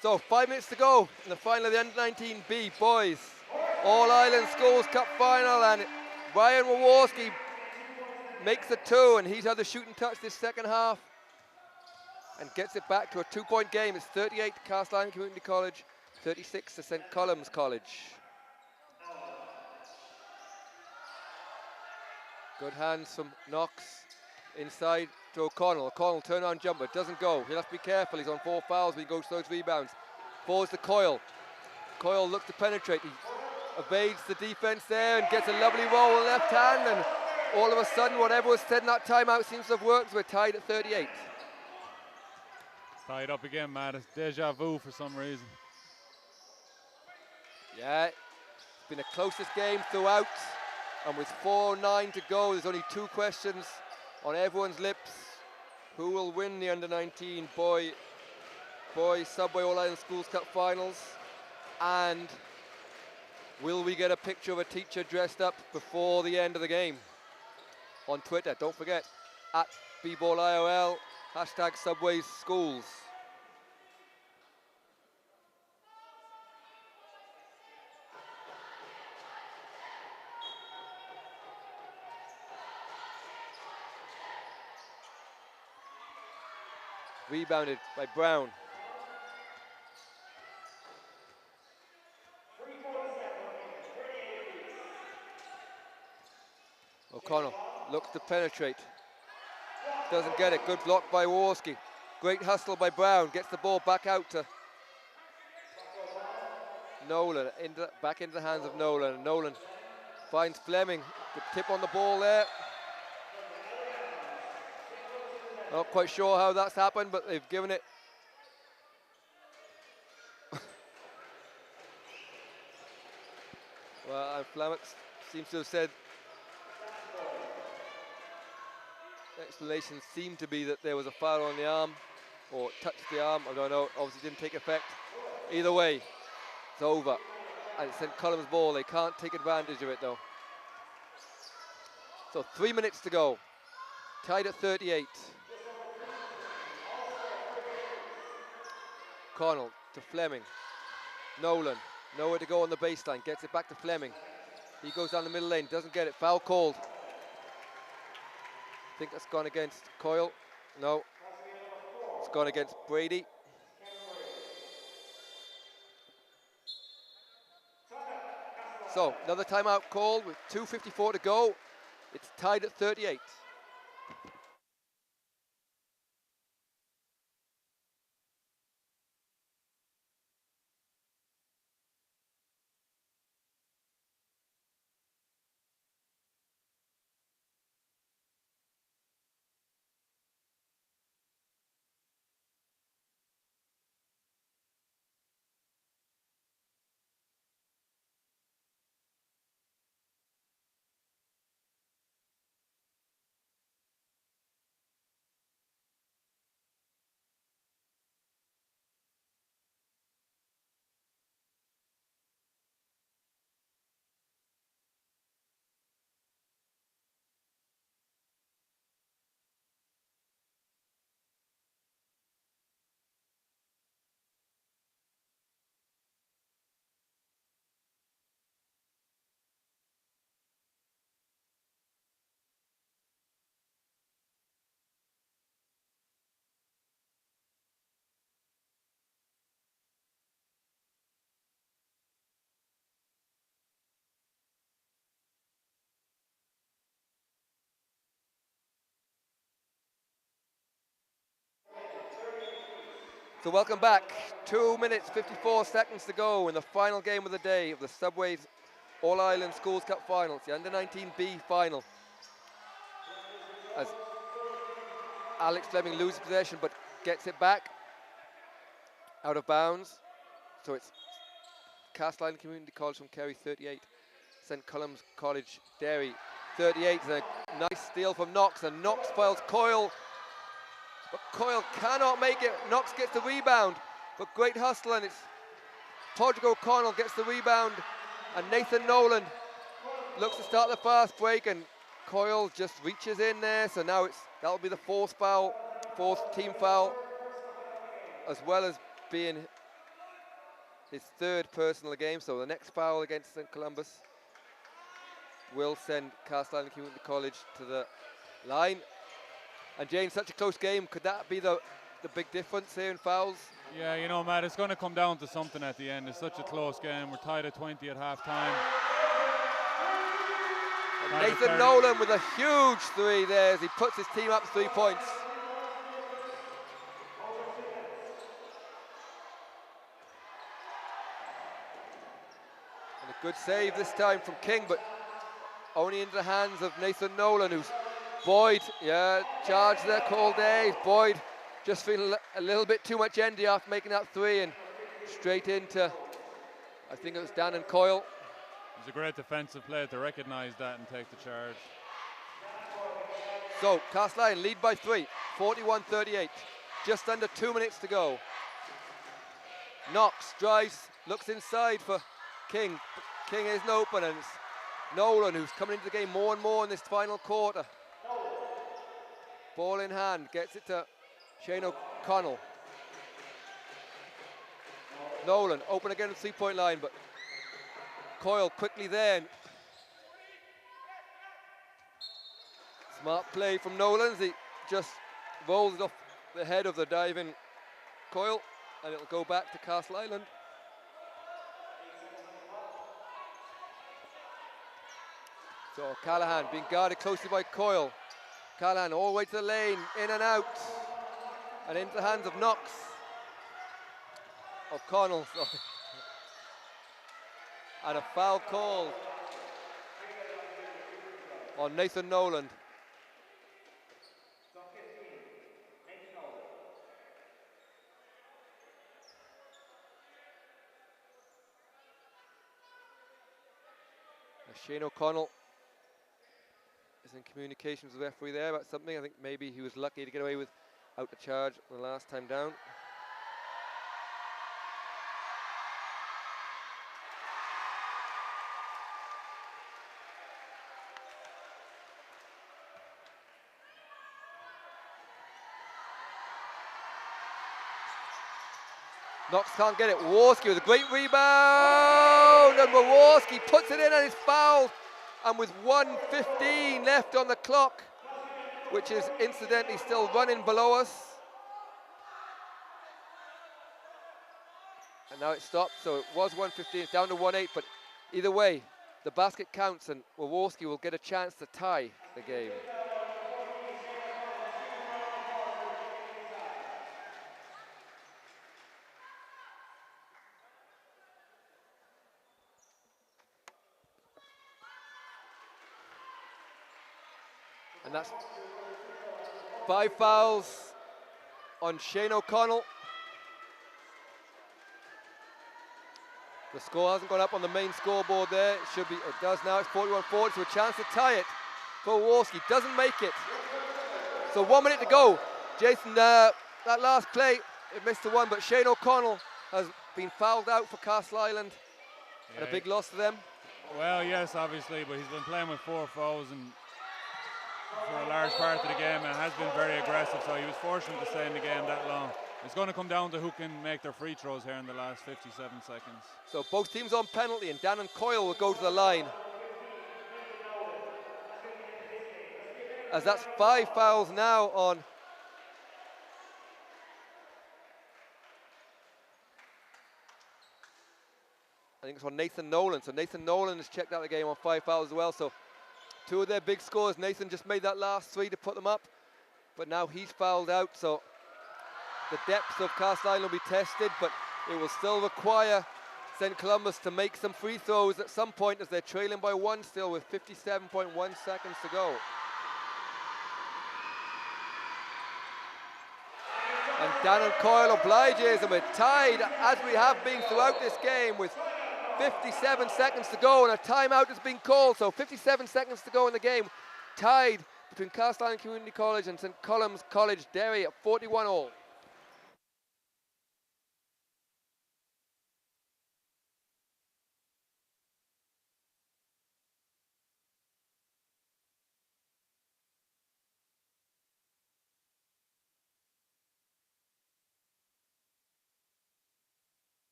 So 5 minutes to go in the final of the Under-19B boys All-Ireland Schools Cup final, and Ryan Jaworski makes the 2, and he's had the shooting touch this second half and gets it back to a 2-point game. It's 38 to Castleisland Community College, 36 to St. Columns College. Good hands from Knox inside to O'Connell. O'Connell turn-on jumper, doesn't go. He'll have to be careful. He's on 4 fouls when he goes to those rebounds. Falls to Coyle. Coyle looks to penetrate. He evades the defense there and gets a lovely roll with left hand, and all of a sudden whatever was said in that timeout seems to have worked. We're tied at 38. Tied up again, Matt. It's deja vu for some reason. Yeah, it's been the closest game throughout, and with 4:09 to go, there's only 2 questions on everyone's lips. Who will win the Under-19 boy Subway All-Ireland Schools Cup finals? And will we get a picture of a teacher dressed up before the end of the game? On Twitter, don't forget, at @BBallIOL, hashtag Subway Schools. Rebounded by Brown. O'Connell looks to penetrate. Doesn't get it. Good block by Jaworski. Great hustle by Brown. Gets the ball back out to Nolan. Back into the hands of Nolan. Nolan finds Fleming. Good tip on the ball there. Not quite sure how that's happened, but they've given it. climax seems to have said, the explanation seemed to be that there was a foul on the arm, or touched the arm, I don't know, obviously didn't take effect. Either way, it's over. And it's St. Columb's ball, they can't take advantage of it though. So 3 minutes to go, tied at 38. Connell to Fleming. Nolan, nowhere to go on the baseline, gets it back to Fleming. He goes down the middle lane, doesn't get it, foul called. I think that's gone against Coyle. No, it's gone against Brady. So, another timeout called with 2:54 to go. It's tied at 38. So welcome back. 2 minutes, 54 seconds to go in the final game of the day of the Subway's All-Ireland Schools Cup Finals, the Under-19B final. As Alex Fleming loses possession but gets it back out of bounds. So it's Castleisland Community College from Kerry 38, St. Column's College Derry 38. And a nice steal from Knox, and Knox files Coyle. But Coyle cannot make it. Knox gets the rebound, but great hustle, and it's Padraig O'Connell gets the rebound, and Nathan Nolan looks to start the fast break, and Coyle just reaches in there. So now that'll be the fourth team foul, as well as being his third personal game. So the next foul against St. Columbus will send Castleisland Community College to the line. And Jane, such a close game, could that be the big difference here in fouls? Yeah, you know, Matt, it's going to come down to something at the end. It's such a close game. We're tied at 20 at half-time. Nathan Nolan with a huge three there as he puts his team up 3 points. And a good save this time from King, but only into the hands of Nathan Nolan, who's Boyd, yeah, charge there, call there. Boyd just feeling a little bit too much endy after making that three, and straight into, I think it was Dan and Coyle. It was a great defensive play to recognise that and take the charge. So, Castleisland lead by 3, 41-38. Just under 2 minutes to go. Knox drives, looks inside for King. King isn't open, and it's Nolan who's coming into the game more and more in this final quarter. Ball in hand, gets it to Shane O'Connell. Nolan open again at the 3-point line, but Coyle quickly there. Smart play from Nolan as he just rolls it off the head of the diving Coyle, and it'll go back to Castleisland. So Callahan being guarded closely by Coyle. Callahan all the way to the lane, in and out, and into the hands of Knox. O'Connell, sorry. And a foul call on Nathan Nolan. Shane O'Connell is in communications with the referee there about something. I think maybe he was lucky to get away without the charge the last time down. Knox can't get it. Warski with a great rebound, and Warski puts it in and is fouled. And with 1:15 left on the clock, which is incidentally still running below us. And now it stopped, so it was 1:15, it's down to 1:8, but either way, the basket counts and Warski will get a chance to tie the game. And that's 5 fouls on Shane O'Connell. The score hasn't gone up on the main scoreboard there. It should be, it does now. It's 41-40, so a chance to tie it for Warski. Doesn't make it. So 1 minute to go. Jason, that last play, it missed the one, but Shane O'Connell has been fouled out for Castleisland. And a big loss to them. Well, yes, obviously, but he's been playing with 4 fouls and for a large part of the game and has been very aggressive, so he was fortunate to stay in the game that long. It's going to come down to who can make their free throws here in the last 57 seconds. So both teams on penalty, and Dan and Coyle will go to the line. As that's 5 fouls now on I think it's on Nathan Nolan. So Nathan Nolan has checked out the game on 5 fouls as well. So 2 of their big scores. Nathan just made that last 3 to put them up, but now he's fouled out. So the depths of Castleisland will be tested, but it will still require St. Columbus to make some free throws at some point as they're trailing by 1 still with 57.1 seconds to go. And Dan Coyle obliges, and we're tied as we have been throughout this game with 57 seconds to go, and a timeout has been called. So 57 seconds to go in the game, tied between Castleisland Community College and St. Columb's College Derry at 41 all.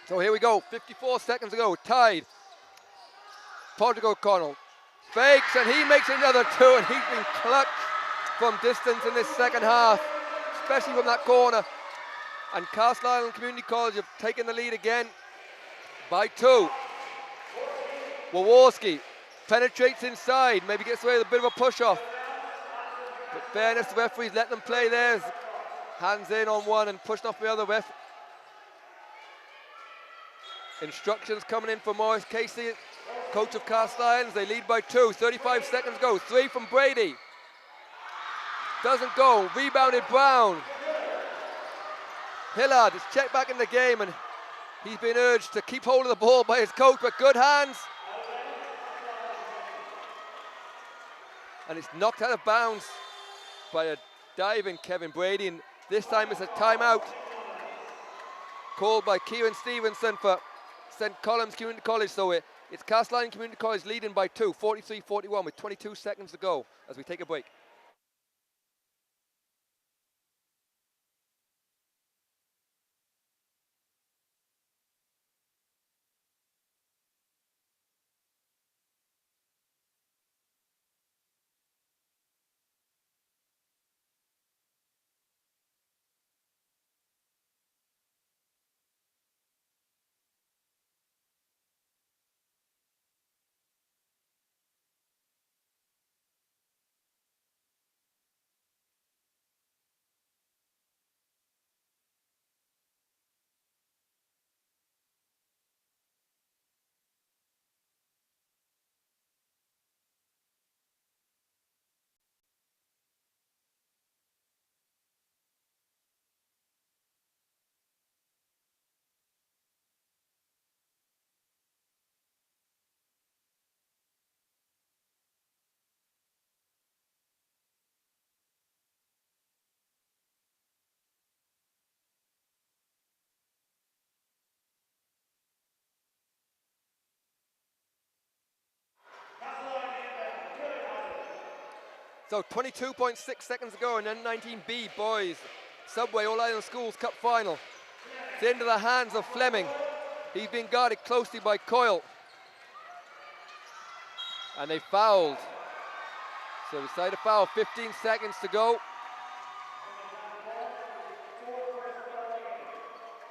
So here we go, 54 seconds to go, tied. Patrick O'Connell fakes, and he makes another 2, and he's been clutched from distance in this second half, especially from that corner. And Castleisland Community College have taken the lead again by 2. Warski penetrates inside, maybe gets away with a bit of a push-off. But fairness, the referees let them play theirs. Hands in on one and pushing off the other ref. Instructions coming in for Morris Casey, coach of Castleisland. They lead by 2, 35 seconds go. 3 from Brady. Doesn't go, rebounded Brown. Hillard is checked back in the game, and he's been urged to keep hold of the ball by his coach, but good hands. And it's knocked out of bounds by a diving Kevin Brady, and this time it's a timeout called by Kieran Stevenson for St. Column's Community College. So it's Castleisland Community College leading by 2, 43-41 with 22 seconds to go as we take a break. So 22.6 seconds to go in N19B boys Subway All-Ireland Schools Cup final. It's into the hands of Fleming. He's being guarded closely by Coyle. And they fouled. So decided to foul, 15 seconds to go.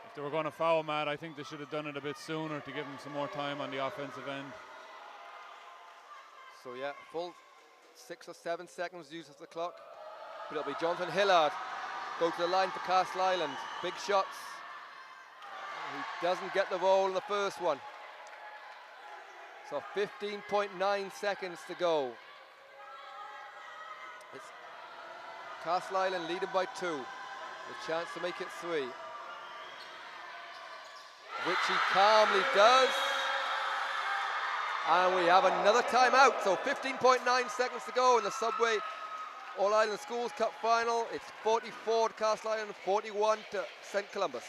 If they were going to foul, Matt, I think they should have done it a bit sooner to give them some more time on the offensive end. So yeah, full 6 or 7 seconds used as the clock. But it'll be Jonathan Hillard go to the line for Castleisland. Big shots. He doesn't get the roll in the first one. So 15.9 seconds to go. It's Castleisland leading by 2. A chance to make it 3. Which he calmly does. And we have another timeout. So 15.9 seconds to go in the Subway All-Ireland Schools Cup final. It's 44 to Castleisland, 41 to St. Columbus.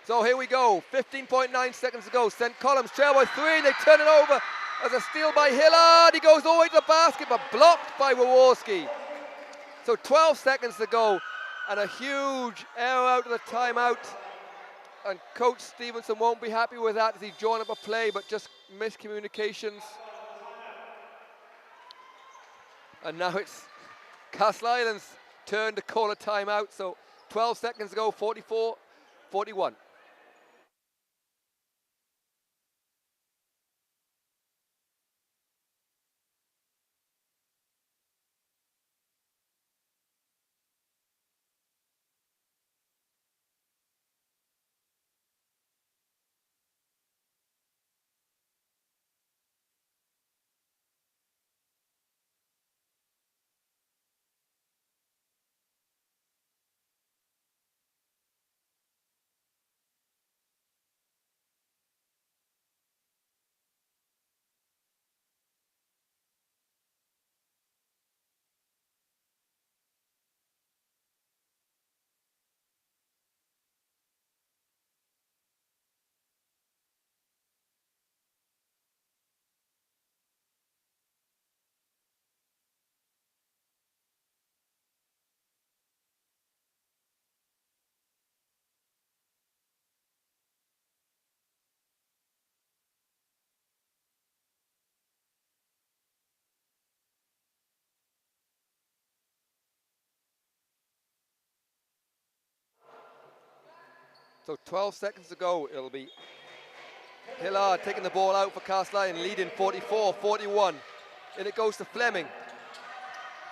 So here we go, 15.9 seconds to go. St. Column's trail by 3, and they turn it over as a steal by Hillard. He goes all the way to the basket, but blocked by Waworski. So 12 seconds to go, and a huge error out of the timeout. And Coach Stevenson won't be happy with that as he's drawn up a play, but just miscommunications. And now it's Castleisland's turn to call a timeout. So 12 seconds to go, 44-41. So 12 seconds to go. It'll be Hillard taking the ball out for Castleisland, leading 44-41. In it goes to Fleming.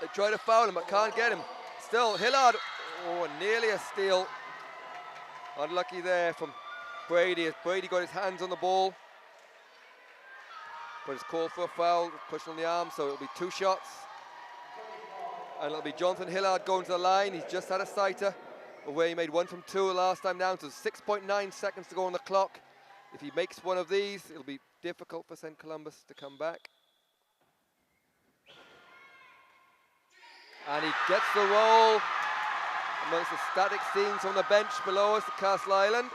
They try to foul him, but can't get him. Still, Hillard, oh, nearly a steal. Unlucky there from Brady, as Brady got his hands on the ball. But it's called for a foul, pushing on the arm, so it'll be 2 shots. And it'll be Jonathan Hillard going to the line. He's just had a sighter, where he made 1 from 2 last time down, so 6.9 seconds to go on the clock. If he makes one of these, it'll be difficult for St. Columbus to come back. And he gets the roll amongst the static scenes on the bench below us at Castleisland.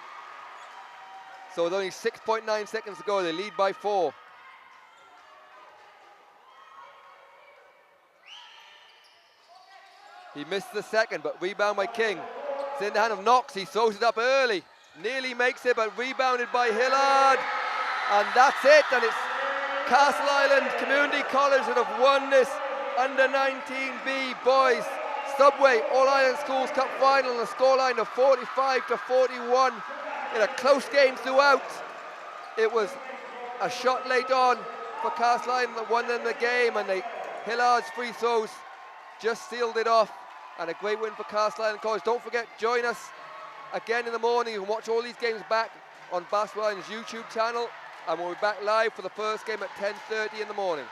So with only 6.9 seconds to go, they lead by 4. He missed the second, but rebound by King. It's in the hand of Knox. He throws it up early. Nearly makes it, but rebounded by Hillard. And that's it. And it's Castleisland Community College that have won this under 19B boys Subway All-Ireland Schools Cup final on a scoreline of 45-41 in a close game throughout. It was a shot late on for Castleisland that won them the game, and Hillard's free throws just sealed it off. And a great win for Castleisland College. Don't forget, join us again in the morning. You can watch all these games back on Basketball Island's YouTube channel, and we'll be back live for the first game at 10:30 in the morning.